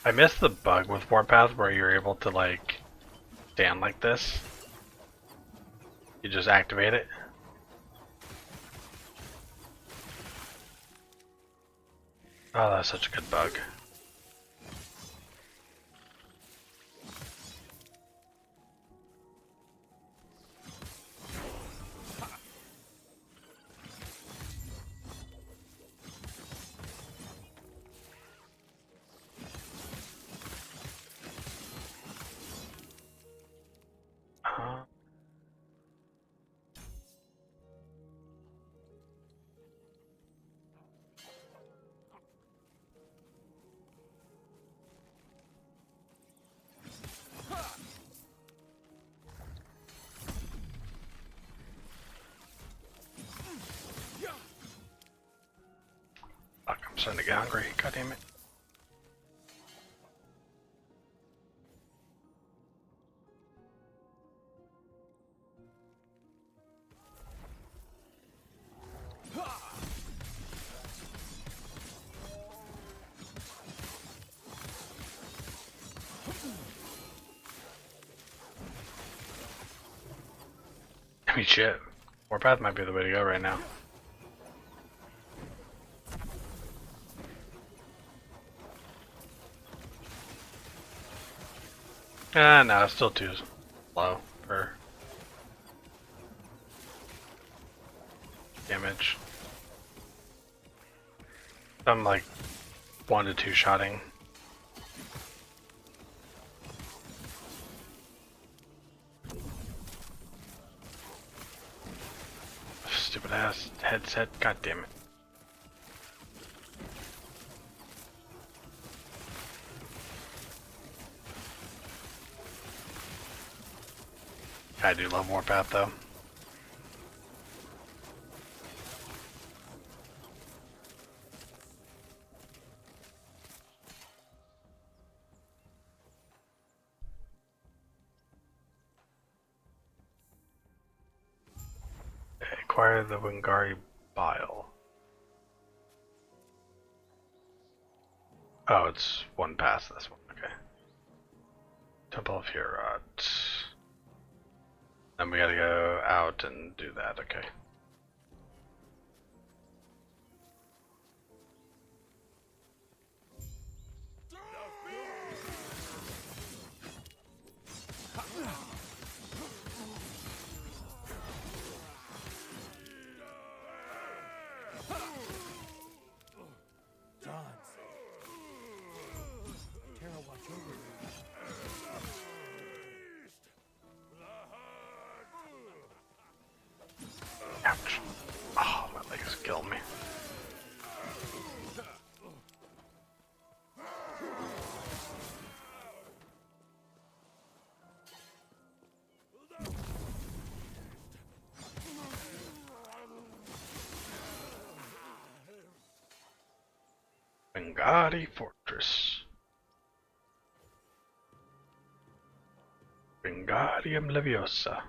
I miss the bug with Warpath where you're able to like stand like this. You just activate it. Oh, that's such a good bug. Uh, Fuck, I'm starting to get hungry. God damn it. I mean, shit. Warpath might be the way to go right now. Ah, no, it's still too low for damage. I'm like 1 to 2 shotting. Stupid ass headset, god damn it. I do love Warpath though. Acquire the Wingari Bile. Oh, it's one past this one, okay. Temple of Heorot. Then we gotta go out and do that, okay. Bengadi Fortress. Wingardium Leviosa.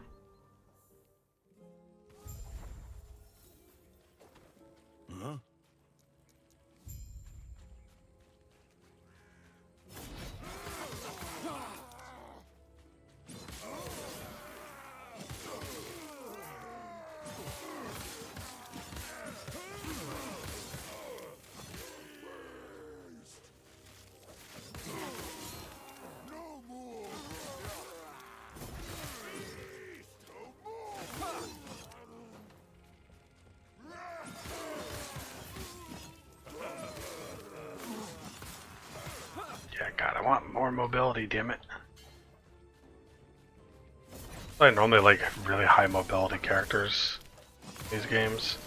Huh? No more! Yeah, God, I want more mobility, damn it. I normally like really high mobility characters in these games.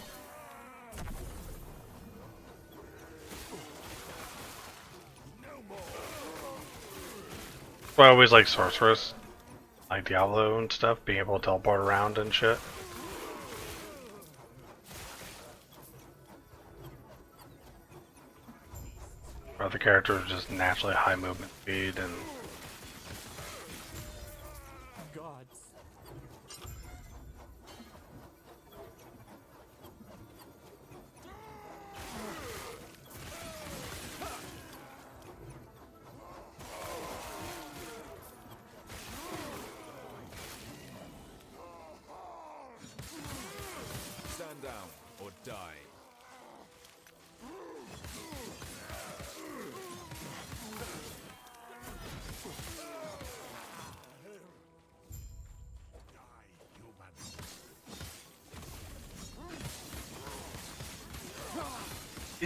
Well, I always like sorcerers, like Diablo and stuff, being able to teleport around and shit. Other characters just naturally high movement speed and Gods. Stand down or die.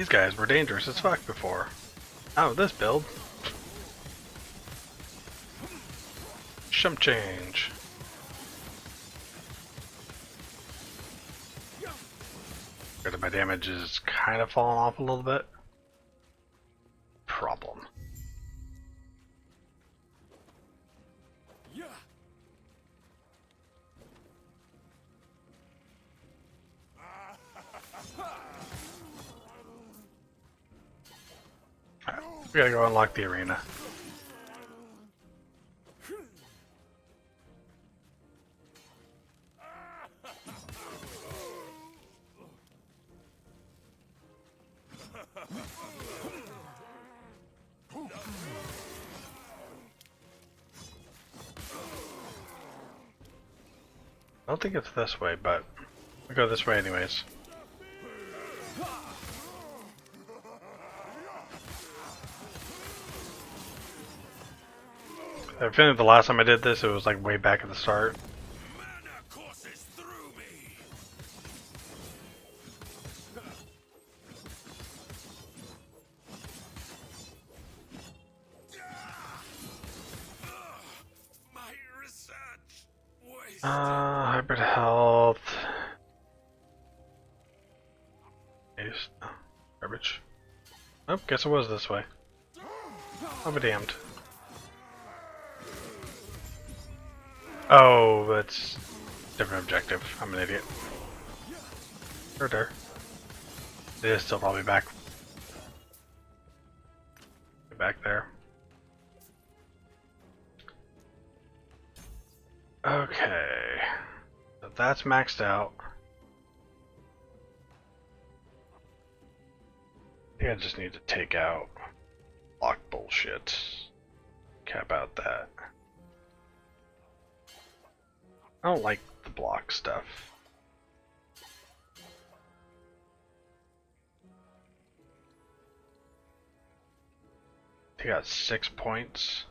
these guys were dangerous as fuck before. Not with this build. Some change. Granted, my damage is kind of falling off a little bit. Problem. Yeah. Alright, we gotta go unlock the arena. I don't think it's this way, but we go this way anyways. I think the last time I did this, it was like way back at the start. Mana courses through me. My research wasted. Hybrid health. Ace. Oh, garbage. Oh, guess it was this way. I'll be damned. Oh, that's different objective. I'm an idiot. There. It is still probably back there. Okay. So that's maxed out. I think I just need to take out block bullshit. Cap out that. I don't like the block stuff. He got 6 points.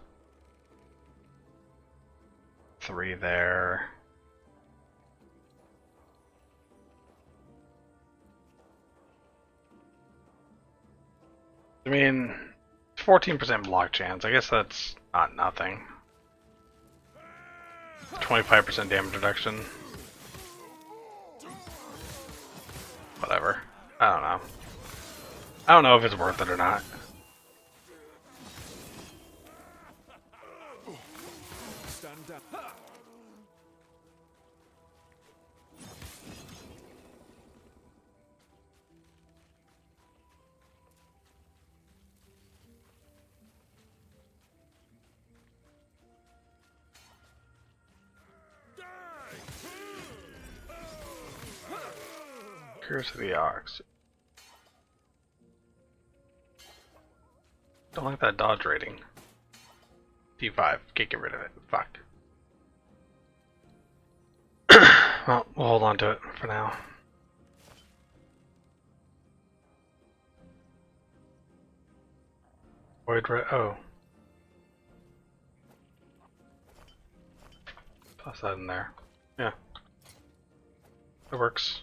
3 there. I mean, 14% block chance. I guess that's not nothing. 25% damage reduction. Whatever. I don't know. I don't know if it's worth it or not. Stand down. Curse of the Ox. Don't like that dodge rating. D5. Can't get rid of it. Fuck. Well, we'll hold on to it for now. Void red. Oh. Toss that in there. Yeah. It works.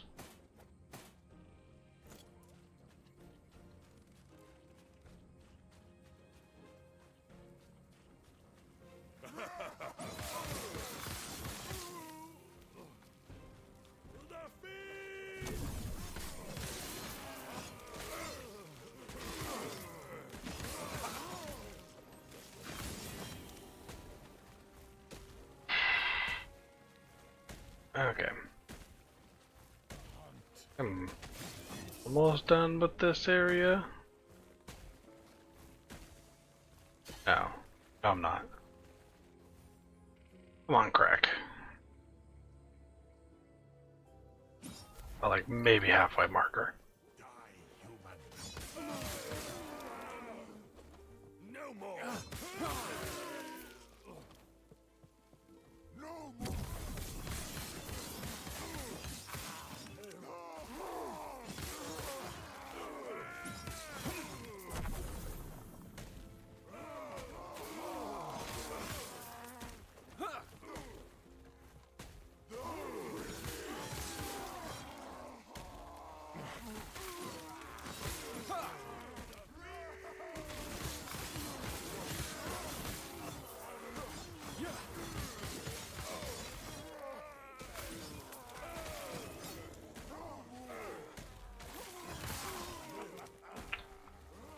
Okay. I'm almost done with this area. No. No, I'm not. Come on, crack. Like maybe halfway marker. No more. No more.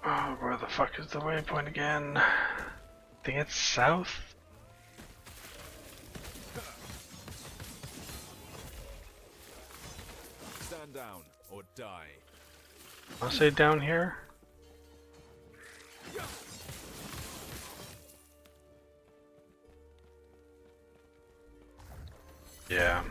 Oh, where the fuck is the waypoint again? I think it's south? Stand down or die. I'll say down here. Yeah.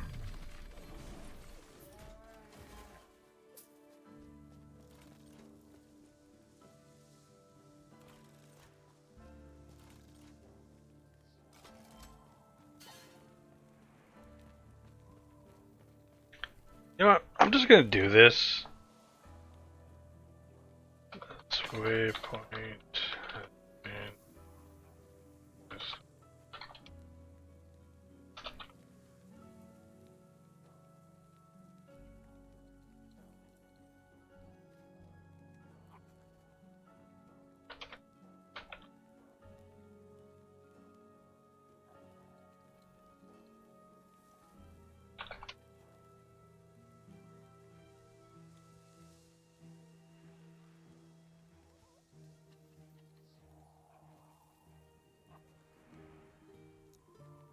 You know what? I'm just gonna do this. That's waypoint. And this.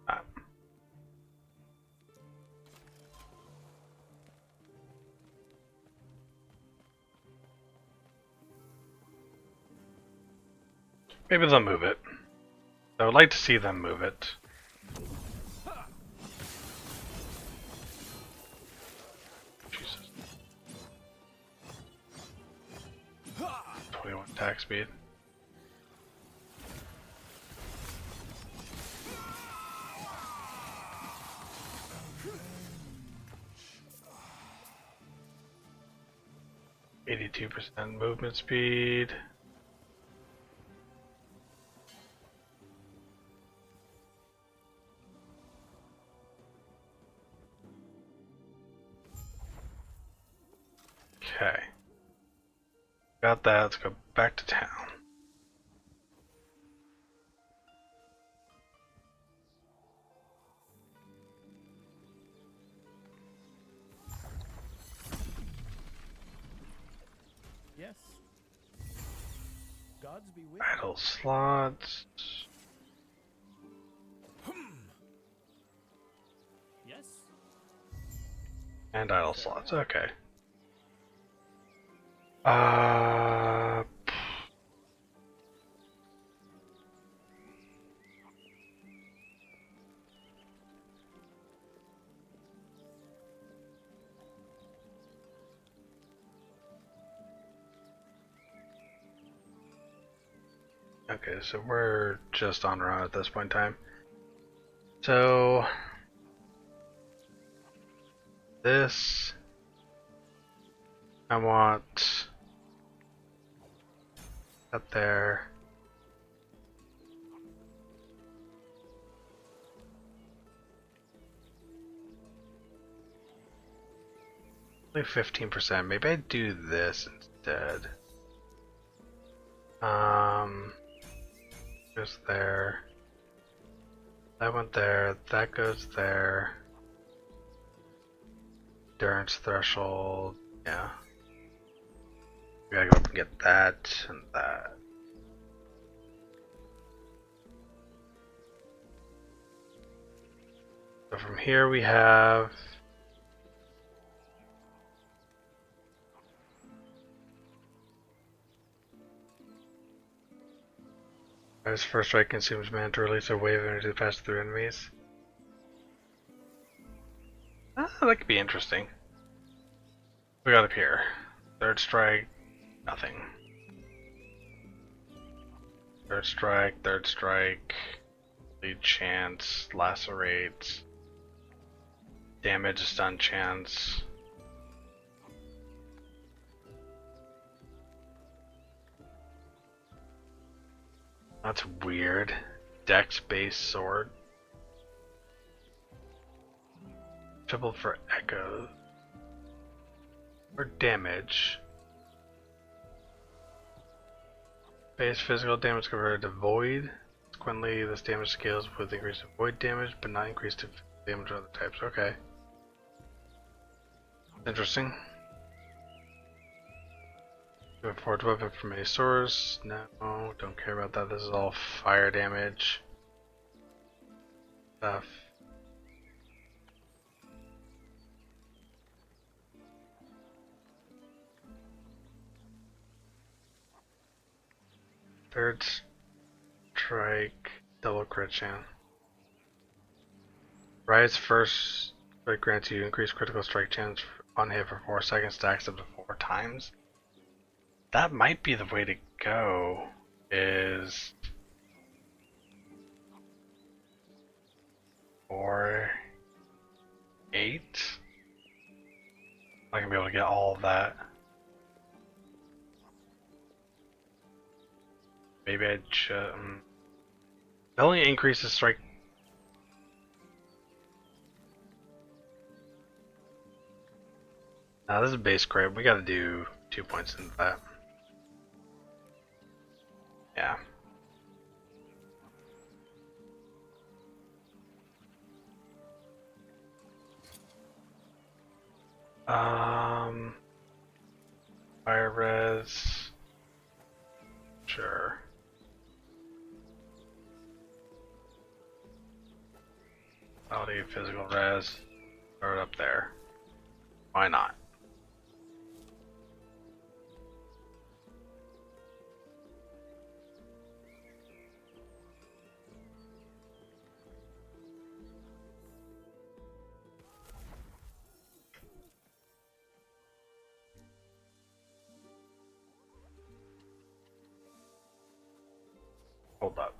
Ah. Maybe they'll move it. I would like to see them move it. Jesus. 21 attack speed. %, movement speed. Okay. Got that. Let's go back to town. Yes. Gods be with Idle slots. you. Yes. And idle slots. Okay. Uh. Okay, so we're just on around at this point in time. So this I want up there. Only 15%. Maybe I do this instead. Goes there. That went there. That goes there. Endurance threshold. Yeah. We gotta go up and get that and that. So from here we have as first strike consumes mana to release a wave of energy to pass through enemies. That could be interesting. We got up here. Third strike, nothing. Third strike, lead chance, lacerate, damage, stun chance. That's weird. Dex base sword. Triple for echo. Or damage. Base physical damage converted to void. Consequently, this damage scales with increased void damage, but not increased to damage of other types. Okay. Interesting. Do a forged weapon from a source. No, don't care about that. This is all fire damage stuff. Third strike, double crit chance. Rise first strike grants you increased critical strike chance on hit for 4 seconds, stacks up to 4 times. That might be the way to go, is 4, 8. I'm not gonna be able to get all of that. Maybe I should. It only increases strike. Now this is base crit. We gotta do 2 points into that. Yeah. Fire res. Sure. I'll do physical res. Throw it up there. Why not? Hold up.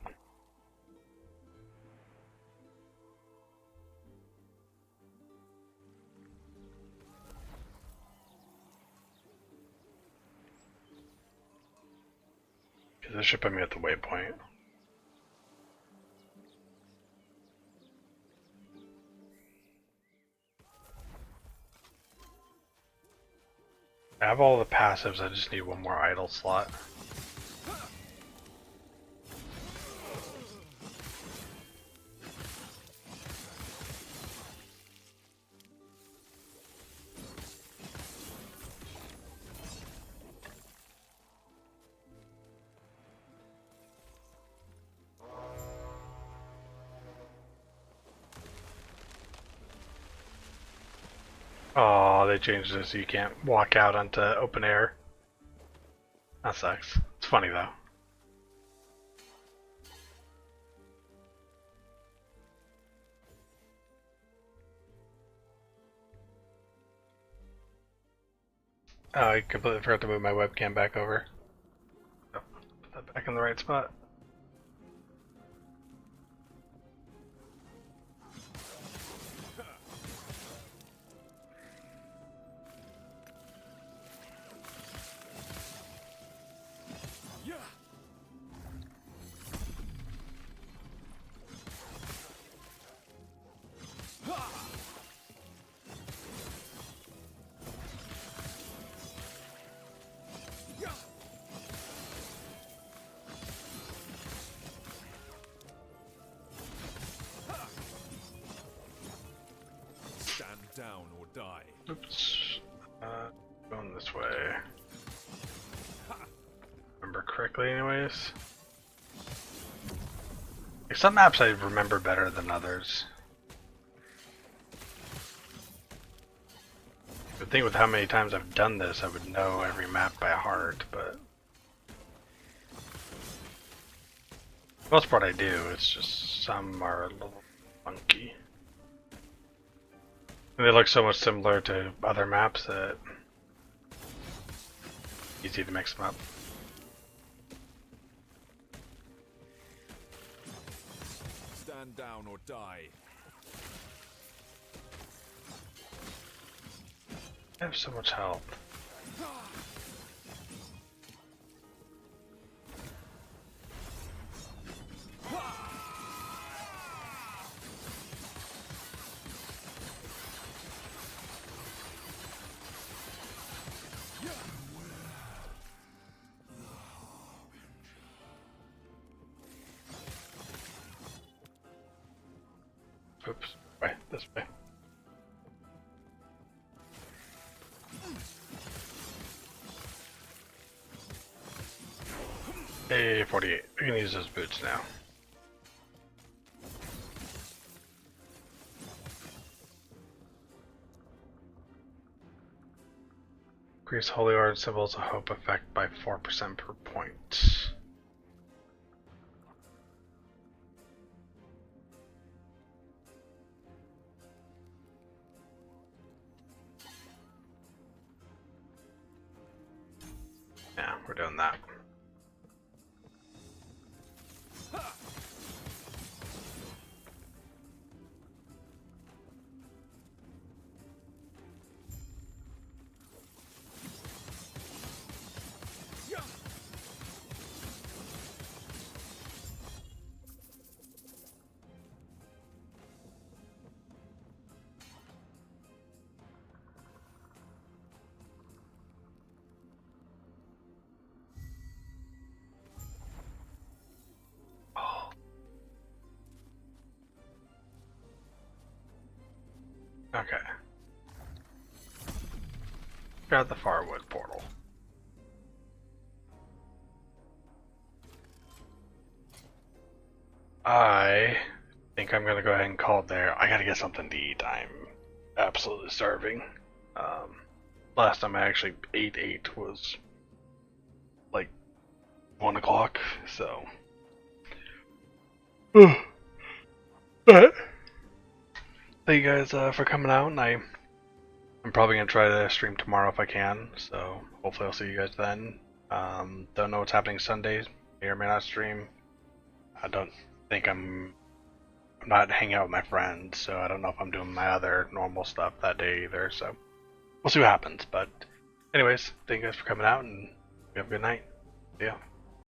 Because this should put me at the waypoint. I have all the passives, I just need one more idle slot. Oh, they changed this so you can't walk out onto open air. That sucks. It's funny though. Oh, I completely forgot to move my webcam back over. Oh, put that back in the right spot. die. Oops. Going this way. Remember correctly, anyways. Like, some maps I remember better than others. I think with how many times I've done this, I would know every map by heart, but for the most part I do. It's just some are a little funky. And they look so much similar to other maps that it's easy to mix them up. Stand down or die. I have so much health. Oops, right, this way. Hey, 48. We can use those boots now. Increase Holy Art Symbols of Hope effect by 4% per point. Yeah, we're doing that. Okay. Got the Farwood portal. I think I'm gonna go ahead and call it there. I gotta get something to eat. I'm absolutely starving. Last time I actually ate was like 1 o'clock, so. But thank you guys for coming out, and I'm probably gonna try to stream tomorrow if I can. So hopefully I'll see you guys then. Don't know what's happening Sundays. May or may not stream. I don't think I'm not hanging out with my friends, so I don't know if I'm doing my other normal stuff that day either. So we'll see what happens. But anyways, thank you guys for coming out, and you have a good night. See ya.